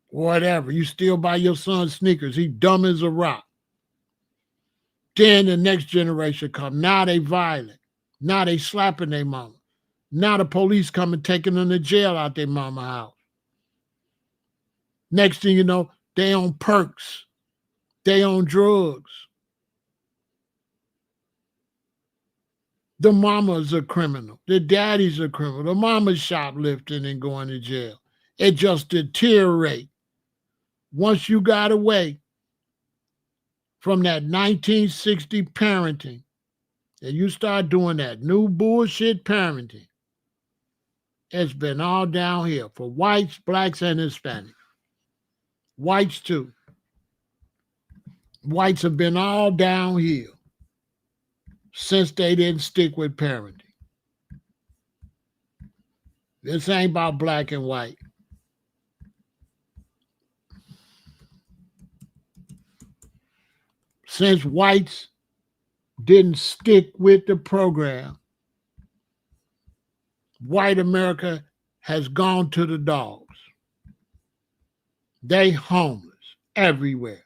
whatever. You still buy your son sneakers. He dumb as a rock. Then the next generation come. Now they violent. Now they slapping their mama. Now the police come and taking them to jail out their mama house. Next thing you know, they on perks. They on drugs. The mama's a criminal. The daddy's a criminal. The mama's shoplifting and going to jail. It just deteriorates. Once you got away from that 1960 parenting, and you start doing that new bullshit parenting, it's been all downhill for whites, blacks, and Hispanics. Whites too. Whites have been all downhill since they didn't stick with parenting. This ain't about black and white. Since whites didn't stick with the program, white America has gone to the dogs. They homeless everywhere.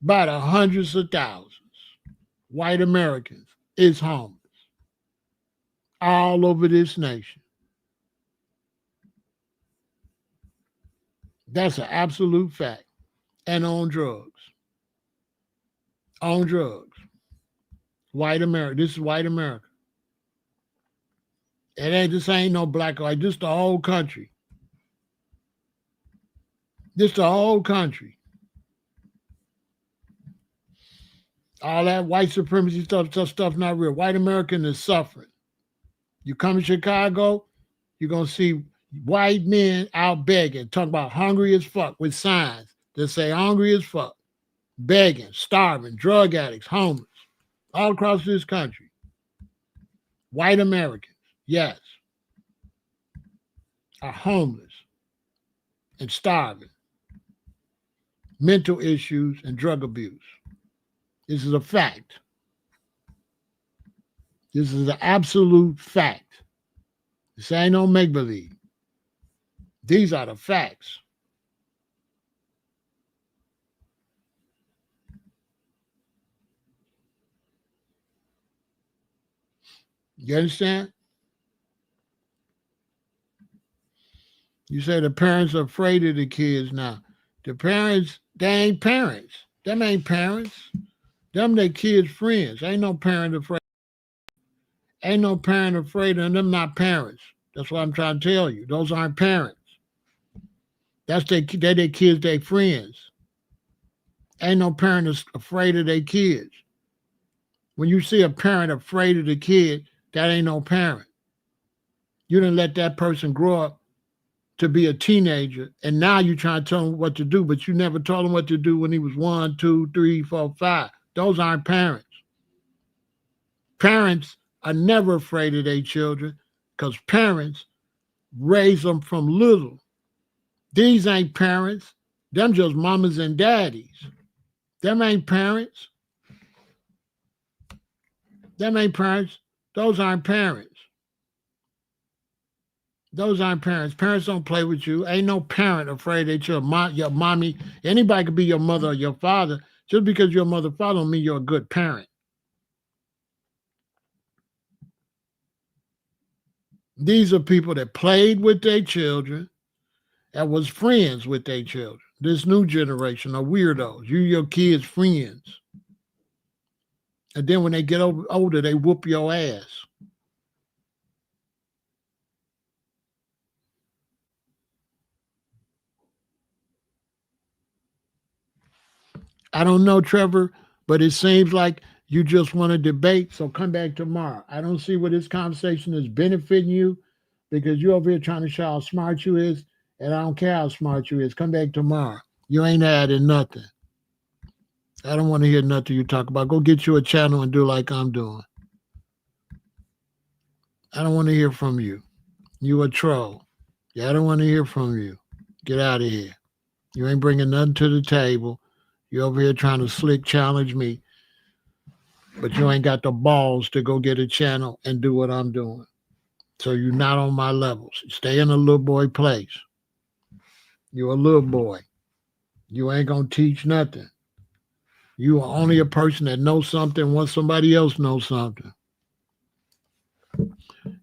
By the hundreds of thousands. White Americans is homeless all over this nation. That's an absolute fact. And on drugs. On drugs. White America. This is white America. This ain't no black or white. This the whole country. This the whole country. All that white supremacy stuff not real. White American is suffering. You come to Chicago, you're going to see white men out begging, talking about hungry as fuck with signs that say hungry as fuck, begging, starving, drug addicts, homeless, all across this country. White Americans, yes, are homeless and starving, mental issues and drug abuse. This is a fact. This is an absolute fact. This ain't no make-believe. These are the facts. You understand? You say the parents are afraid of the kids now. The parents, they ain't parents. Them ain't parents. Them they kids' friends. Ain't no parent afraid. Ain't no parent afraid of them not parents. That's what I'm trying to tell you. Those aren't parents. They're their kids, their friends. Ain't no parent is afraid of their kids. When you see a parent afraid of the kid, that ain't no parent. You didn't let that person grow up to be a teenager, and now you trying to tell him what to do, but you never told him what to do when he was 1, 2, 3, 4, 5. Those aren't parents. Parents are never afraid of their children because parents raise them from little. These ain't parents. Them just mamas and daddies. Them ain't parents. Them ain't parents. Those aren't parents. Those aren't parents. Parents don't play with you. Ain't no parent afraid that your mommy, anybody could be your mother or your father. Just because you're a mother or father don't mean you're a good parent. These are people that played with their children, that was friends with their children. This new generation are weirdos. You your kids' friends. And then when they get older, they whoop your ass. I don't know, Trevor, but it seems like you just want to debate. So come back tomorrow. I don't see where this conversation is benefiting you because you're over here trying to show how smart you is, and I don't care how smart you is. Come back tomorrow. You ain't adding nothing. I don't want to hear nothing you talk about. Go get you a channel and do like I'm doing. I don't want to hear from you. You a troll. Yeah, I don't want to hear from you. Get out of here. You ain't bringing nothing to the table. You over here trying to slick challenge me, but you ain't got the balls to go get a channel and do what I'm doing. So you're not on my levels. Stay in a little boy place. You're a little boy. You ain't gonna teach nothing. You are only a person that knows something once somebody else knows something.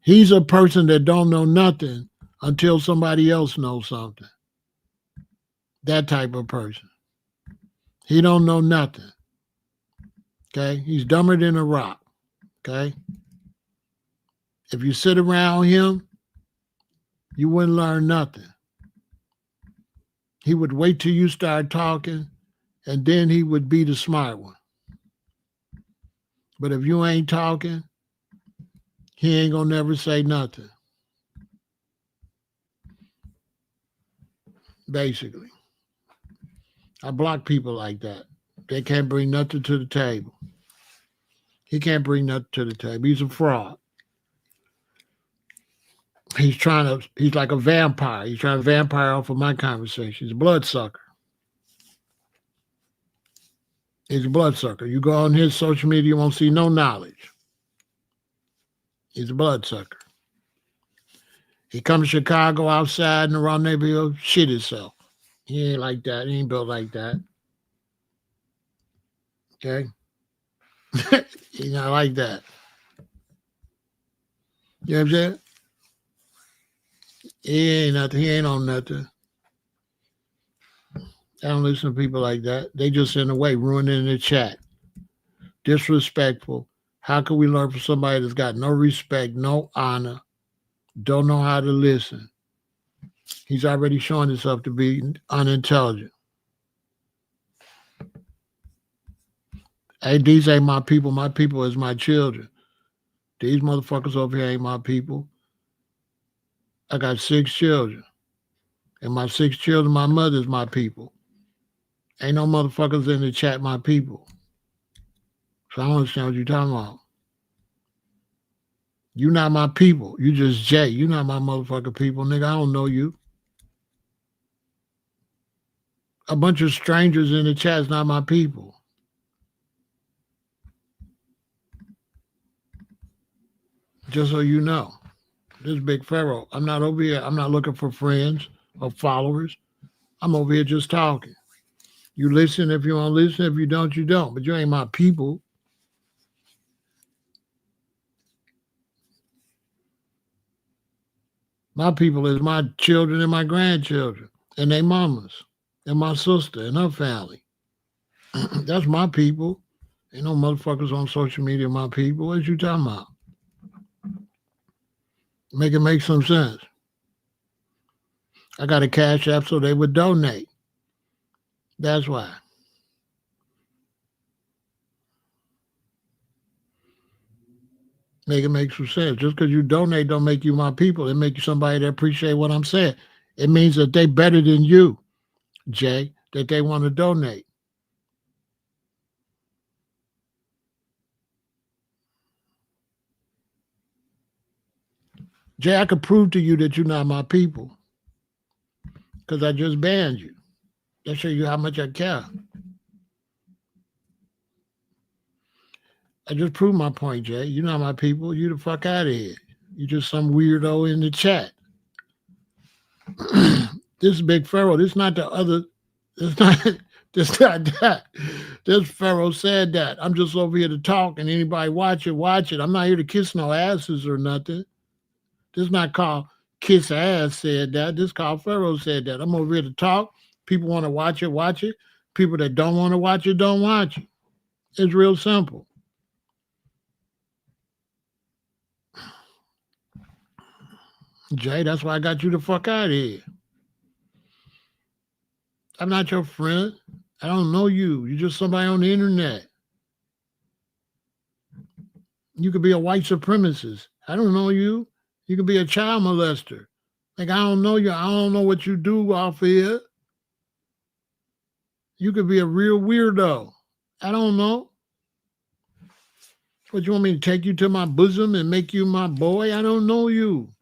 He's a person that don't know nothing until somebody else knows something. That type of person. He don't know nothing. Okay? He's dumber than a rock. Okay? If you sit around him, you wouldn't learn nothing. He would wait till you start talking, and then he would be the smart one. But if you ain't talking, he ain't gonna never say nothing. Basically. I block people like that. They can't bring nothing to the table. He can't bring nothing to the table. He's a fraud. He's like a vampire. He's trying to vampire off of my conversation. He's a bloodsucker. He's a bloodsucker. You go on his social media, you won't see no knowledge. He's a bloodsucker. He comes to Chicago outside in the wrong neighborhood, shit himself. He ain't like that. He ain't built like that. Okay? He's not like that. You know what I'm saying? He ain't nothing. He ain't on nothing. I don't listen to people like that. They just in the way, ruining the chat. Disrespectful. How can we learn from somebody that's got no respect, no honor, don't know how to listen? He's already shown himself to be unintelligent. Hey, these ain't my people. My people is my children. These motherfuckers over here ain't my people. I got 6 children. And my 6 children, my mother's my people. Ain't no motherfuckers in the chat my people. So I don't understand what you're talking about. You not my people. You just Jay. You not my motherfucking people, nigga. I don't know you. A bunch of strangers in the chat is not my people. Just so you know. This big Pharaoh. I'm not over here. I'm not looking for friends or followers. I'm over here just talking. You listen if you want to listen. If you don't, you don't. But you ain't my people. My people is my children and my grandchildren and their mamas and my sister and her family. That's my people. Ain't no motherfuckers on social media my people. What you talking about? Make it make some sense. I got a cash app so they would donate. That's why. Make it make some sense. Just because you donate don't make you my people. It make you somebody that appreciate what I'm saying. It means that they better than you, Jay, that they want to donate. Jay, I could prove to you that you're not my people because I just banned you. That show you how much I care. I just proved my point, Jay. You're not my people. You the fuck out of here. You just some weirdo in the chat. This is Big Pharaoh. This not the other. This not. This not that. This Pharaoh said that. I'm just over here to talk, and anybody watch it, watch it. I'm not here to kiss no asses or nothing. This not called kiss ass said that. This called Pharaoh said that. I'm over here to talk. People want to watch it, watch it. People that don't want to watch it, don't watch it. It's real simple. Jay, that's why I got you the fuck out of here. I'm not your friend. I don't know you. You're just somebody on the internet. You could be a white supremacist. I don't know you. You could be a child molester. Like, I don't know you. I don't know what you do off here. You could be a real weirdo. I don't know. What, you want me to take you to my bosom and make you my boy? I don't know you.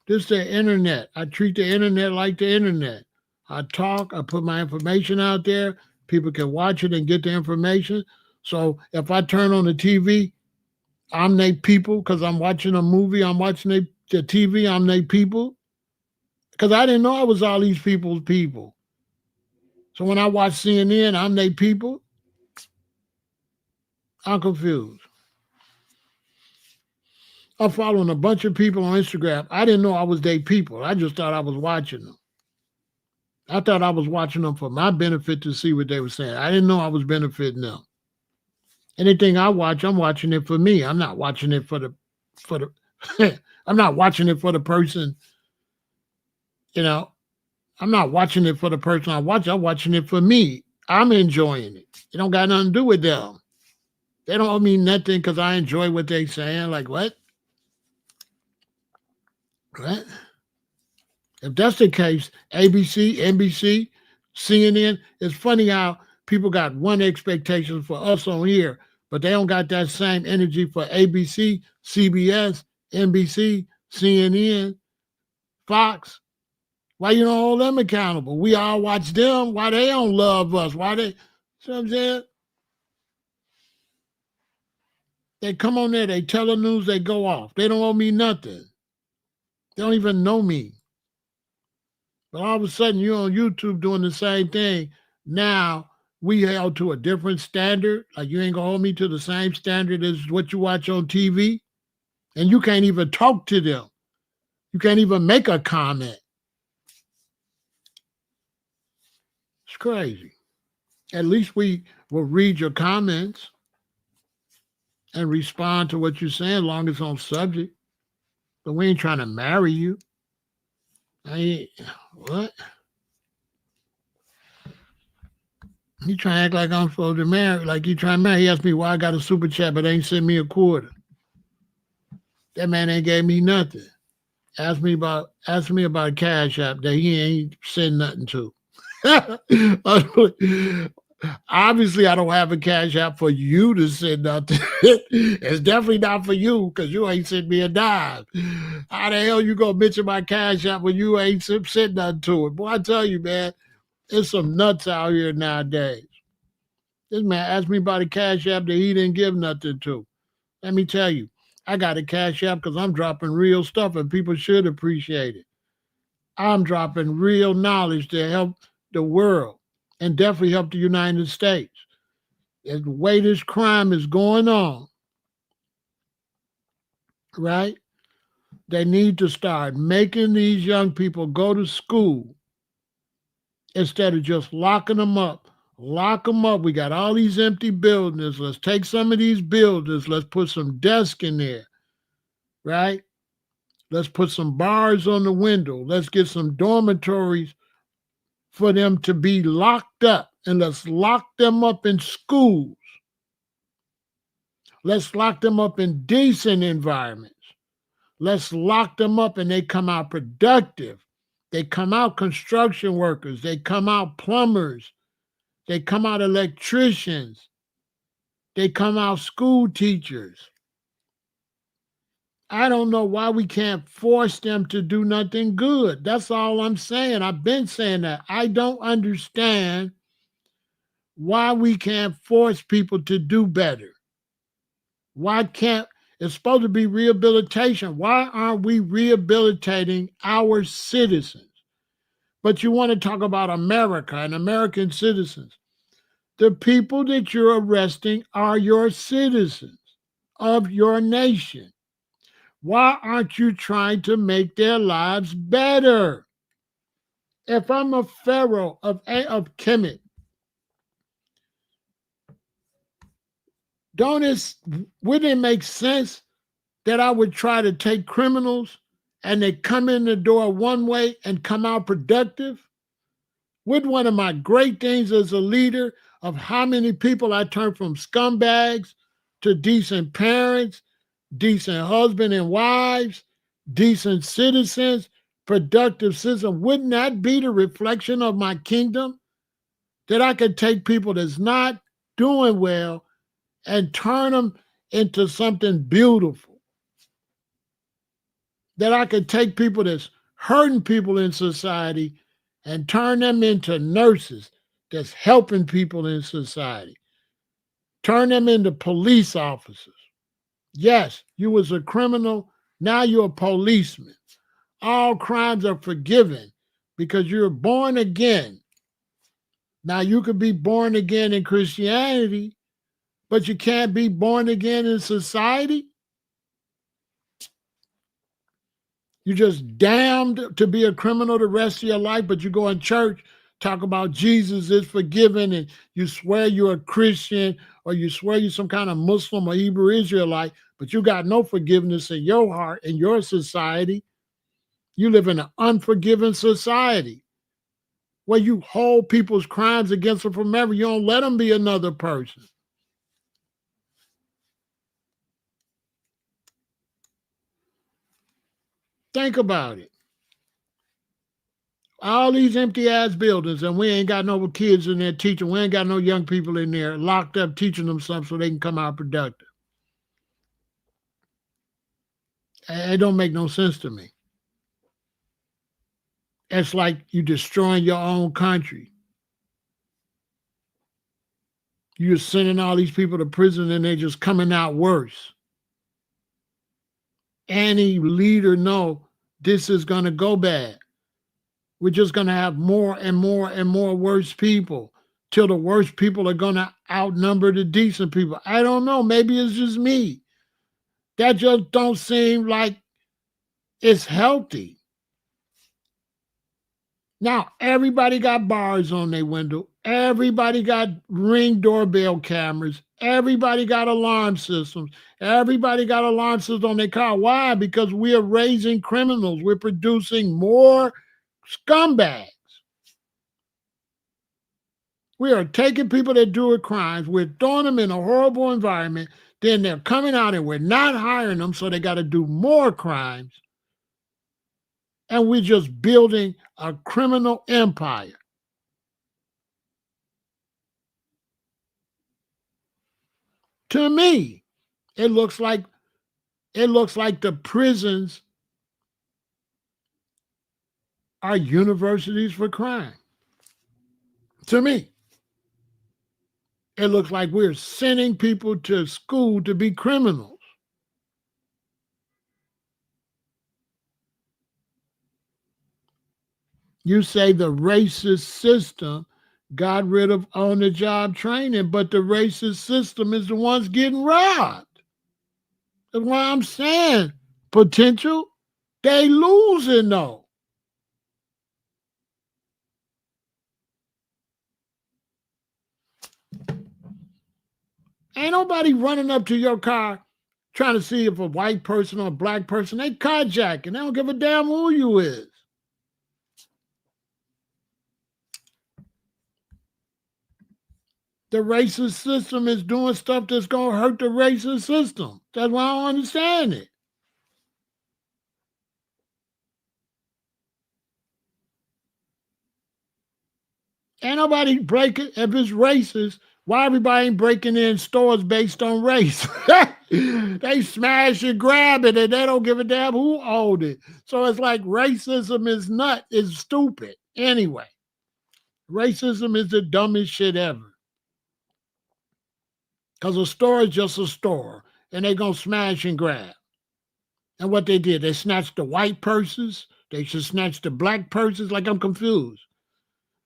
This is the internet. I treat the internet like the internet. I talk, I put my information out there. People can watch it and get the information. So if I turn on the TV, I'm they people because I'm watching a movie, I'm watching the TV, I'm they people. Because I didn't know I was all these people's people. So when I watch CNN, I'm they people. I'm confused. I'm following a bunch of people on Instagram. I didn't know I was they people. I just thought I was watching them. I thought I was watching them for my benefit to see what they were saying. I didn't know I was benefiting them. Anything I watch, I'm watching it for me. I'm not watching it for the I'm not watching it for the person, you know. I'm not watching it for the person I watch. I'm watching it for me. I'm enjoying it. It don't got nothing to do with them. They don't owe me nothing because I enjoy what they saying. Like what? What? If that's the case, ABC, NBC, CNN, it's funny how people got one expectation for us on here, but they don't got that same energy for ABC, CBS, NBC, CNN, Fox. Why you don't hold them accountable? We all watch them. Why they don't love us? Why they, you know what I'm saying? They come on there, they tell the news, they go off. They don't owe me nothing. They don't even know me. But all of a sudden, you're on YouTube doing the same thing. Now we held to a different standard. Like you ain't gonna hold me to the same standard as what you watch on TV. And you can't even talk to them. You can't even make a comment. It's crazy. At least we will read your comments and respond to what you're saying, as long as it's on subject. But we ain't trying to marry you. I ain't, what? He trying to act like I'm supposed to marry, like he trying to marry. He asked me why I got a super chat, but ain't sent me a quarter. That man ain't gave me nothing. Asked me about a cash app that he ain't sent nothing to. Obviously, I don't have a cash app for you to send nothing. It's definitely not for you because you ain't sent me a dime. How the hell you gonna mention my cash app when you ain't sent nothing to it? Boy, I tell you, man, there's some nuts out here nowadays. This man asked me about a cash app that he didn't give nothing to. Let me tell you, I got a cash app because I'm dropping real stuff and people should appreciate it. I'm dropping real knowledge to help the world and definitely help the United States. And the way this crime is going on, right? They need to start making these young people go to school instead of just locking them up. Lock them up. We got all these empty buildings. Let's take some of these buildings. Let's put some desks in there, right? Let's put some bars on the window. Let's get some dormitories for them to be locked up. And let's lock them up in schools. Let's lock them up in decent environments. Let's lock them up and they come out productive. They come out construction workers. They come out plumbers. They come out electricians. They come out school teachers. I don't know why we can't force them to do nothing good. That's all I'm saying. I've been saying that. I don't understand why we can't force people to do better. Why can't, it's supposed to be rehabilitation. Why aren't we rehabilitating our citizens? But you want to talk about America and American citizens. The people that you're arresting are your citizens of your nation. Why aren't you trying to make their lives better? If I'm a pharaoh of Kemet, wouldn't it make sense that I would try to take criminals and they come in the door one way and come out productive? With one of my great things as a leader of how many people I turned from scumbags to decent parents, decent husbands and wives, decent citizens, productive citizens. Wouldn't that be the reflection of my kingdom? That I could take people that's not doing well and turn them into something beautiful. That I could take people that's hurting people in society and turn them into nurses that's helping people in society. Turn them into police officers. Yes, you was a criminal, now you're a policeman. All crimes are forgiven because you're born again. Now you could be born again in Christianity, but you can't be born again in society. You're just damned to be a criminal the rest of your life, but you go in church, talk about Jesus is forgiven, and you swear you're a Christian, or you swear you're some kind of Muslim or Hebrew Israelite, but you got no forgiveness in your heart, in your society. You live in an unforgiving society where you hold people's crimes against them forever. You don't let them be another person. Think about it. All these empty ass buildings, and we ain't got no kids in there teaching. We ain't got no young people in there locked up teaching them something so they can come out productive. It don't make no sense to me. It's like you destroying your own country. You're sending all these people to prison and they're just coming out worse. Any leader know this is going to go bad. We're just going to have more and more and more worse people till the worst people are going to outnumber the decent people. I don't know. Maybe it's just me. That just don't seem like it's healthy. Now, everybody got bars on their window. Everybody got Ring doorbell cameras. Everybody got alarm systems. Everybody got alarm systems on their car. Why? Because we are raising criminals. We're producing more scumbags. We are taking people that do crimes. We're throwing them in a horrible environment. Then they're coming out and we're not hiring them, so they got to do more crimes. And we're just building a criminal empire. To me, it looks like the prisons are universities for crime. To me, it looks like we're sending people to school to be criminals. You say the racist system got rid of on-the-job training, but the racist system is the ones getting robbed. That's why I'm saying potential. They losing though. Ain't nobody running up to your car trying to see if a white person or a black person. They carjacking. They don't give a damn who you is. The racist system is doing stuff that's going to hurt the racist system. That's why I don't understand it. Ain't nobody breaking. If it's racist, why everybody ain't breaking in stores based on race? They smash and grab it and they don't give a damn who owned it. So it's like racism is stupid. Anyway, racism is the dumbest shit ever. Because a store is just a store and they going to smash and grab. And what they did, they snatched the white purses. They should snatch the black purses. Like, I'm confused.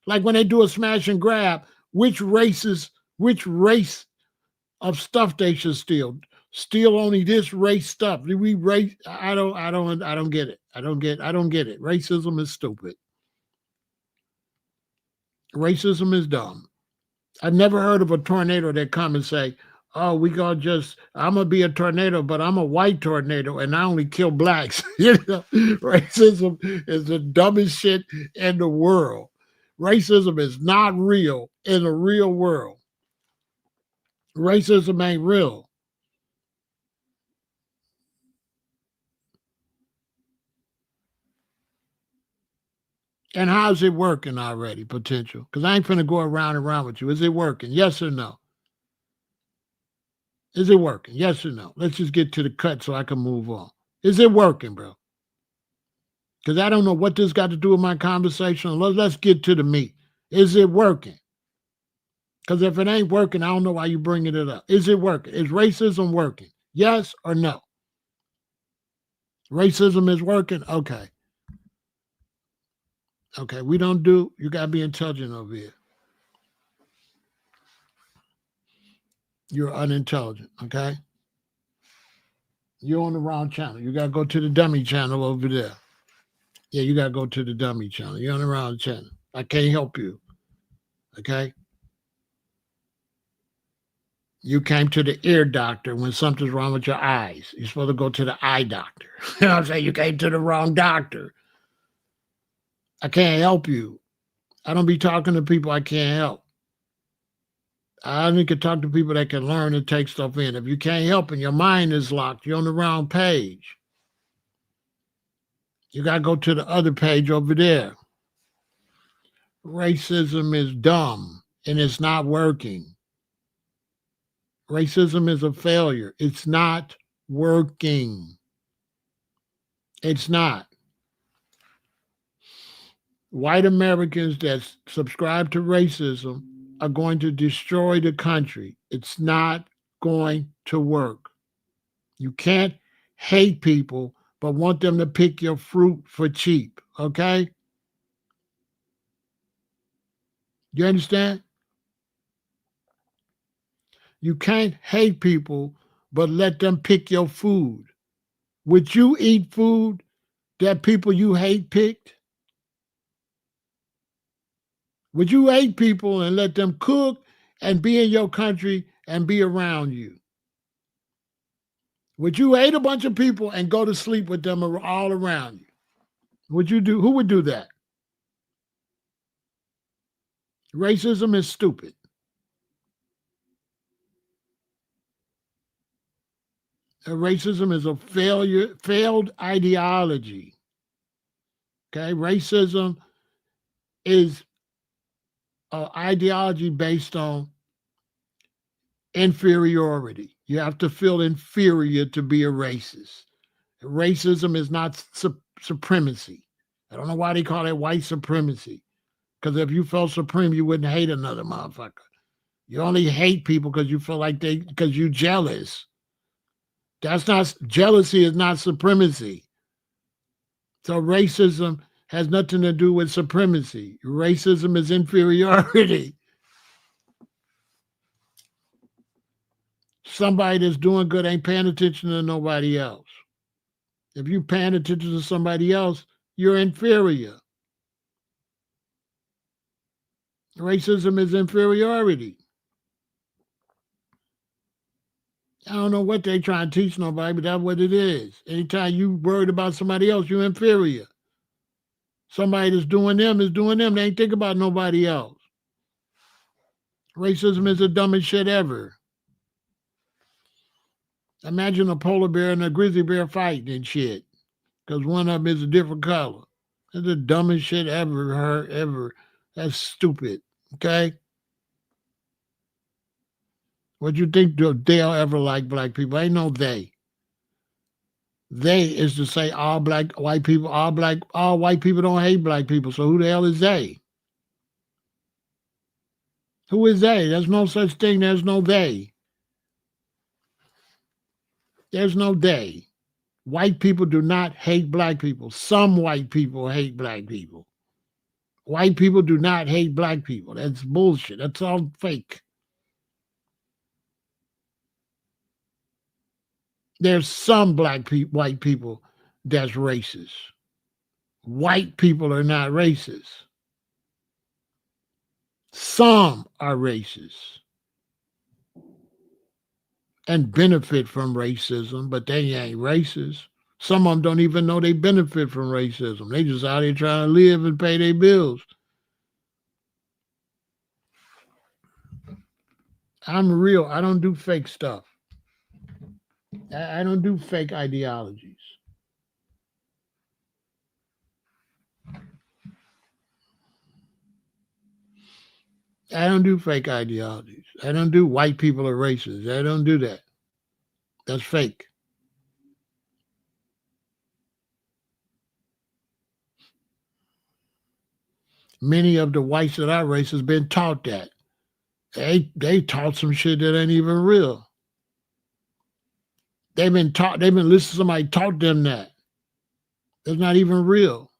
Like when they do a smash and grab, which race of stuff they should steal? Steal only this race stuff. Do we race? I don't get it. I don't get it. Racism is stupid. Racism is dumb. I've never heard of a tornado that come and say, "Oh, I'm gonna be a tornado, but I'm a white tornado and I only kill blacks." Racism is the dumbest shit in the world. Racism is not real in the real world. Racism ain't real. And how's it working already, potential? Because I ain't finna go around and around with you. Is it working? Yes or no? Is it working? Yes or no? Let's just get to the cut so I can move on. Is it working, bro? Because I don't know what this got to do with my conversation. Let's get to the meat. Is it working? Because if it ain't working, I don't know why you bringing it up. Is it working? Is racism working? Yes or no? Racism is working? Okay. Okay, you got to be intelligent over here. You're unintelligent, okay? You're on the wrong channel. You got to go to the dummy channel over there. Yeah, you got to go to the dummy channel. You're on the wrong channel. I can't help you, okay? You came to the ear doctor when something's wrong with your eyes. You're supposed to go to the eye doctor. You know what I'm saying? You came to the wrong doctor. I can't help you. I don't be talking to people I can't help. I only can talk to people that can learn and take stuff in. If you can't help and your mind is locked, you're on the wrong page. You got to go to the other page over there. Racism is dumb and it's not working. Racism is a failure. It's not working. It's not. White Americans that subscribe to racism are going to destroy the country. It's not going to work. You can't hate people, but want them to pick your fruit for cheap. Okay? You understand? You can't hate people, but let them pick your food. Would you eat food that people you hate picked? Would you hate people and let them cook and be in your country and be around you? Would you hate a bunch of people and go to sleep with them all around you? Would you do? Who would do that? Racism is stupid. Racism is a failed ideology. Okay, racism is an ideology based on inferiority. You have to feel inferior to be a racist. Racism is not supremacy. I don't know why they call it white supremacy. Because if you felt supreme, you wouldn't hate another motherfucker. You only hate people because you feel like because you're jealous. That's not, jealousy is not supremacy. So racism has nothing to do with supremacy. Racism is inferiority. Somebody that's doing good ain't paying attention to nobody else. If you paying attention to somebody else, you're inferior. Racism is inferiority. I don't know what they trying to teach nobody, but that's what it is. Anytime you worried about somebody else, you're inferior. Somebody that's doing them is doing them. They ain't think about nobody else. Racism is the dumbest shit ever. Imagine a polar bear and a grizzly bear fighting and shit, because one of them is a different color. That's the dumbest shit ever heard, ever. That's stupid, okay? What you think they'll ever like black people? Ain't no they. They is to say all white people don't hate black people. So who the hell is they? Who is they? There's no such thing. There's no they. There's no they. White people do not hate black people. Some white people hate black people. White people do not hate black people. That's bullshit. That's all fake. There's some white people that's racist. White people are not racist. Some are racist and benefit from racism, but they ain't racist. Some of them don't even know they benefit from racism. They just out here trying to live and pay their bills. I'm real. I don't do fake stuff. I don't do fake ideologies. I don't do fake ideologies. I don't do white people are racist. I don't do that. That's fake. Many of the whites that are racist been taught that. They taught some shit that ain't even real. They've been listening to somebody taught them that. It's not even real.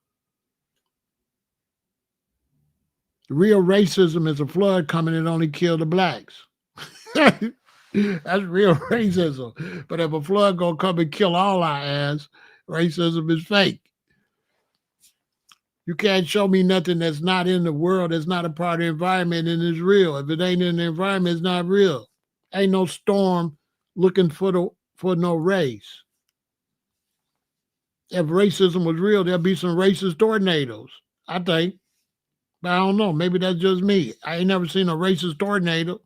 Real racism is a flood coming and only kill the blacks. That's real racism. But if a flood gonna come and kill all our ass, racism is fake. You can't show me nothing that's not in the world, that's not a part of the environment, and is real. If it ain't in the environment, it's not real. Ain't no storm looking for no race. If racism was real, there'd be some racist tornadoes, I think. But I don't know. Maybe that's just me. I ain't never seen a racist tornado.